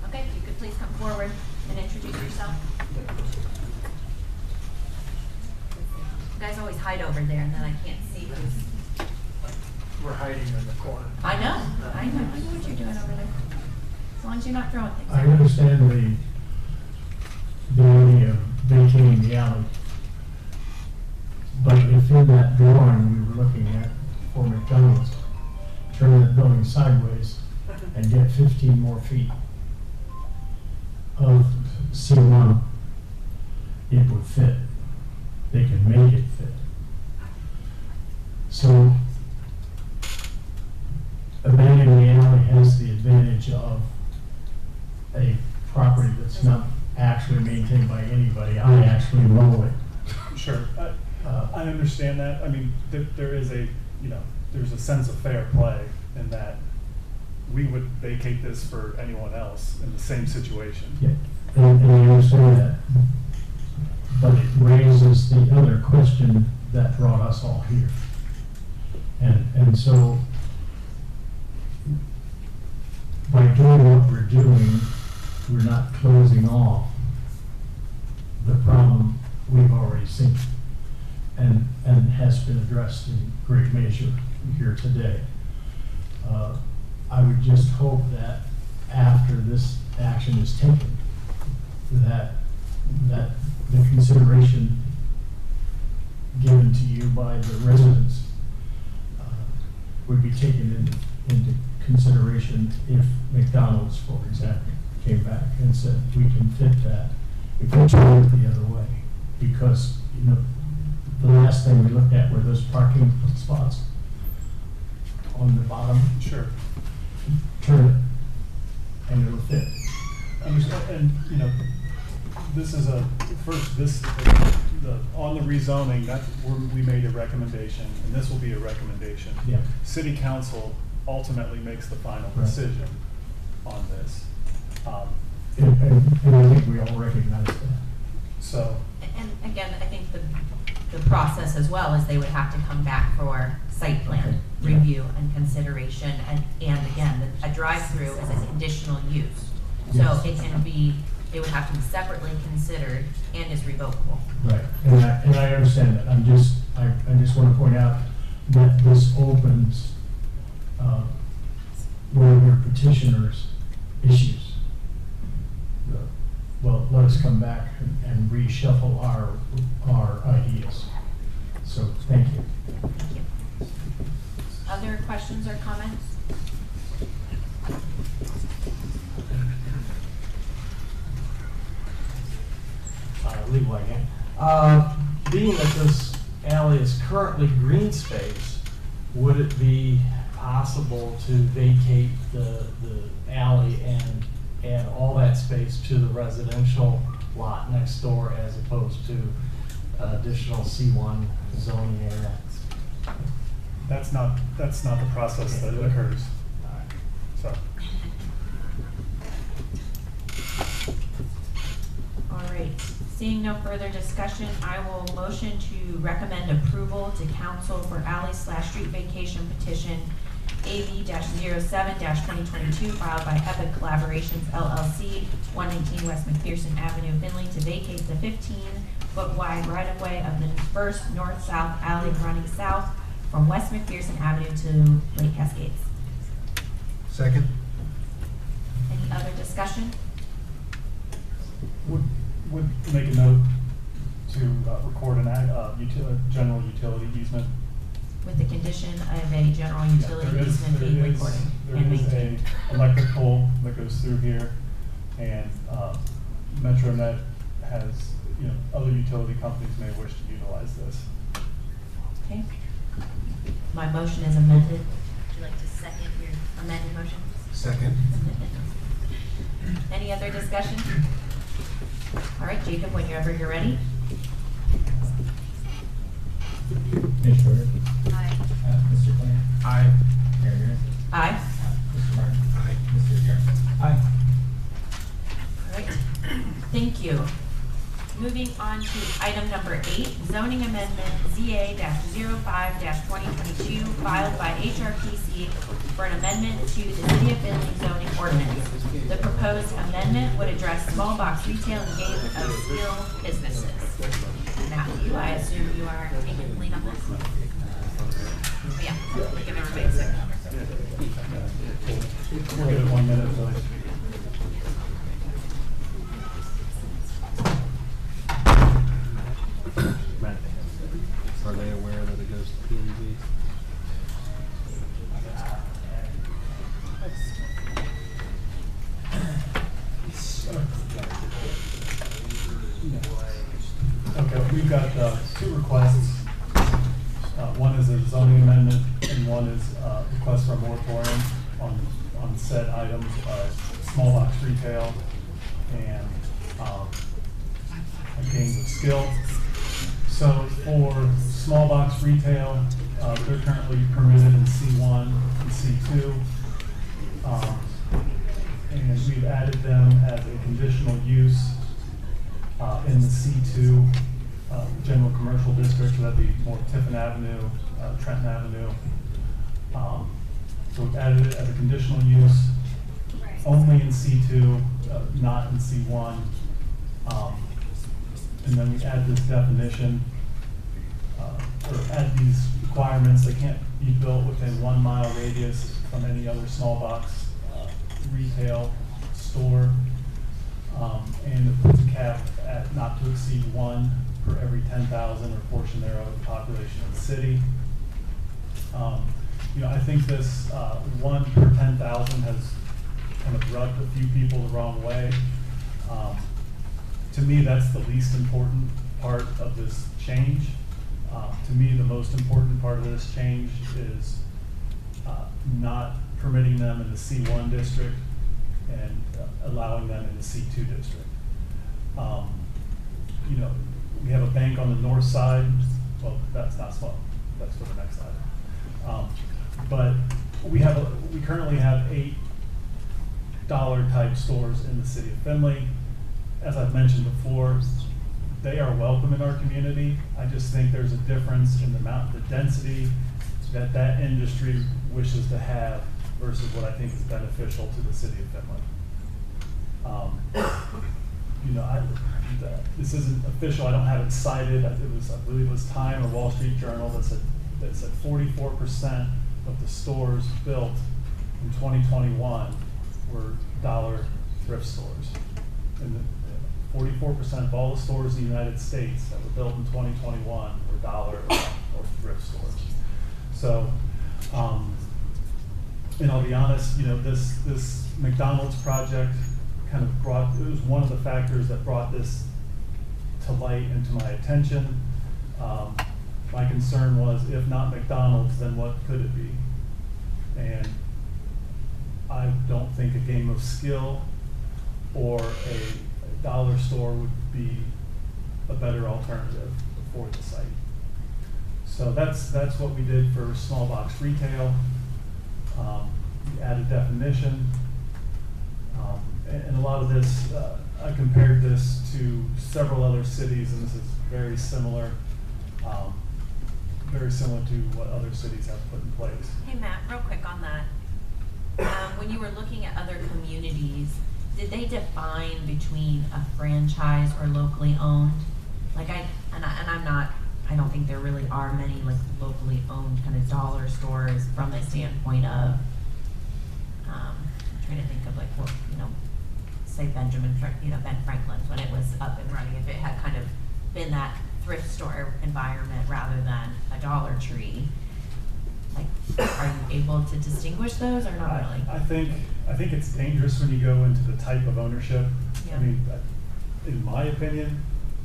Okay, if you could please come forward and introduce yourself. You guys always hide over there and then I can't see who's. We're hiding in the corner. I know what you're doing over there. As long as you're not throwing things. I understand the idea of vacating the alley. But if in that drawing we were looking at for McDonald's, turn the building sideways and get 15 more feet of C1, it would fit. They can make it fit. So abandoning the alley has the advantage of a property that's not actually maintained by anybody. I actually mow it. Sure, I understand that. I mean, there is a, there's a sense of fair play in that we would vacate this for anyone else in the same situation. Yeah, and I understand that. But it raises the other question that brought us all here. And so by doing what we're doing, we're not closing off the problem we've already seen and has been addressed in great measure here today. I would just hope that after this action is taken, that the consideration given to you by the residents would be taken into consideration if McDonald's, for example, came back and said, we can fit that if we turn it the other way. Because, the last thing we looked at were those parking spots on the bottom. Sure. Turn it, and it'll fit. And, this is on the rezoning, that's where we made a recommendation, and this will be a recommendation. Yeah. City council ultimately makes the final Right. decision on this. And I think we all recognize that. So, And again, I think the process as well is they would have to come back for site plan review and consideration, and again, a drive-through is a conditional use. So Yes. it can be, it would have to be separately considered and is revocable. Right, and I understand that. I just want to point out that this opens one of your petitioner's issues. Well, let us come back and reshuffle our ideas. So, thank you. Thank you. Other questions or comments? Lee White. Being that this alley is currently green space, would it be possible to vacate the alley and add all that space to the residential lot next door as opposed to additional C1 zoning area? that's not the process that occurs. So. All right, seeing no further discussion, I will motion to recommend approval to council for alley/street vacation petition AV-07-2022 filed by Epic Collaborations LLC, 119 West Mcpherson Avenue, Findlay, to vacate the 15-foot wide right-of-way of the first north-south alley running south from West Mcpherson Avenue to Lake Cascades. Second? Any other discussion? Would make a note to record general utility easement. With the condition of a general utility There is- easement being recorded There and is maintained. a electric pole that goes through here, and Metronet has, other utility companies may wish to utilize this. Okay. My motion is amended. Would you like to second your amended motion? Second. Any other discussion? All right, Jacob, whenever you're ready. Ms. Schroeder? Aye. Mr. Quinn? Aye. Mayor Harris? Aye. Mr. Martin? Aye. Mr. Garrett? Aye. All right, thank you. Moving on to item number 8, zoning amendment ZA-05-2022 filed by HRPC for an amendment to the City of Findlay zoning ordinance. The proposed amendment would address small box retail and game of skill businesses. Matthew, I assume you are taking the lead on this? Yeah, give everybody a second. We'll give it 1 minute, so. Are they aware that it goes to PNG? Okay, we've got 2 requests. One is a zoning amendment, and one is a request for a moratorium on said items of small box retail and games of skill. So for small box retail, they're currently permitted in C1 and C2. And we've added them as a conditional use in the C2 general commercial district, so that'd be more Tiffin Avenue, Trenton Avenue. So we've added it as a conditional use only in C2, not in C1. And then we add this definition, or add these requirements. They can't be built within 1 mile radius from any other small box retail store. And it puts a cap at not to exceed 1 per every 10,000 or portion thereof of the population of the city. I think this 1 per 10,000 has kind of rubbed a few people the wrong way. To me, that's the least important part of this change. To me, the most important part of this change is not permitting them in the C1 district and allowing them in the C2 district. We have a bank on the north side. Well, that's not small. That's for the next item. But we currently have $8 type stores in the city of Findlay. As I've mentioned before, they are welcome in our community. I just think there's a difference in the density that industry wishes to have versus what I think is beneficial to the city of Findlay. This isn't official. I don't have it cited. I believe it was Time or Wall Street Journal that said 44% of the stores built in 2021 were dollar thrift stores. And 44% of all the stores in the United States that were built in 2021 were dollar or thrift stores. So, and I'll be honest, this McDonald's project kind of it was one of the factors that brought this to light and to my attention. My concern was, if not McDonald's, then what could it be? And I don't think a game of skill or a dollar store would be a better alternative for the site. So that's what we did for small box retail. We added definition. And a lot of this, I compared this to several other cities, and this is very similar. very similar to what other cities have put in place. Hey Matt, real quick on that. When you were looking at other communities, did they define between a franchise or locally owned? Like I don't think there really are many like locally owned kind of dollar stores from the standpoint of, I'm trying to think of like what, say Ben Franklin's when it was up and running, if it had kind of been that thrift store environment rather than a Dollar Tree. Like, are you able to distinguish those or not really? I think it's dangerous when you go into the type of ownership. Yeah. I mean, in my opinion,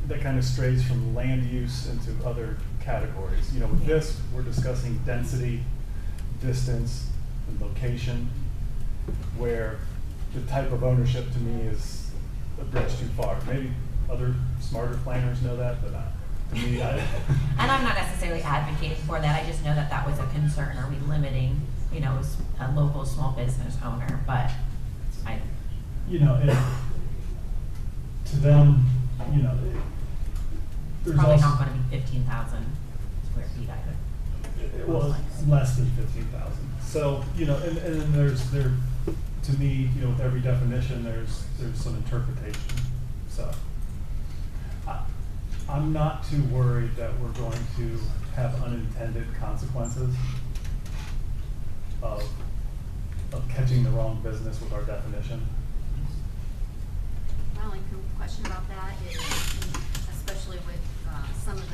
that kind of strays from land use into other categories. With this, we're discussing density, distance, and location, where the type of ownership to me is a bridge too far. Maybe other smarter planners know that, but to me, and I'm not necessarily advocating for that. I just know that that was a concern. Are we limiting, a local small business owner? But to them, there's probably also, not going to be 15,000 square feet either. well, less than 15,000. So, and then to me, with every definition, there's some interpretation. So, I'm not too worried that we're going to have unintended consequences of catching the wrong business with our definition. My only question about that is, especially with some of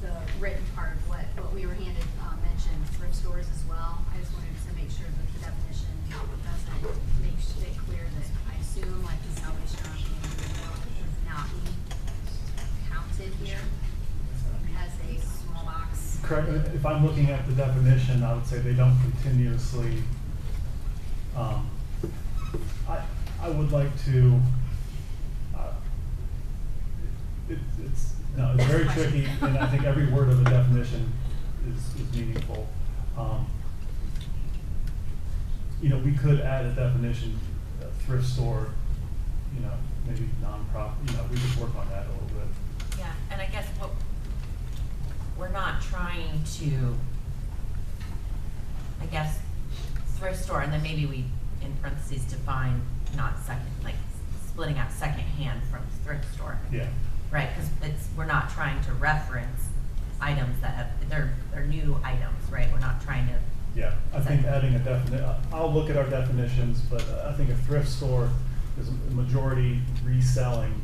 the written part of what we were handed mentioned thrift stores as well. I just wanted to make sure that the definition doesn't make it clear that I assume like the Salvation Army would not be counted here as a small box. Correct. If I'm looking at the definition, I would say they don't continuously. I would like to. It's very tricky, and I think every word of the definition is meaningful. We could add a definition, thrift store, maybe nonprofit. We could work on that a little bit. Yeah, and I guess we're not trying to, thrift store, and then maybe we, in parentheses, define not second, like splitting out second hand from thrift store. Yeah. Right, because we're not trying to reference items that they're new items, right? We're not trying to. Yeah, I think adding a I'll look at our definitions, but I think a thrift store is a majority reselling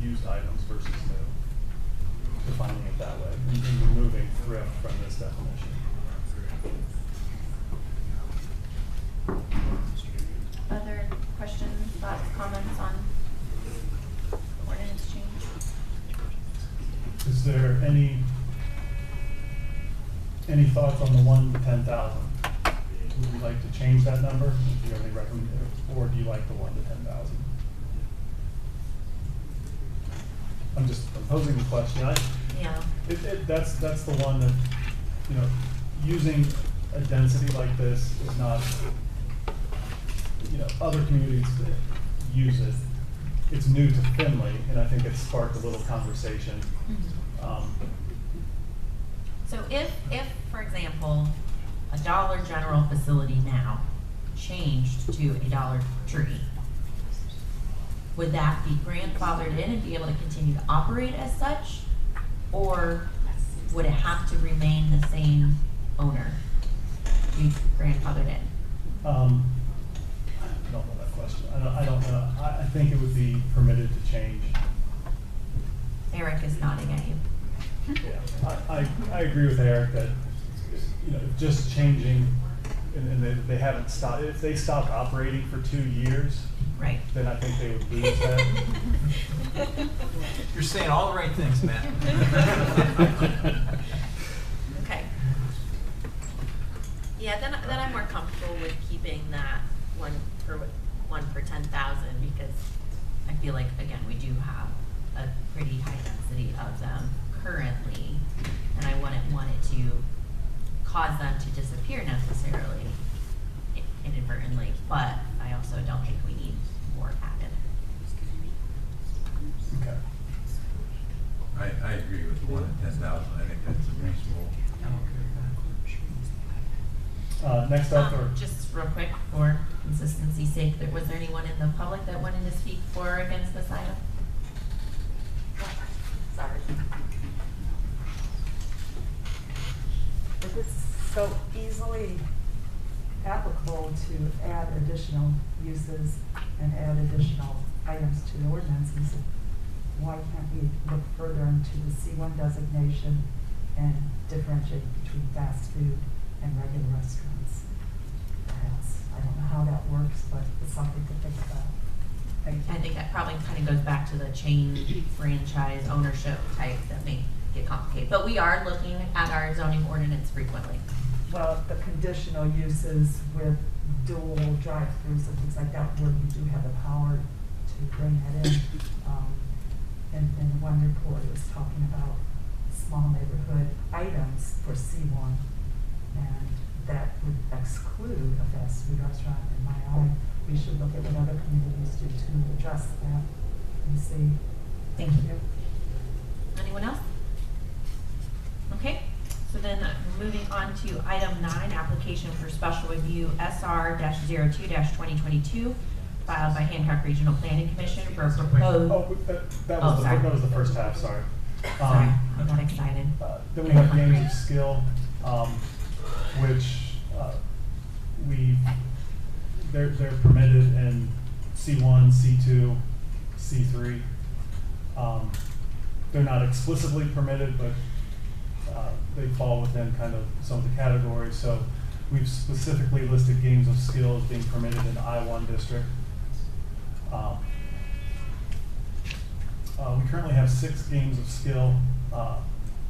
used items versus new. Defining it that way, and removing thrift from this definition. Other questions, thoughts, comments on the ordinance change? Is there any thoughts on the 1 to 10,000? Would you like to change that number? Do you have any recommendation, or do you like the 1 to 10,000? I'm just posing the question. That's the one that, using a density like this is not, other communities use it. It's new to Findlay, and I think it sparked a little conversation. So if, for example, a Dollar General facility now changed to a Dollar Tree, would that be grandfathered in and be able to continue to operate as such? Or would it have to remain the same owner to be grandfathered in? I don't know that question. I don't know. I think it would be permitted to change. Eric is nodding at you. Yeah, I agree with Eric that, just changing, and they haven't stopped, if they stopped operating for 2 years, right, then I think they would lose that. You're saying all the right things, Matt. Okay. Yeah, then I'm more comfortable with keeping that one per 10,000, because I feel like, again, we do have a pretty high density of them currently, and I wouldn't want it to cause them to disappear necessarily inadvertently, but I also don't think we need more added. Okay. I agree with the 1 in 10,000. I think that's a reasonable. Next up, or Just real quick, for consistency's sake, was there anyone in the public that wanted to speak for or against this item? Sorry. If it's so easily applicable to add additional uses and add additional items to the ordinances, why can't we look further into the C1 designation and differentiate between fast food and regular restaurants? Perhaps. I don't know how that works, but it's something to think about. Thank you. I think that probably kind of goes back to the chain franchise ownership type that may get complicated. But we are looking at our zoning ordinance frequently. Well, the conditional uses with dual drive-throughs and things like that, where you do have the power to bring that in. And one report was talking about small neighborhood items for C1, and that would exclude a fast food restaurant in my eye. We should look at what other communities do to address that and see. Thank you. Anyone else? Okay, so then moving on to item 9, application for special review SR-02-2022, filed by Hancock Regional Planning Commission for a proposed. that Oh, was sorry. that was the first half. Sorry. Sorry, I got excited. Then we have games of skill, which they're permitted in C1, C2, C3. They're not explicitly permitted, but they fall within kind of some of the categories. So we've specifically listed games of skill as being permitted in the I1 district. We currently have 6 games of skill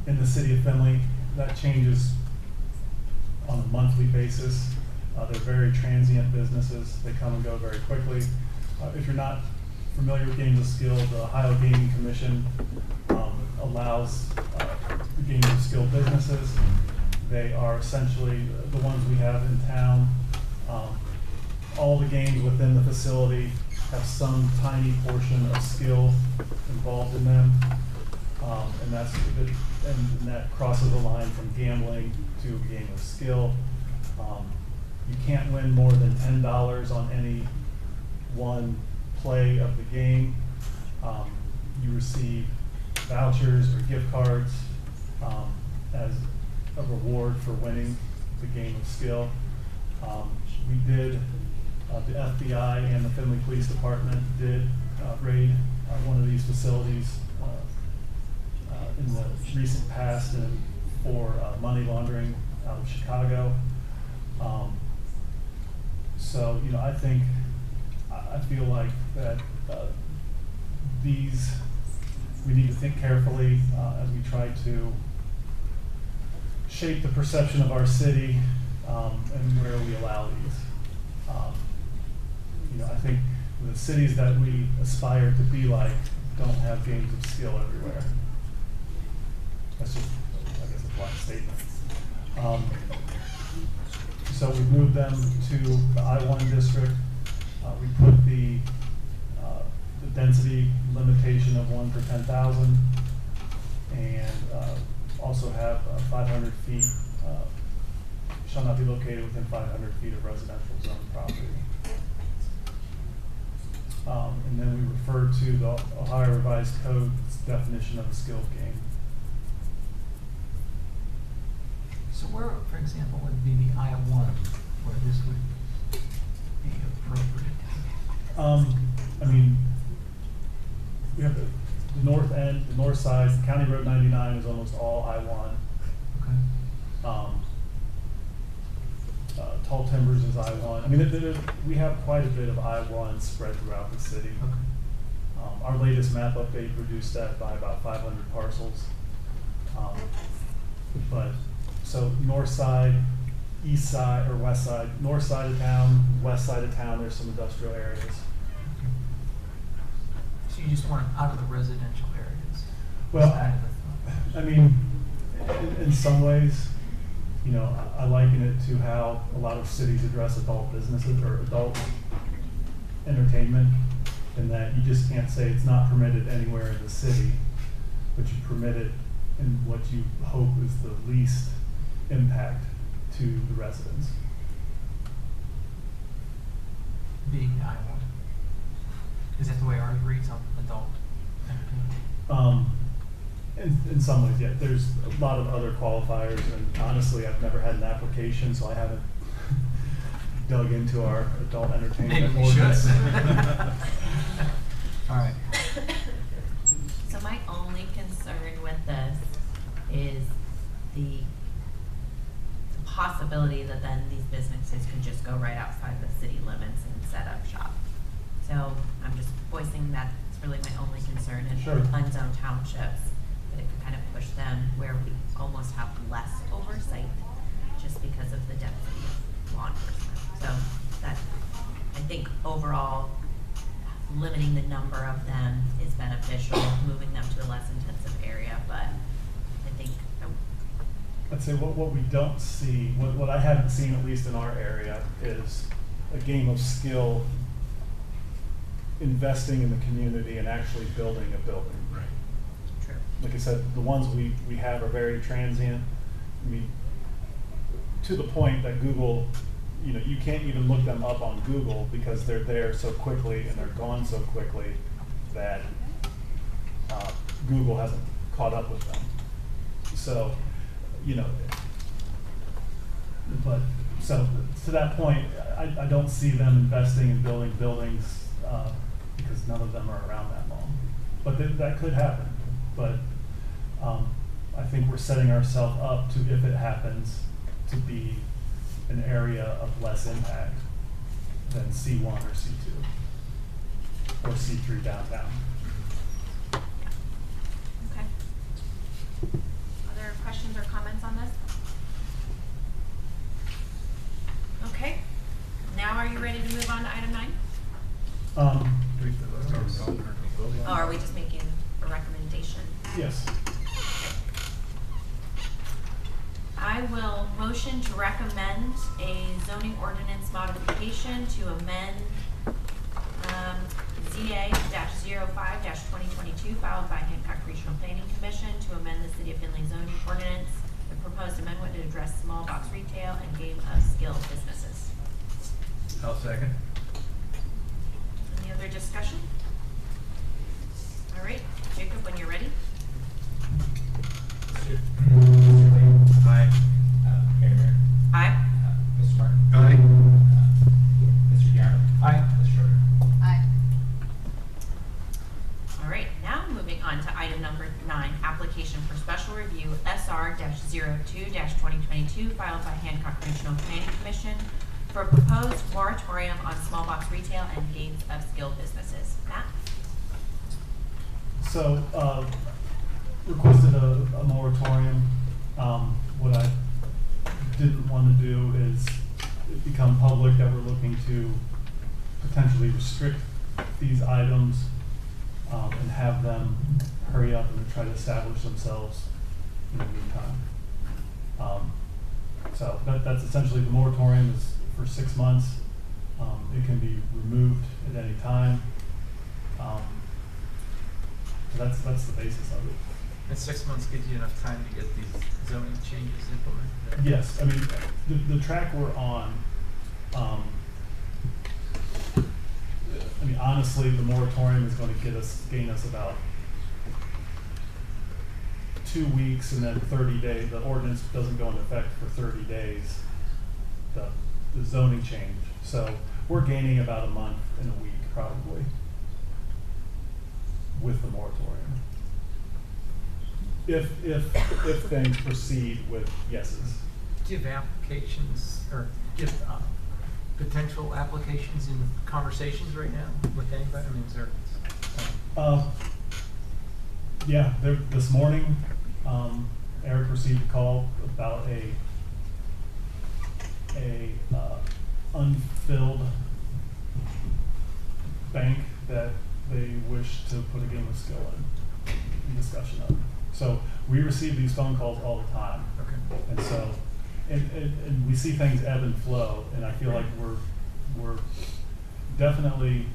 in the city of Findlay. That changes on a monthly basis. They're very transient businesses. They come and go very quickly. If you're not familiar with games of skill, the Ohio Gaming Commission allows the games of skill businesses. They are essentially the ones we have in town. All the games within the facility have some tiny portion of skill involved in them, and that crosses the line from gambling to a game of skill. You can't win more than $10 on any one play of the game. You receive vouchers or gift cards as a reward for winning the game of skill. We did, the FBI and the Findlay Police Department did raid one of these facilities in the recent past for money laundering out of Chicago. So, I feel like that we need to think carefully as we try to shape the perception of our city and where we allow these. I think the cities that we aspire to be like don't have games of skill everywhere. That's just, I guess, a blunt statement. So we moved them to the I1 district. We put the density limitation of 1 per 10,000, and also have 500 feet, shall not be located within 500 feet of residential zone property. And then we refer to the Ohio Revised Code's definition of a skilled game. So where, for example, would be the I1 where this would be appropriate? We have the north end, the north side, County Road 99 is almost all I1. Okay. Tall Timbers is I1. We have quite a bit of I1 spread throughout the city. Okay. Our latest map update reduced that by about 500 parcels. So north side, east side, or west side, north side of town, west side of town, there's some industrial areas. So you just want them out of the residential areas? Well, Out of in some ways, I liken it to how a lot of cities address adult businesses or adult entertainment, in that you just can't say it's not permitted anywhere in the city. but you permit it in what you hope is the least impact to the residents. Being I1. Is that the way ours reads on adult entertainment? In some ways, yeah. There's a lot of other qualifiers, and honestly, I've never had an application, so I haven't dug into our adult entertainment Maybe we should. ordinance. All right. So my only concern with this is the possibility that then these businesses could just go right outside the city limits and set up shop. So I'm just voicing that it's really my only concern in Sure. unzoned townships, that it could kind of push them where we almost have less oversight just because of the density of law enforcement. So that, I think overall, limiting the number of them is beneficial, moving them to a less intensive area, but I think I'd say what we don't see, what I haven't seen, at least in our area, is a game of skill investing in the community and actually building a building. Right. true. Like I said, the ones we have are very transient. I mean, to the point that Google, you can't even look them up on Google because they're there so quickly and they're gone so quickly that Google hasn't caught up with them. So, but so to that point, I don't see them investing in building buildings because none of them are around that long. But that could happen. But I think we're setting ourselves up to, if it happens, to be an area of less impact than C1 or C2 or C3 downtown. Okay. Other questions or comments on this? Okay. Now are you ready to move on to item 9? Oh, are we just making a recommendation? Yes. I will motion to recommend a zoning ordinance modification to amend ZA-05-2022 filed by Hancock Regional Planning Commission to amend the City of Findlay zoning ordinance. The proposed amendment to address small box retail and game of skill businesses. I'll second. Any other discussion? All right, Jacob, when you're ready. Aye. Mayor Mayor. Aye. Mr. Martin. Aye. Mr. Yarrow. Aye. Ms. Schroeder. Aye. All right, now moving on to item number 9, application for special review SR-02-2022 filed by Hancock Regional Planning Commission for a proposed moratorium on small box retail and games of skill businesses. Matt? So, requested a moratorium. What I didn't want to do is it become public that we're looking to potentially restrict these items and have them hurry up and try to establish themselves in the meantime. So that's essentially the moratorium is for 6 months. It can be removed at any time. So that's the basis of it. And 6 months gives you enough time to get these zoning changes implemented? Yes, I mean, the track we're on, I mean, honestly, the moratorium is going to gain us about 2 weeks and then 30 days. The ordinance doesn't go into effect for 30 days, the zoning change. So we're gaining about a month and a week probably with the moratorium. If things proceed with yeses. Do you have applications or give potential applications in conversations right now with anybody? I mean, is there? Yeah, this morning, Eric received a call about a unfilled bank that they wish to put a game of skill in discussion of. So we receive these phone calls all the time. Okay. And so, and we see things ebb and flow, and I feel like we're definitely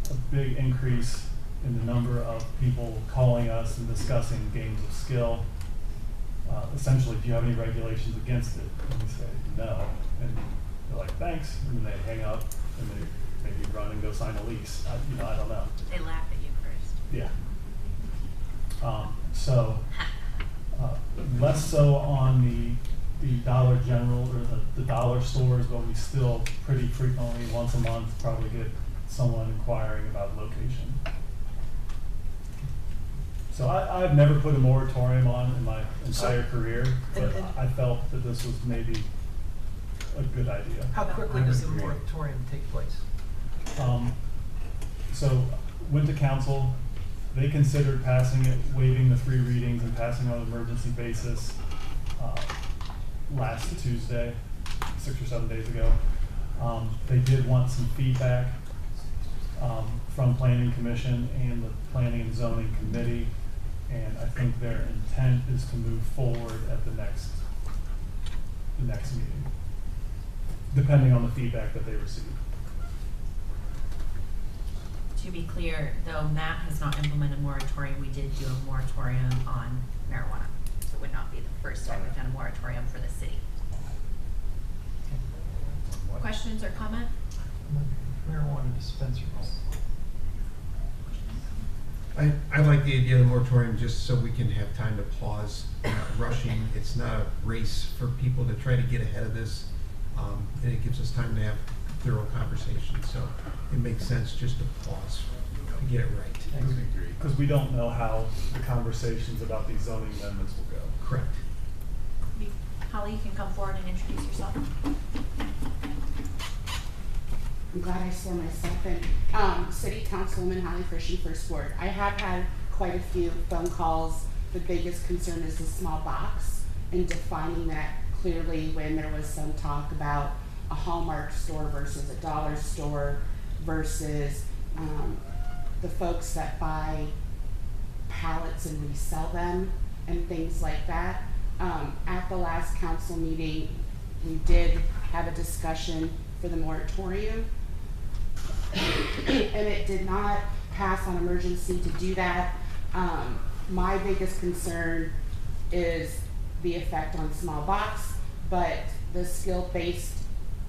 a big increase in the number of people calling us and discussing games of skill. Essentially, if you have any regulations against it, and we say no, and they're like, thanks, and then they hang up and they maybe run and go sign a lease. I don't know. They laugh at you first. Yeah. Less so on the Dollar General or the dollar stores, but we still pretty frequently, once a month, probably get someone inquiring about location. So I've never put a moratorium on in my entire career, but I felt that this was maybe a good idea. How quickly does the moratorium take place? So went to council. They considered passing it, waiving the 3 readings and passing on an emergency basis last Tuesday, 6 or 7 days ago. They did want some feedback from Planning Commission and the Planning and Zoning Committee, and I think their intent is to move forward at the next meeting, depending on the feedback that they receive. To be clear, though, Matt has not implemented a moratorium. We did do a moratorium on marijuana. So it would not be the first time we've done a moratorium for the city. Questions or comment? Marijuana dispensaries. I like the idea of the moratorium just so we can have time to pause, not rushing. It's not a race for people to try to get ahead of this, and it gives us time to have thorough conversation. So it makes sense just to pause to get it right. Because we don't know how the conversations about these zoning amendments will go. Correct. Holly, you can come forward and introduce yourself. I'm glad I saw myself in. City Councilwoman Holly Frischy, First Ward. I have had quite a few phone calls. The biggest concern is the small box and defining that clearly when there was some talk about a Hallmark store versus a dollar store versus the folks that buy pallets and resell them and things like that. At the last council meeting, we did have a discussion for the moratorium, and it did not pass on emergency to do that. My biggest concern is the effect on small box, but the skill-based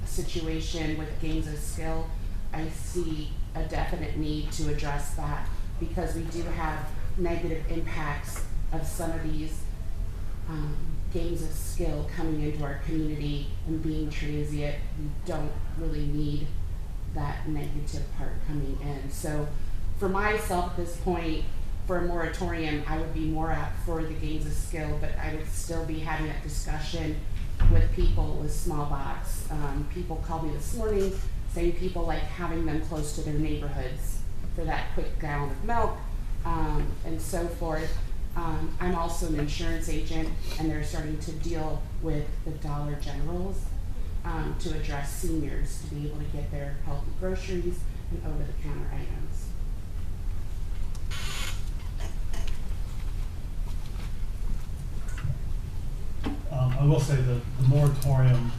situation with games of skill, I see a definite need to address that because we do have negative impacts of some of these games of skill coming into our community and being transient. We don't really need that negative part coming in. So for myself at this point, for a moratorium, I would be more up for the games of skill, but I would still be having that discussion with people with small box. People called me this morning saying people like having them close to their neighborhoods for that quick gallon of milk and so forth. I'm also an insurance agent, and they're starting to deal with the Dollar Generals to address seniors to be able to get their healthy groceries and over-the-counter items. I will say that the moratorium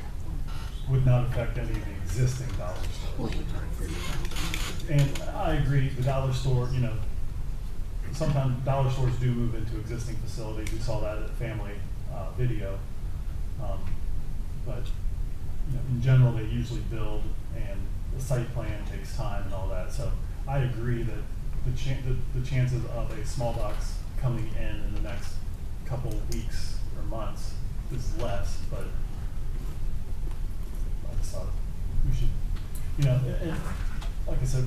would not affect any of the existing dollar stores. And I agree, the dollar store, sometimes dollar stores do move into existing facilities. We saw that at Family Video. But in general, they usually build, and the site plan takes time and all that. So I agree that the chances of a small box coming in the next couple weeks or months is less, but I just thought we should, and like I said,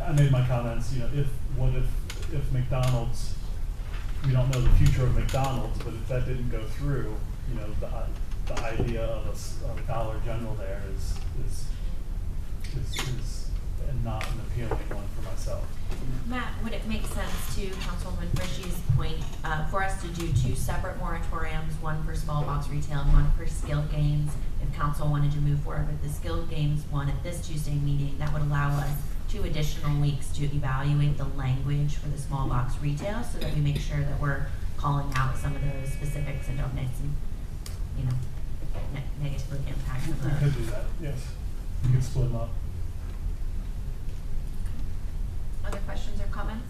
I made my comments, if McDonald's, we don't know the future of McDonald's, but if that didn't go through, the idea of a Dollar General there is not an appealing one for myself. Matt, would it make sense to Councilwoman Frischy's point for us to do 2 separate moratoriums, one for small box retail and one for skill games? If council wanted to move forward with the skill games one at this Tuesday meeting, that would allow us 2 additional weeks to evaluate the language for the small box retail so that we make sure that we're calling out some of those specifics and don't negatively impact them. We could do that, yes. We could split them up. Other questions or comments?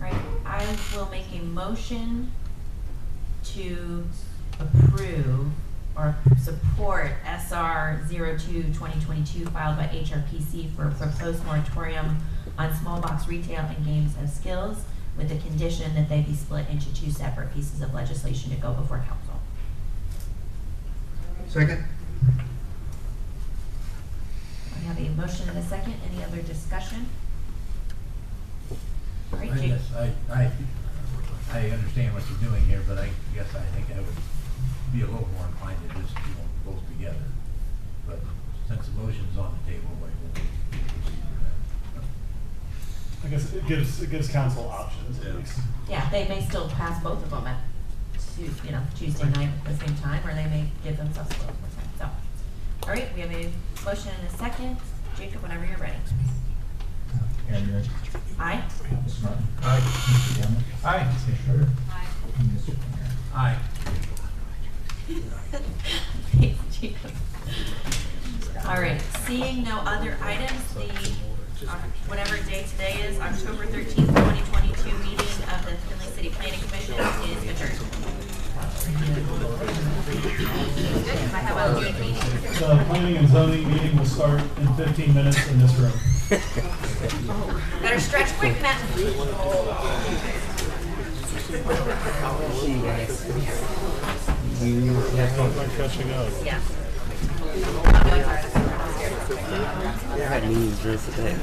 Right, I will make a motion to approve or support SR 02-2022 filed by HRPC for a proposed moratorium on small box retail and games of skills with the condition that they be split into two separate pieces of legislation to go before council. Second? I have a motion and a second. Any other discussion? All right, I Jake. guess I understand what you're doing here, but I guess I think I would be a little more inclined to just do them both together. But since the motion's on the table, why won't we proceed with that? I guess it gives council options at least. Yeah, they may still pass both of them at Tuesday night at the same time, or they may give themselves a little more time. So, all right, we have a motion and a second. Jacob, whenever you're ready. Aaron, you ready? Aye. Mr. Martin? Aye. Mr. Campbell? Aye. Mr. Schroeder? Aye. And Mr. Finger? Aye. Thanks, Jacob. All right, seeing no other items, the whatever day today is, October 13th, 2022 meeting of the Findlay City Planning Commission is adjourned. Good, I have a good meeting. The planning and zoning meeting will start in 15 minutes in this room. Better stretch quick, Matt. Catching up. Yeah. I had meetings during the day. I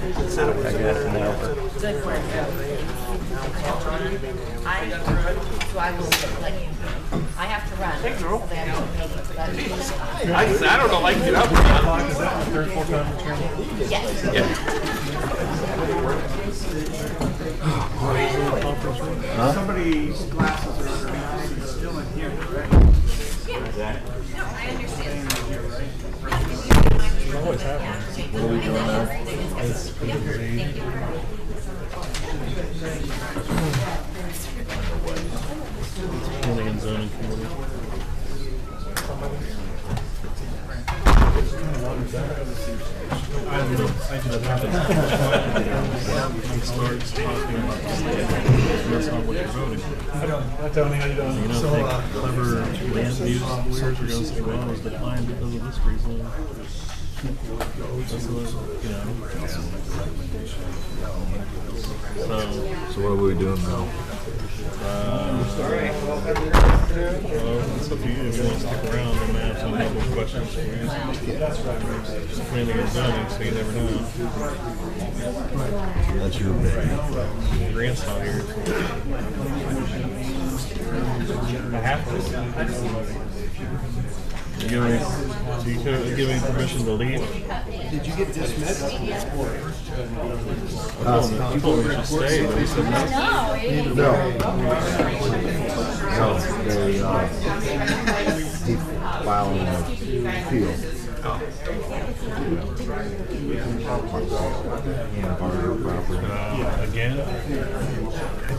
got an hour. Good work. I will let you. I have to run. Hey, girl. I don't know, like, get up. Is that the third, fourth time we're turning? Yes. Huh? Somebody's glasses are still in here, right? No, I understand. Always happens. What are we doing now? Thank you. Planning and zoning committee. I don't know. I just haven't. He starts talking about that's not what you're voting for. I don't. Tony, how you doing? You don't think clever land use lawyers are going to say, well, it was declined because of this reason. So what are we doing now? Well, it's up to you if you want to stick around and have some couple of questions for you. Planning and zoning, so you never know. That's your baby. Grant's not here. I have to. You give me permission to leave? Did you get dismissed? I told him to stay, but he said no. No, they keep filing an appeal. Again? I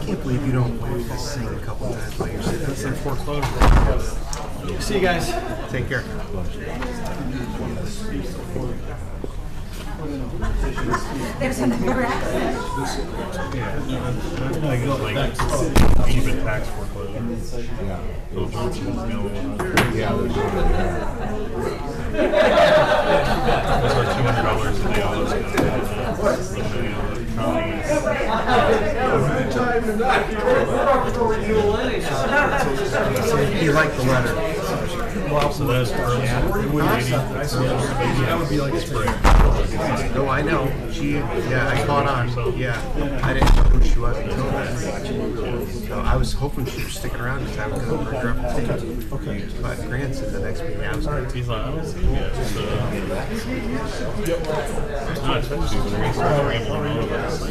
can't believe you don't wave this thing a couple times while you're sitting there. Foreclosure. See you guys. Take care. There's another accident. Like even tax foreclosure. Yeah. Those Johnson's the only one. Yeah, they're doing that. Those are $200 a day all those You like the letter. Well, so that's early. That would be like spring. No, I know. I caught on. Yeah. I didn't know who she was until then. So I was hoping she was sticking around because I was going to bring her up to take. Okay. But Grant said the next meeting I was going to. He's like, I don't see him yet. So, no, especially when we start rambling on about this.